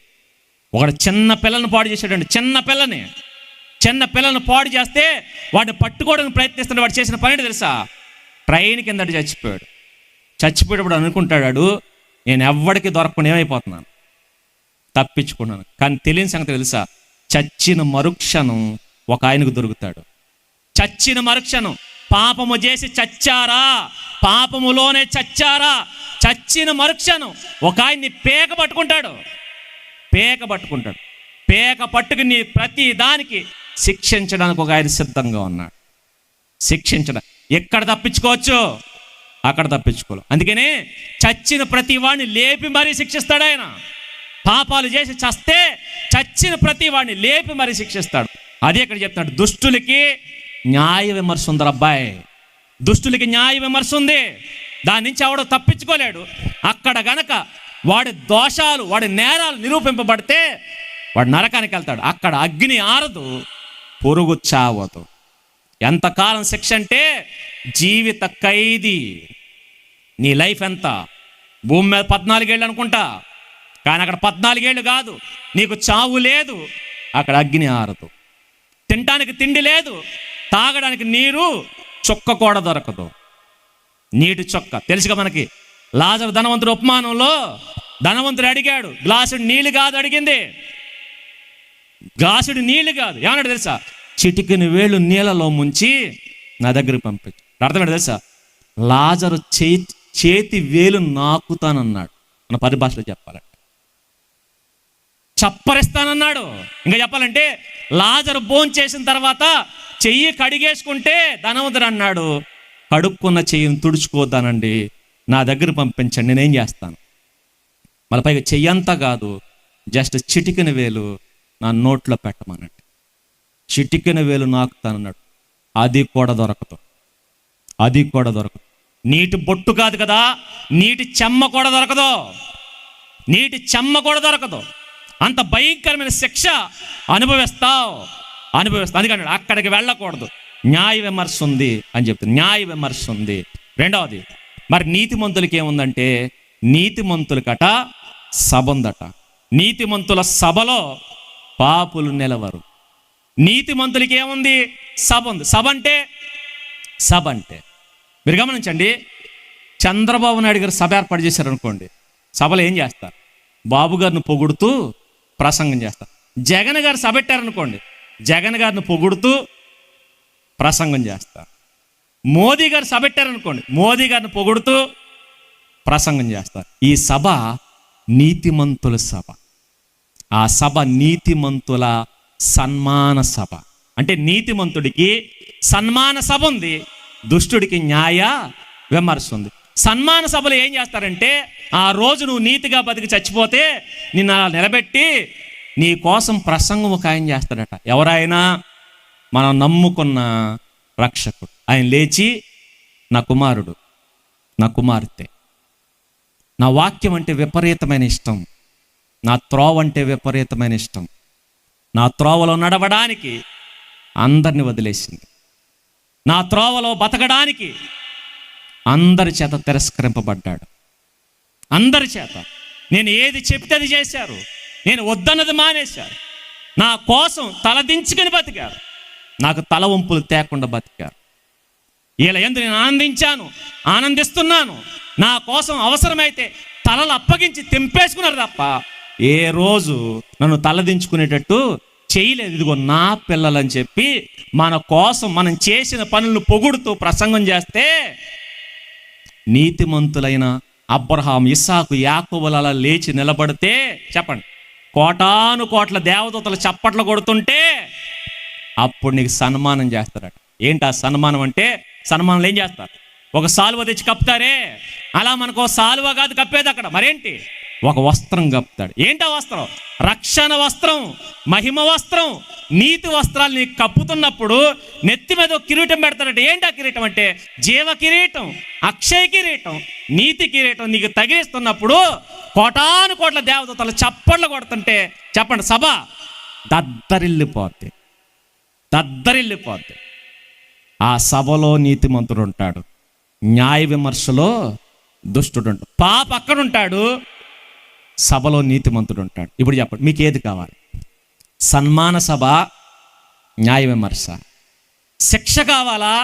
ఒకడు చిన్న పిల్లలను పాడు చేశాడండి. చిన్న పిల్లలను పాడు చేస్తే వాడిని పట్టుకోవడానికి ప్రయత్నిస్తున్నాడు. వాడు చేసిన పని ఏంటి తెలుసా? ట్రైన్ కిందట చచ్చిపోయేటప్పుడు అనుకుంటాడు, నేను ఎవ్వడికి దొరకకుండా ఏమైపోతున్నాను, తప్పించుకున్నాను. కానీ తెలియని సంగతి తెలుసా? చచ్చిన మరుక్షణం ఒక ఆయనకు దొరుకుతాడు. చచ్చిన మరుక్షణం పాపము చేసి చచ్చారా, పాపములోనే చచ్చారా, చచ్చిన మరుక్షణం ఒక ఆయన్ని పేక పట్టుకుంటాడు. పేక పట్టుకుని ప్రతి దానికి శిక్షించడానికి ఒక ఆయన సిద్ధంగా ఉన్నాడు. ఎక్కడ తప్పించుకోవచ్చు, అక్కడ తప్పించుకోవాలి. అందుకనే చచ్చిన ప్రతి వాడిని లేపి మరీ శిక్షిస్తాడు ఆయన. పాపాలు చేసి చస్తే చచ్చిన ప్రతి వాడిని లేపి మరీ శిక్షిస్తాడు. అదే ఇక్కడ చెప్తున్నాడు, దుష్టులకి న్యాయ విమర్శ ఉంది. అబ్బాయి, దుష్టులకి న్యాయ విమర్శ ఉంది. దాని నుంచి ఎవడో తప్పించుకోలేడు. అక్కడ గనక వాడి దోషాలు, వాడి నేరాలు నిరూపింపబడితే వాడు నరకానికి వెళ్తాడు. అక్కడ అగ్ని ఆరదు, పొరుగు చావదు. ఎంతకాలం శిక్ష అంటే జీవిత ఖైదీ. నీ లైఫ్ ఎంత? భూమి మీద 14 ఏళ్ళు అనుకుంటా, కానీ అక్కడ 14 ఏళ్ళు కాదు. నీకు చావు లేదు, అక్కడ అగ్ని ఆరదు. తినడానికి తిండి లేదు, తాగడానికి నీరు చుక్క కూడా దొరకదు. నీటి చొక్క తెలుసుగా మనకి. లాజరు ధనవంతుడు ఉపమానంలో ధనవంతుడు అడిగాడు, గ్లాసుడు నీళ్ళు కాదు అడిగింది, గ్లాసుడు నీళ్ళు కాదు, ఏమన్నాడు తెలుసా? చిటికెని వేళ్ళు నీళ్ళలో ముంచి నా దగ్గరికి పంపించు. అర్థమేంటి తెలుసా? లాజరు చేతి వేలు నాకుతానన్నాడు. మన పరిభాషలో చెప్పాలంటే చప్పరిస్తానన్నాడు. ఇంకా చెప్పాలంటే లాజరు భోంచేసిన తర్వాత చెయ్యి కడిగేసుకుంటే ధనవంతుడు అన్నాడు, కడుక్కున్న చెయ్యిని తుడుచుకోవద్దానండి, నా దగ్గర పంపించండి, నేనేం చేస్తాను. మళ్ళీ పైగా చెయ్యంతా కాదు, జస్ట్ చిటికెన వేలు నా నోట్లో పెట్టమనండి. చిటికెన వేలు నాకుతానన్నాడు. అది కూడా దొరకదు. నీటి బొట్టు కాదు కదా, నీటి చెమ్మ కూడా దొరకదు. అంత భయంకరమైన శిక్ష అనుభవిస్తావు. అందుకని అక్కడికి వెళ్ళకూడదు. న్యాయ విమర్శ ఉంది అని చెప్తుంది. రెండవది, మరి నీతిమంతులకి ఏముందంటే, నీతిమంతులకట సభ ఉందట. నీతిమంతుల సభలో పాపులు నిలవరు. నీతిమంతులకి ఏముంది? సభ ఉంది. సభ అంటే మీరు గమనించండి, చంద్రబాబు నాయుడు గారు సభ ఏర్పాటు చేశారు అనుకోండి, సభలో ఏం చేస్తారు? బాబు గారిని పొగుడుతూ ప్రసంగం చేస్తారు. జగన్ గారు సభ పెట్టారనుకోండి, జగన్ గారిని పొగుడుతూ ప్రసంగం చేస్తారు. మోదీ గారు సభ పెట్టారనుకోండి, మోదీ గారిని పొగుడుతూ ప్రసంగం చేస్తారు. ఈ సభ నీతిమంతుల సభ. ఆ సభ నీతిమంతుల సన్మాన సభ. అంటే నీతిమంతుడికి సన్మాన సభ ఉంది, దుష్టుడికి న్యాయ విమర్శ ఉంది. సన్మాన సభలు ఏం చేస్తారంటే, ఆ రోజు నువ్వు నీతిగా బతికి చచ్చిపోతే నిన్ను అలా నిలబెట్టి నీ కోసం ప్రసంగం ఒక ఆయన చేస్తాడట. ఎవరైనా మనం నమ్ముకున్న రక్షకుడు. ఆయన లేచి నా కుమారుడు, నా కుమార్తె, నా వాక్యం అంటే విపరీతమైన ఇష్టం, నా త్రోవ అంటే విపరీతమైన ఇష్టం, నా త్రోవలో నడవడానికి అందరిని వదిలేసింది, నా త్రోవలో బతకడానికి అందరి చేత తిరస్కరింపబడ్డాడు. అందరి చేత నేను ఏది చెప్తే అది చేశారు, నేను వద్దన్నది మానేశారు, నా కోసం తలదించుకుని బతికారు, నాకు తల వంపులు తేకుండా బతికారు. వీళ్ళ యందు నేను ఆనందించాను, ఆనందిస్తున్నాను. నా కోసం అవసరమైతే తలలు అప్పగించి తెంపేసుకున్నారు తప్ప ఏ రోజు నన్ను తలదించుకునేటట్టు చేయలేదు. ఇదిగో నా పిల్లలని చెప్పి మన కోసం మనం చేసిన పనులను పొగుడుతూ ప్రసంగం చేస్తే నీతిమంతులైన అబ్రహాం, ఇస్సాకు, యాకోబులు అలా లేచి నిలబడితే చెప్పండి, కోటాను కోట్ల దేవదూతలు చప్పట్లు కొడుతుంటే అప్పుడు నీకు సన్మానం చేస్తారట. ఏంటి ఆ సన్మానం అంటే? సన్మానంలో ఏం చేస్తారు? ఒక సాలువ తెచ్చి కప్పుతారే, అలా మనకు సాలువ కాదు కప్పేది అక్కడ, మరేంటి? ఒక వస్త్రం కప్పుతాడు. ఏంటా వస్త్రం? రక్షణ వస్త్రం, మహిమ వస్త్రం, నీతి వస్త్రాలు నీకు కప్పుతున్నప్పుడు నెత్తి మీద ఒక కిరీటం పెడతాడట. ఏంటా కిరీటం అంటే? జీవ కిరీటం, అక్షయ కిరీటం, నీతి కిరీటం నీకు తగిలిస్తున్నప్పుడు కోటాను కోట్ల దేవదూతలు చప్పట్లు కొడుతుంటే చెప్పండి, సభ దద్దరిల్లిపోద్ది, దద్దరిల్లిపోద్ది. ఆ సభలో నీతిమంతుడు ఉంటాడు, న్యాయ విమర్శలో దుష్టుడు ఉంటాడు. పాప అక్కడ ఉంటాడు, సభలో నీతిమంతుడు ఉంటాడు. ఇప్పుడు చెప్పండి, మీకు ఏది కావాలి? సన్మాన సభ, న్యాయ విమర్శ, శిక్ష కావాలా,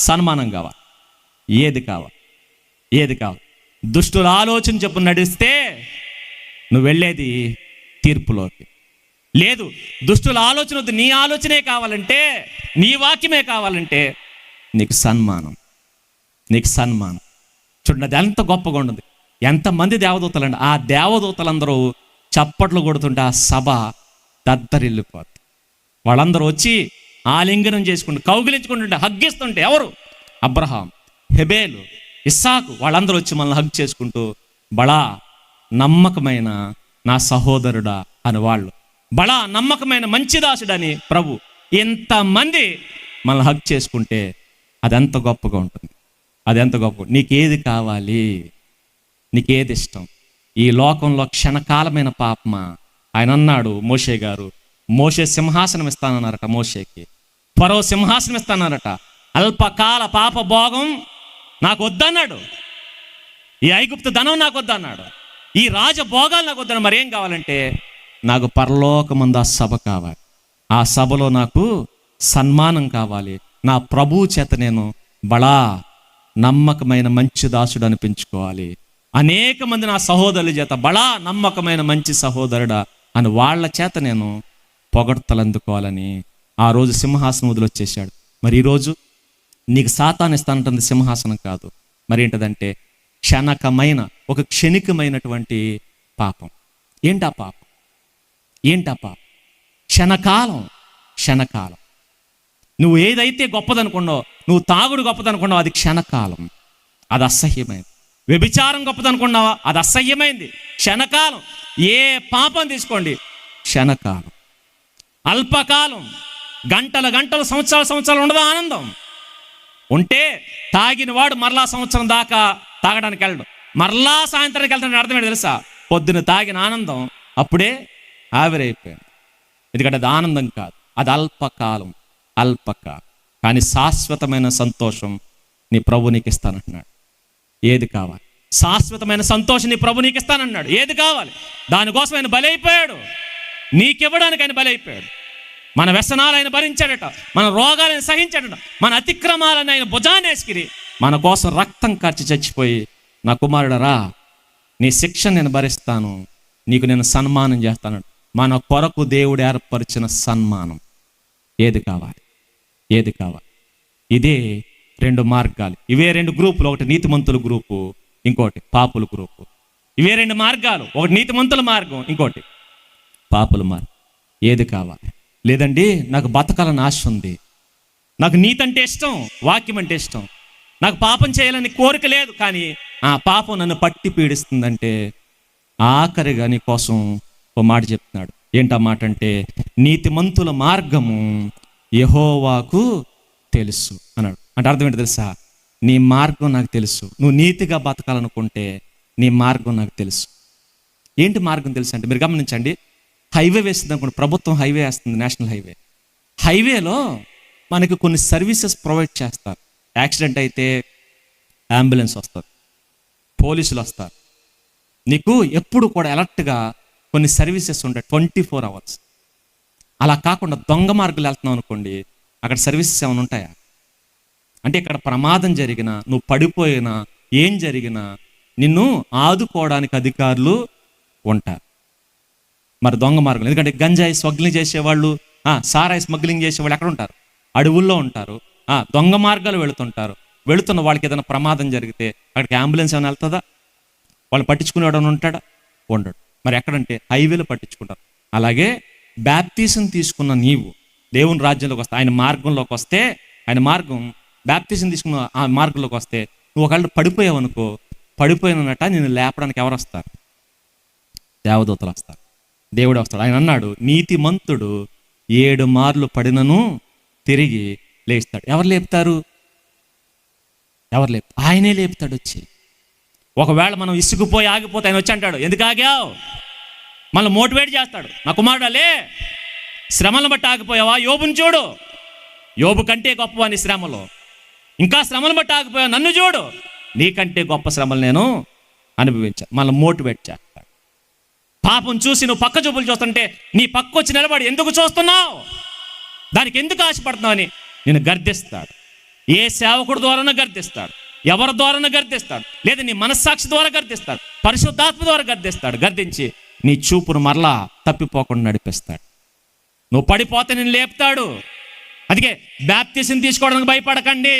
సన్మానం కావాలి? ఏది కావాలి? ఏది కావాలి? దుష్టుల ఆలోచన చెప్పు నడిస్తే నువ్వు వెళ్ళేది తీర్పులోకి. లేదు, దుష్టుల ఆలోచన వద్దు, నీ ఆలోచనే కావాలంటే, నీ వాక్యమే కావాలంటే నీకు సన్మానం, నీకు సన్మానం. చూడండి, అది ఎంత గొప్పగా ఉండదు. ఎంతమంది దేవదూతలు అండి, ఆ దేవదూతలందరూ చప్పట్లు కొడుతుంటే ఆ సభ దద్దరిల్లిపోతుంది. వాళ్ళందరూ వచ్చి ఆలింగనం చేసుకుంటూ కౌగిలించుకుంటుంటే, హగ్గిస్తుంటే ఎవరు? అబ్రహాం, హెబేలు, ఇస్సాకు, వాళ్ళందరూ వచ్చి మనల్ని హగ్ చేసుకుంటూ బడా నమ్మకమైన నా సహోదరుడా అని వాళ్ళు, బడా నమ్మకమైన మంచి దాసుడని ప్రభు, ఇంతమంది మనల్ని హగ్ చేసుకుంటే అదెంత గొప్పగా ఉంటుంది, అదెంత గొప్ప. నీకేది కావాలి? నీకేది ఇష్టం? ఈ లోకంలో క్షణకాలమైన పాపమా? ఆయన అన్నాడు మోషే గారు, మోషే సింహాసనం ఇస్తానన్నారట మోషేకి, ఫరో సింహాసనం ఇస్తానన్నారట. అల్పకాల పాప భోగం నాకు వద్దన్నాడు, ఈ ఐగుప్తు ధనం నాకు వద్దన్నాడు, ఈ రాజభోగాలు నాకు వద్దన్నాడు. మరేం కావాలంటే నాకు పరలోకమందు ఆ సభ కావాలి, ఆ సభలో నాకు సన్మానం కావాలి, నా ప్రభువు చేత నేను బడా నమ్మకమైన మంచి దాసుడు అనిపించుకోవాలి, అనేక మంది నా సహోదరుల చేత బడా నమ్మకమైన మంచి సహోదరుడా అని వాళ్ళ చేత నేను పొగడ్తలు అందుకోవాలని ఆ రోజు సింహాసనం వదిలొచ్చేసాడు. మరి ఈరోజు నీకు సాతాను ఇస్తానంటుంది సింహాసనం కాదు, మరి ఏంటదంటే క్షణకమైన, ఒక క్షణికమైనటువంటి పాపం. ఏంటా పాపం? ఏంటా పాపం? క్షణకాలం, క్షణకాలం. నువ్వు ఏదైతే గొప్పదనుకున్నావు, నువ్వు తాగుడు గొప్పదనుకున్నావు, అది క్షణకాలం, అది అసహ్యమైంది. వ్యభిచారం గొప్పదనుకున్నావా, అది అసహ్యమైంది, క్షణకాలం. ఏ పాపం తీసుకోండి, క్షణకాలం, అల్పకాలం. గంటల గంటలు, సంవత్సరాలు సంవత్సరాలు ఉండదు ఆనందం. ఉంటే తాగిన వాడు మరలా సంవత్సరం దాకా తాగడానికి వెళ్ళడు, మరలా సాయంత్రానికి వెళ్తాడని అర్థం ఏంటి తెలుసా? పొద్దున తాగిన ఆనందం అప్పుడే ఆవిరైపోయింది. ఎందుకంటే అది ఆనందం కాదు, అది అల్పకాలం, అల్పకాలం. కానీ శాశ్వతమైన సంతోషం నీ ప్రభు నీకు ఇస్తానంటున్నాడు. ఏది కావాలి? శాశ్వతమైన సంతోషం నీ ప్రభు నీకు ఇస్తానన్నాడు. ఏది కావాలి? దానికోసం ఆయన బలైపోయాడు, నీకివ్వడానికి ఆయన బలైపోయాడు. మన వ్యసనాలు ఆయన భరించాడట, మన రోగాలను సహించాడట, మన అతిక్రమాలను ఆయన భుజానేసుకిరి మన కోసం రక్తం ఖర్చు చచ్చిపోయి, నా కుమారుడరా నీ శిక్ష నేను భరిస్తాను, నీకు నేను సన్మానం చేస్తాను. మన కొరకు దేవుడు ఏర్పరిచిన సన్మానం. ఏది కావాలి? ఏది కావాలి? ఇదే రెండు మార్గాలు, ఇవే రెండు గ్రూపులు. ఒకటి నీతిమంతుల గ్రూపు, ఇంకోటి పాపుల గ్రూపు. ఇవే రెండు మార్గాలు, ఒకటి నీతిమంతుల మార్గం, ఇంకోటి పాపుల మార్గం. ఏది కావాలి? లేదండి నాకు బతకాలని ఆశ ఉంది, నాకు నీతి అంటే ఇష్టం, వాక్యం అంటే ఇష్టం, నాకు పాపం చేయాలని కోరిక లేదు, కానీ ఆ పాపం నన్ను పట్టి పీడిస్తుందంటే ఆఖరిగా నీ కోసం ఓ మాట చెప్తున్నాడు. ఏంటా మాట అంటే నీతిమంతుల మార్గము యెహోవాకు తెలుసు అన్నాడు. అంటే అర్థం ఏంటి తెలుసా? నీ మార్గం నాకు తెలుసు. నువ్వు నీతిగా బతకాలనుకుంటే నీ మార్గం నాకు తెలుసు. ఏంటి మార్గం తెలుసు అంటే, మీరు గమనించండి, హైవే వేస్తుంది అనుకోండి, ప్రభుత్వం హైవే వేస్తుంది, నేషనల్ హైవే. హైవేలో మనకి కొన్ని సర్వీసెస్ ప్రొవైడ్ చేస్తారు. యాక్సిడెంట్ అయితే అంబులెన్స్ వస్తారు, పోలీసులు వస్తారు. నీకు ఎప్పుడు కూడా అలర్ట్గా కొన్ని సర్వీసెస్ ఉంటాయి 24 hours. అలా కాకుండా దొంగ మార్గాలు వెళ్తున్నావు అనుకోండి, అక్కడ సర్వీసెస్ ఏమైనా ఉంటాయా? అంటే ఇక్కడ ప్రమాదం జరిగినా, నువ్వు పడిపోయినా, ఏం జరిగినా నిన్ను ఆదుకోవడానికి అధికారులు ఉంటారు. మరి దొంగ మార్గం, ఎందుకంటే గంజాయి స్మగ్లింగ్ చేసేవాళ్ళు, సారాయి స్మగ్లింగ్ చేసేవాళ్ళు ఎక్కడ ఉంటారు? అడవుల్లో ఉంటారు. దొంగ మార్గాలు వెళుతున్న వాళ్ళకి ఏదైనా ప్రమాదం జరిగితే అక్కడికి అంబులెన్స్ ఏమైనా వెళ్తుందా? వాళ్ళు పట్టించుకునేవాడు ఉంటాడా? ఉండడు. మరి ఎక్కడంటే హైవేలో పట్టించుకుంటారు. అలాగే బ్యాప్టిజం తీసుకున్న నీవు దేవుని రాజ్యంలోకి వస్తే, ఆయన మార్గంలోకి వస్తే, ఆయన మార్గం బ్యాప్టిజం తీసుకున్న ఆ మార్గంలోకి వస్తే, నువ్వు ఒకళ్ళు పడిపోయావు అనుకో, పడిపోయినట నేను లేపడానికి ఎవరు వస్తారు? దేవదూతలు వస్తారు, దేవుడు వస్తాడు. ఆయన అన్నాడు, నీతిమంతుడు 7 మార్లు పడినను తిరిగి లేస్తాడు. ఎవరు లేపుతారు? ఆయనే లేపుతాడు వచ్చి. ఒకవేళ మనం ఇసుకుపోయి ఆగిపోతే ఆయన వచ్చి అంటాడు, ఎందుకు ఆగావు? మనల్ని మోటివేట్ చేస్తాడు. నా కుమారుడాలే, శ్రమలను బట్టి ఆగిపోయావా? యోబుని చూడు, యోబు కంటే గొప్పవాని శ్రమలో. ఇంకా శ్రమలను బట్టి ఆగిపోయావు, నన్ను చూడు, నీకంటే గొప్ప శ్రమలు నేను అనుభవించాను. మనల్ని మోటివేట్ చేస్తాడు. పాపం చూసి నువ్వు పక్క చూపులు చూస్తుంటే నీ పక్క వచ్చి నిలబడి, ఎందుకు చూస్తున్నావు, దానికి ఎందుకు ఆశపడుతున్నావు అని నేను గర్దిస్తాడు. ఏ సేవకుడు ద్వారానో గర్దిస్తాడు, ఎవరి ద్వారానో గర్దిస్తాడు, లేదా నీ మనస్సాక్షి ద్వారా గర్దిస్తాడు, పరిశుద్ధాత్మ ద్వారా గర్దిస్తాడు. గర్దించి నీ చూపును మరలా తప్పిపోకుండా నడిపిస్తాడు. నువ్వు పడిపోతే నేను లేపుతాడు. అందుకే బాప్తిసం తీసుకోవడానికి భయపడకండి.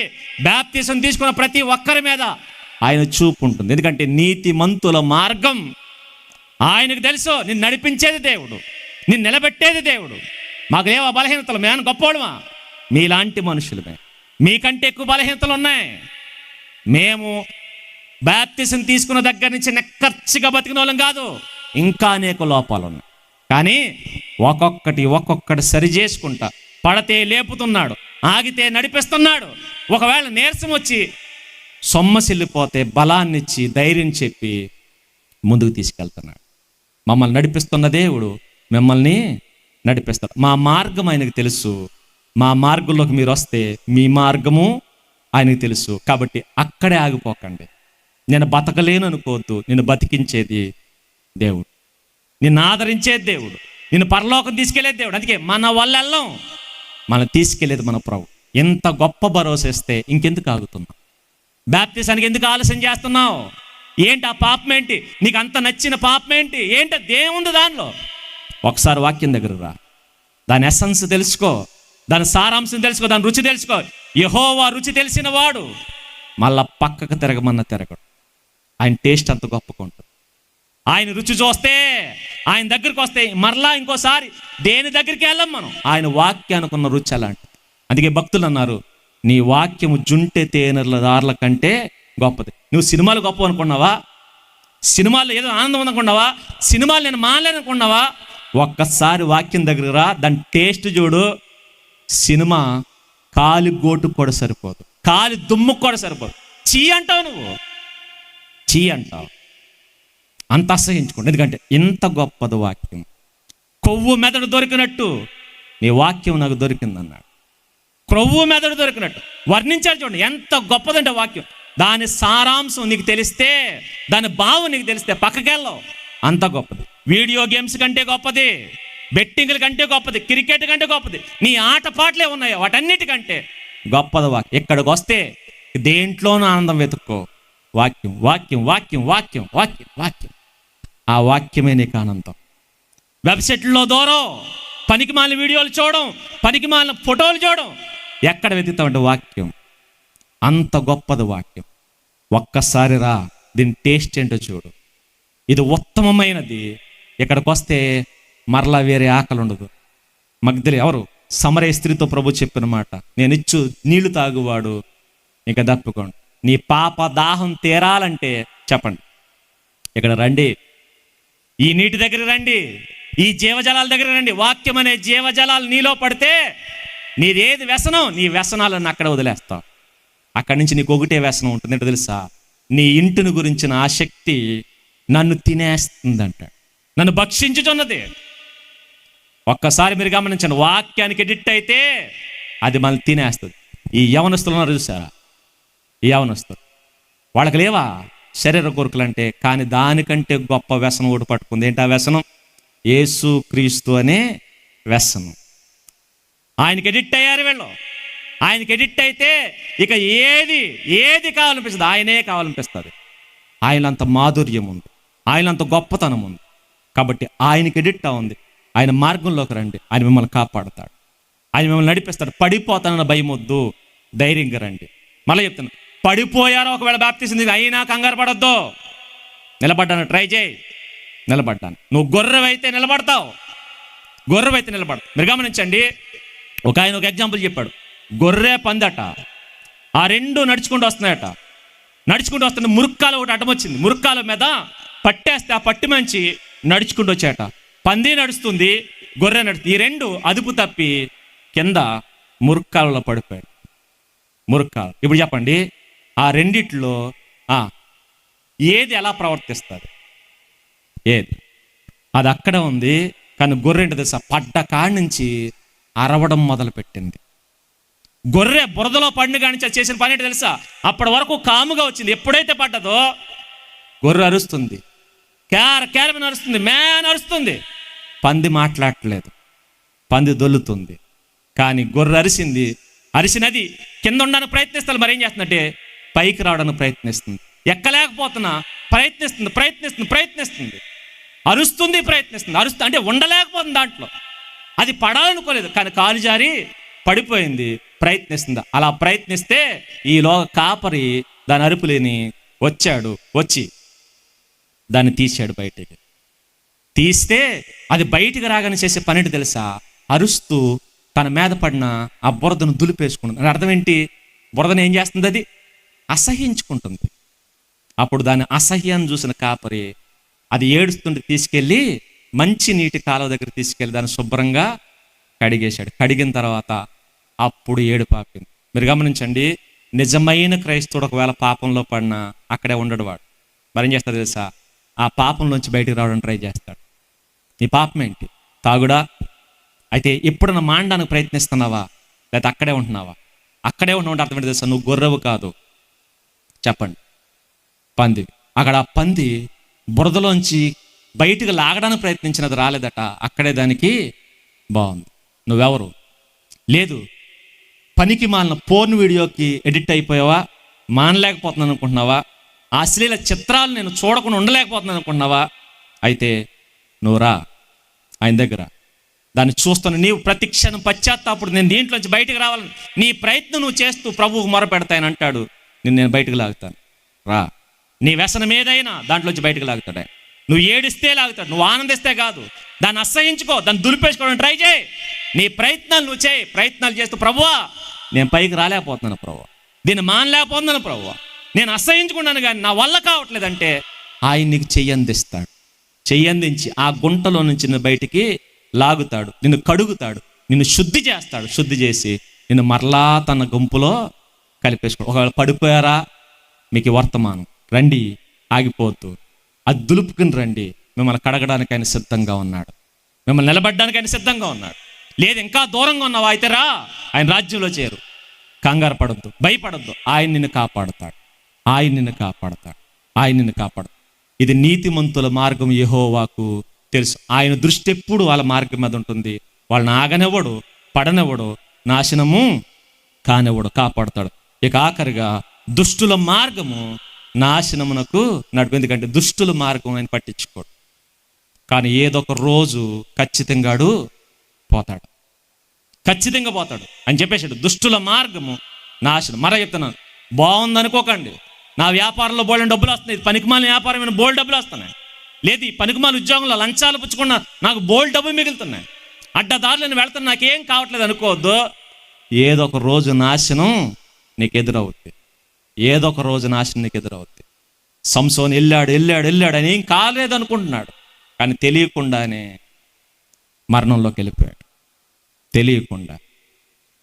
బాప్తిసం తీసుకున్న ప్రతి ఒక్కరి మీద ఆయన చూపు ఉంటుంది. ఎందుకంటే నీతిమంతుల మార్గం ఆయనకు తెలుసు. నిన్ను నడిపించేది దేవుడు, నిన్ను నిలబెట్టేది దేవుడు. మాకు ఏవో బలహీనతలు, మేము గొప్పవాడుమా? మీలాంటి మనుషులమే, మీకంటే ఎక్కువ బలహీనతలు ఉన్నాయి. మేము బాప్తిసం తీసుకున్న దగ్గర నుంచి నెక్కర్చిగా బతికిన వాళ్ళం కాదు, ఇంకా అనేక లోపాలు ఉన్నాయి. కానీ ఒక్కొక్కటి సరి చేసుకుంటా, పడితే లేపుతున్నాడు, ఆగితే నడిపిస్తున్నాడు. ఒకవేళ నీరసం వచ్చి సొమ్మసిల్లిపోతే బలాన్నిచ్చి ధైర్యం చెప్పి ముందుకు తీసుకెళ్తున్నాడు. మమ్మల్ని నడిపిస్తున్న దేవుడు మిమ్మల్ని నడిపిస్తాడు. మా మార్గం ఆయనకు తెలుసు. మా మార్గంలోకి మీరు వస్తే మీ మార్గము ఆయనకు తెలుసు. కాబట్టి అక్కడే ఆగిపోకండి. నేను బతకలేను అనుకోవద్దు. నిన్ను బతికించేది దేవుడు, నిన్ను ఆదరించేది దేవుడు, నిన్ను పరలోకం తీసుకెళ్లేది దేవుడు. అందుకే మన వల్ల వెళ్ళం, మనం తీసుకెళ్లేది మన ప్రభు. ఎంత గొప్ప భరోసా ఇస్తే ఇంకెందుకు ఆగుతున్నావు? బాప్తిసానికి ఎందుకు ఆలస్యం చేస్తున్నావు? ఏంటి ఆ పాపం? ఏంటి నీకు అంత నచ్చిన పాపం? ఏంటి దేవుంది దానిలో? ఒకసారి వాక్యం దగ్గర రా, దాని ఎసెన్స్ తెలుసుకో, దాని సారాంశం తెలుసుకో, దాని రుచి తెలుసుకో. యెహోవా రుచి తెలిసిన వాడు మళ్ళా పక్కకు తిరగడు. ఆయన టేస్ట్ అంత గొప్పగా ఉంటుంది. ఆయన రుచి చూస్తే, ఆయన దగ్గరికి వస్తే మరలా ఇంకోసారి దేని దగ్గరికి వెళ్ళం మనం. ఆయన వాక్యానికి ఉన్న రుచి అలాంటి. అందుకే భక్తులు అన్నారు, నీ వాక్యము జుంటె తేనెల దారుల కంటే గొప్పది. నువ్వు సినిమాలు గొప్ప అనుకున్నావా? సినిమాల్లో ఏదో ఆనందం అనుకున్నావా? సినిమాలు నేను మానలేనుకున్నావా? ఒక్కసారి వాక్యం దగ్గర రా, దాని టేస్ట్ చూడు. సినిమా కాలి గోటు కూడా సరిపోదు, కాలి దుమ్ముకు కూడా సరిపోదు. చీ అంటావు, నువ్వు చీ అంటావు. అంత అసహించుకోండి. ఎందుకంటే ఇంత గొప్పది వాక్యం. కొవ్వు మెదడు దొరికినట్టు నీ వాక్యం నాకు దొరికిందన్నాడు. కొవ్వు మెదడు దొరికినట్టు వర్ణించాలి. చూడండి ఎంత గొప్పదంటే వాక్యం. దాని సారాంశం నీకు తెలిస్తే, దాని భావం నీకు తెలిస్తే పక్కకెళ్ళవు. అంత గొప్పది. వీడియో గేమ్స్ కంటే గొప్పది, బెట్టింగ్ల కంటే గొప్పది, క్రికెట్ కంటే గొప్పది, నీ ఆట పాటలే ఉన్నాయో వాటన్నిటికంటే గొప్పది వాక్యం. ఇక్కడికి వస్తే దేంట్లోనూ ఆనందం వెతుక్కో. వాక్యం వాక్యం వాక్యం వాక్యం వాక్యం వాక్యం ఆ వాక్యమే నీకు ఆనందం. వెబ్సైట్లో దూరం, పనికి మాలిన వీడియోలు చూడడం, పనికి మాలిన ఫోటోలు చూడడం. ఎక్కడ వెతుకుతామంటే వాక్యం. అంత గొప్పది వాక్యం. ఒక్కసారి రా, దీని టేస్ట్ ఏంటో చూడు. ఇది ఉత్తమమైనది. ఇక్కడికి వస్తే మరలా వేరే ఆకలి ఉండదు. మగ్దలి ఎవరు? సమరయ స్త్రీతో ప్రభు చెప్పిన మాట, నేను ఇచ్చు నీళ్లు తాగువాడు ఇంకా దప్పుకోండి. నీ పాప దాహం తీరాలంటే చెప్పండి, ఇక్కడ రండి, ఈ నీటి దగ్గర రండి, ఈ జీవజలాల దగ్గర రండి. వాక్యం అనే జీవజలాలు నీలో పడితే నీదేది వ్యసనం, నీ వ్యసనాలను అక్కడ వదిలేస్తావు. అక్కడి నుంచి నీకు ఒకటే వ్యసనం ఉంటుంది. ఏంటో తెలుసా? నీ ఇంటిని గురించిన ఆసక్తి నన్ను తినేస్తుందంటాడు, నన్ను భక్షించుచున్నది. ఒక్కసారి మీరు గమనించండి, వాక్యానికి ఎడిక్ట్ అయితే అది మనల్ని తినేస్తుంది. ఈ యవనస్తులు ఉన్నారు చూసారా, ఈ యవనస్తులు వాళ్ళకి లేవా శరీర కోరికలు అంటే? కానీ దానికంటే గొప్ప వ్యసనం ఒకటి పట్టుకుంది. ఏంటి ఆ వ్యసనం? యేసు క్రీస్తు అనే వ్యసనం. ఆయనకి ఎడిక్ట్ అయ్యారు వీళ్ళు. ఆయనకి ఎడిక్ట్ అయితే ఇక ఏది కావాలనిపిస్తుంది, ఆయనే కావాలనిపిస్తుంది. ఆయనంత మాధుర్యం ఉంది, ఆయనంత గొప్పతనం ఉంది. కాబట్టి ఆయనకి ఎడిక్ట్ ఉంది. ఆయన మార్గంలోకి రండి, ఆయన మిమ్మల్ని కాపాడుతాడు, ఆయన మిమ్మల్ని నడిపిస్తాడు. పడిపోతానన్న భయం వద్దు, ధైర్యంగా రండి. మళ్ళీ చెప్తాను, పడిపోయారో ఒకవేళ బాప్తిసం అయినా కంగారు పడొద్దు. నిలబడ్డాను, ట్రై చేయి, నిలబడ్డాను. నువ్వు గొర్రెవైతే నిలబడతావు, గొర్రెవైతే నిలబడతావు. మీరు గమనించండి, ఒక ఆయన ఒక ఎగ్జాంపుల్ చెప్పాడు. గొర్రె పందట, ఆ రెండు నడుచుకుంటూ వస్తున్నాయట. నడుచుకుంటూ వస్తున్న మురుక్కాలు ఒకటి అడ్డం వచ్చింది. మురుక్కాల మీద పట్టేస్తే ఆ పట్టి మంచి నడుచుకుంటూ వచ్చాయట. పంది నడుస్తుంది, గొర్రె నడుస్తుంది. ఈ రెండు అదుపు తప్పి కింద మురుక్కాలలో పడిపోయాడు. మురుక్కాలు. ఇప్పుడు చెప్పండి, ఆ రెండిట్లో ఏది ఎలా ప్రవర్తిస్తుంది? ఏది? అది అక్కడ ఉంది. కానీ గొర్రె ఏంటో తెలుసా? పడ్డ కాడి నుంచి అరవడం మొదలుపెట్టింది. గొర్రె బురదలో పడిన కాడి నుంచి చేసిన పని ఏంటో తెలుసా? అప్పటి వరకు కాముగా వచ్చింది. ఎప్పుడైతే పడ్డదో గొర్రె అరుస్తుంది, కేరమని అరుస్తుంది, మేన్ అరుస్తుంది. పంది మాట్లాడట్లేదు, పంది దొల్లుతుంది. కానీ గొర్రె అరిసినది కింద ఉండడానికి ప్రయత్నిస్తుంది. మరి ఏం చేస్తుందంటే పైకి రావడానికి ప్రయత్నిస్తుంది. ఎక్కలేకపోతున్నా ప్రయత్నిస్తుంది, అరుస్తుంది, ప్రయత్నిస్తుంది అంటే ఉండలేకపోతుంది దాంట్లో. అది పడాలనుకోలేదు, కానీ కాలు జారి పడిపోయింది. ప్రయత్నిస్తుంది. అలా ప్రయత్నిస్తే ఈలోగా కాపరి దాని అరుపులేని వచ్చి దాన్ని తీసాడు బయటికి. తీస్తే అది బయటికి రాగానే చేసే పనేంటి తెలుసా? అరుస్తూ తన మీద పడిన ఆ బురదను దులిపేసుకుంటుంది. అర్థం ఏంటి? బురదను ఏం చేస్తుంది? అది అసహ్యించుకుంటుంది. అప్పుడు దాని అసహ్యాన్ని చూసిన కాపరి అది ఏడుస్తుంటే తీసుకెళ్ళి మంచి నీటి కాలువ దగ్గర తీసుకెళ్ళి దాన్ని శుభ్రంగా కడిగేశాడు. కడిగిన తర్వాత అప్పుడు ఏడుపు ఆపింది. మీరు గమనించండి, నిజమైన క్రైస్తవుడు ఒకవేళ పాపంలో పడినా అక్కడే ఉండడు వాడు. మరి ఏం చేస్తాడు తెలుసా? ఆ పాపంలోంచి బయటికి రావడానికి ట్రై చేస్తాడు. నీ పాపం ఏంటి? తాగుడా? అయితే ఎప్పుడన్నా మాండడానికి ప్రయత్నిస్తున్నావా? లేకపోతే అక్కడే ఉంటున్నావా? అక్కడే ఉండమంటే అర్థం ఏంటి తెలుసా? నువ్వు గొర్రెవు కాదు, చెప్పండి, పంది. అక్కడ ఆ పంది బురదలోంచి బయటికి లాగడానికి ప్రయత్నించినది రాలేదట, అక్కడే దానికి బాగుంది. నువ్వెవరు? లేదు, పనికి మాలిన పోర్న్ వీడియోకి ఎడిక్ట్ అయిపోయావా? మానలేకపోతున్నాను అనుకుంటున్నావా? అశ్లీల చిత్రాలు నేను చూడకుండా ఉండలేకపోతున్నాను అనుకుంటున్నావా? అయితే నువ్వు రా ఆయన దగ్గర, దాన్ని చూస్తాను. నీవు ప్రతి క్షణం పశ్చాత్తాపడు, నేను దీంట్లోంచి బయటకు రావాలని నీ ప్రయత్నం నువ్వు చేస్తూ ప్రభువుకు మొరపెడతాయని అంటాడు. నేను బయటకు లాగుతాను, రా. నీ వ్యసనం ఏదైనా దాంట్లోంచి బయటకు లాగుతాడు ఆయన. నువ్వు ఏడిస్తే లాగుతాడు, నువ్వు ఆనందిస్తే కాదు. దాన్ని అసహించుకో, దాన్ని దులిపేసుకోవడం ట్రై చేయి. నీ ప్రయత్నాలు నువ్వు చేయి. ప్రయత్నాలు చేస్తూ ప్రభువా నేను పైకి రాలేకపోతున్నాను ప్రభువా, దీన్ని మానలేకపోతున్నాను ప్రభువా, నేను అసహించుకున్నాను కానీ నా వల్ల కావట్లేదంటే ఆయన నీకు చెయ్యందిస్తాడు. చెయ్యందించి ఆ గుంటలో నుంచి నిన్ను బయటికి లాగుతాడు, నిన్ను కడుగుతాడు, నిన్ను శుద్ధి చేస్తాడు. శుద్ధి చేసి నిన్ను మరలా తన గుంపులో కలిపేసుకోడు. ఒకవేళ పడిపోయారా, మీకు వర్తమానం, రండి, ఆగిపోతూ అది దులుపుకుని రండి. మిమ్మల్ని కడగడానికి ఆయన సిద్ధంగా ఉన్నాడు, మిమ్మల్ని నిలబడడానికి ఆయన సిద్ధంగా ఉన్నాడు. లేదు ఇంకా దూరంగా ఉన్నావా, అయితే రా, ఆయన రాజ్యంలో చేరు. కంగారు పడొద్దు, భయపడొద్దు. ఆయన నిన్ను కాపాడుతాడు, ఆయన నిన్ను కాపాడుతాడు, ఆయన నిన్ను కాపాడుతాడు. ఇది నీతిమంతుల మార్గం యెహోవాకు తెలుసు. ఆయన దృష్టి ఎప్పుడు వాళ్ళ మార్గం మీద ఉంటుంది. వాళ్ళని ఆగనివ్వడు, పడనివ్వడు, నాశనము కానివ్వడు, కాపాడుతాడు. ఇక ఆఖరిగా దుష్టుల మార్గము నాశనమునకు నడుపు. ఎందుకంటే దుష్టుల మార్గం ఆయన పట్టించుకోడు. కానీ ఏదొక రోజు ఖచ్చితంగా పోతాడు, ఖచ్చితంగా పోతాడు అని చెప్పేసాడు. దుష్టుల మార్గము నాశనం. మరో చెప్తున్నాను, బాగుంది అనుకోకండి. నా వ్యాపారంలో బోల్డ్ డబ్బులు వస్తున్నాయి, పనికిమాలిన వ్యాపారం బోల్డ్ డబ్బులు వస్తున్నాయి. లేదు, ఈ పనికిమాలిన ఉద్యోగంలో లంచాలు పుచ్చుకున్నా నాకు బోల్డ్ డబ్బులు మిగులుతున్నాయి. అడ్డదారులను వెళ్తున్నా నాకేం కావట్లేదు అనుకోవద్దు. ఏదో ఒక రోజు నాశనం నీకు ఎదురవుద్ది, ఏదో ఒక రోజు నాశనం నీకు ఎదురవుద్ది. సంసోను వెళ్ళాడు అని ఏం కాలేదు అనుకుంటున్నాడు, కానీ తెలియకుండానే మరణంలోకి వెళ్ళిపోయాడు. తెలియకుండా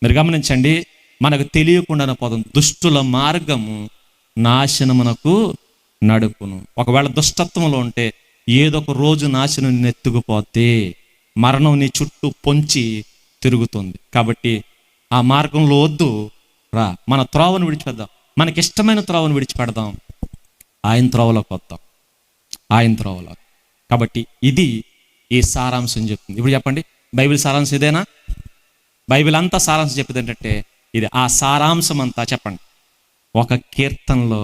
మీరు గమనించండి, మనకు తెలియకుండానే పోదాం. దుష్టుల మార్గము నాశనమునకు నడుపును. ఒకవేళ దుష్టత్వంలో ఉంటే ఏదో ఒక రోజు నాశనం నెత్తుకుపోతే మరణం నీ చుట్టూ పొంచి తిరుగుతుంది. కాబట్టి ఆ మార్గంలో వద్దు, రా, మన త్రోవను విడిచిపెడదాం. మనకిష్టమైన త్రోవను విడిచిపెడదాం, ఆయన త్రోవలోకి వద్దాం, ఆయన త్రోవలో. కాబట్టి ఇది ఈ సారాంశం చెప్తుంది. ఇప్పుడు చెప్పండి, బైబిల్ సారాంశం ఇదేనా? బైబిల్ అంతా సారాంశం చెప్పేది ఏంటంటే ఇది. ఆ సారాంశం అంతా చెప్పండి ఒక కీర్తనలో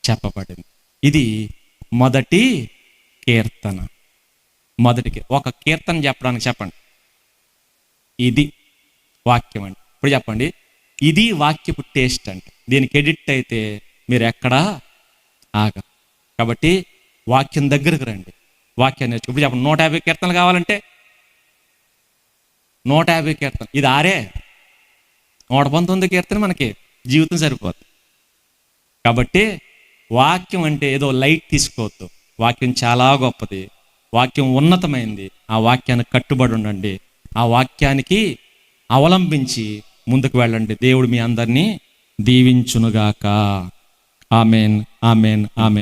చెప్పబడింది. ఇది మొదటి కీర్తన. ఒక కీర్తన చెప్పడానికి చెప్పండి, ఇది వాక్యం అండి. ఇప్పుడు చెప్పండి, ఇది వాక్యపు టేస్ట్ అంటే. దీనికి ఎడిక్ట్ అయితే మీరు ఎక్కడా ఆగ. కాబట్టి వాక్యం దగ్గరకు రండి, వాక్యాన్ని నేర్చుకో. ఇప్పుడు చెప్పండి, 150 కీర్తనలు కావాలంటే 150 కీర్తన, ఇది 6, 119 కీర్తన మనకి జీవితం సరిపోతుంది. కాబట్టి వాక్యం అంటే ఏదో లైట్ తీసుకోవద్దు. వాక్యం చాలా గొప్పది, వాక్యం ఉన్నతమైంది. ఆ వాక్యానికి కట్టుబడి ఉండండి, ఆ వాక్యానికి అవలంబించి ముందుకు వెళ్ళండి. దేవుడు మీ అందరినీ దీవించునుగాక. Amen, amen, amen.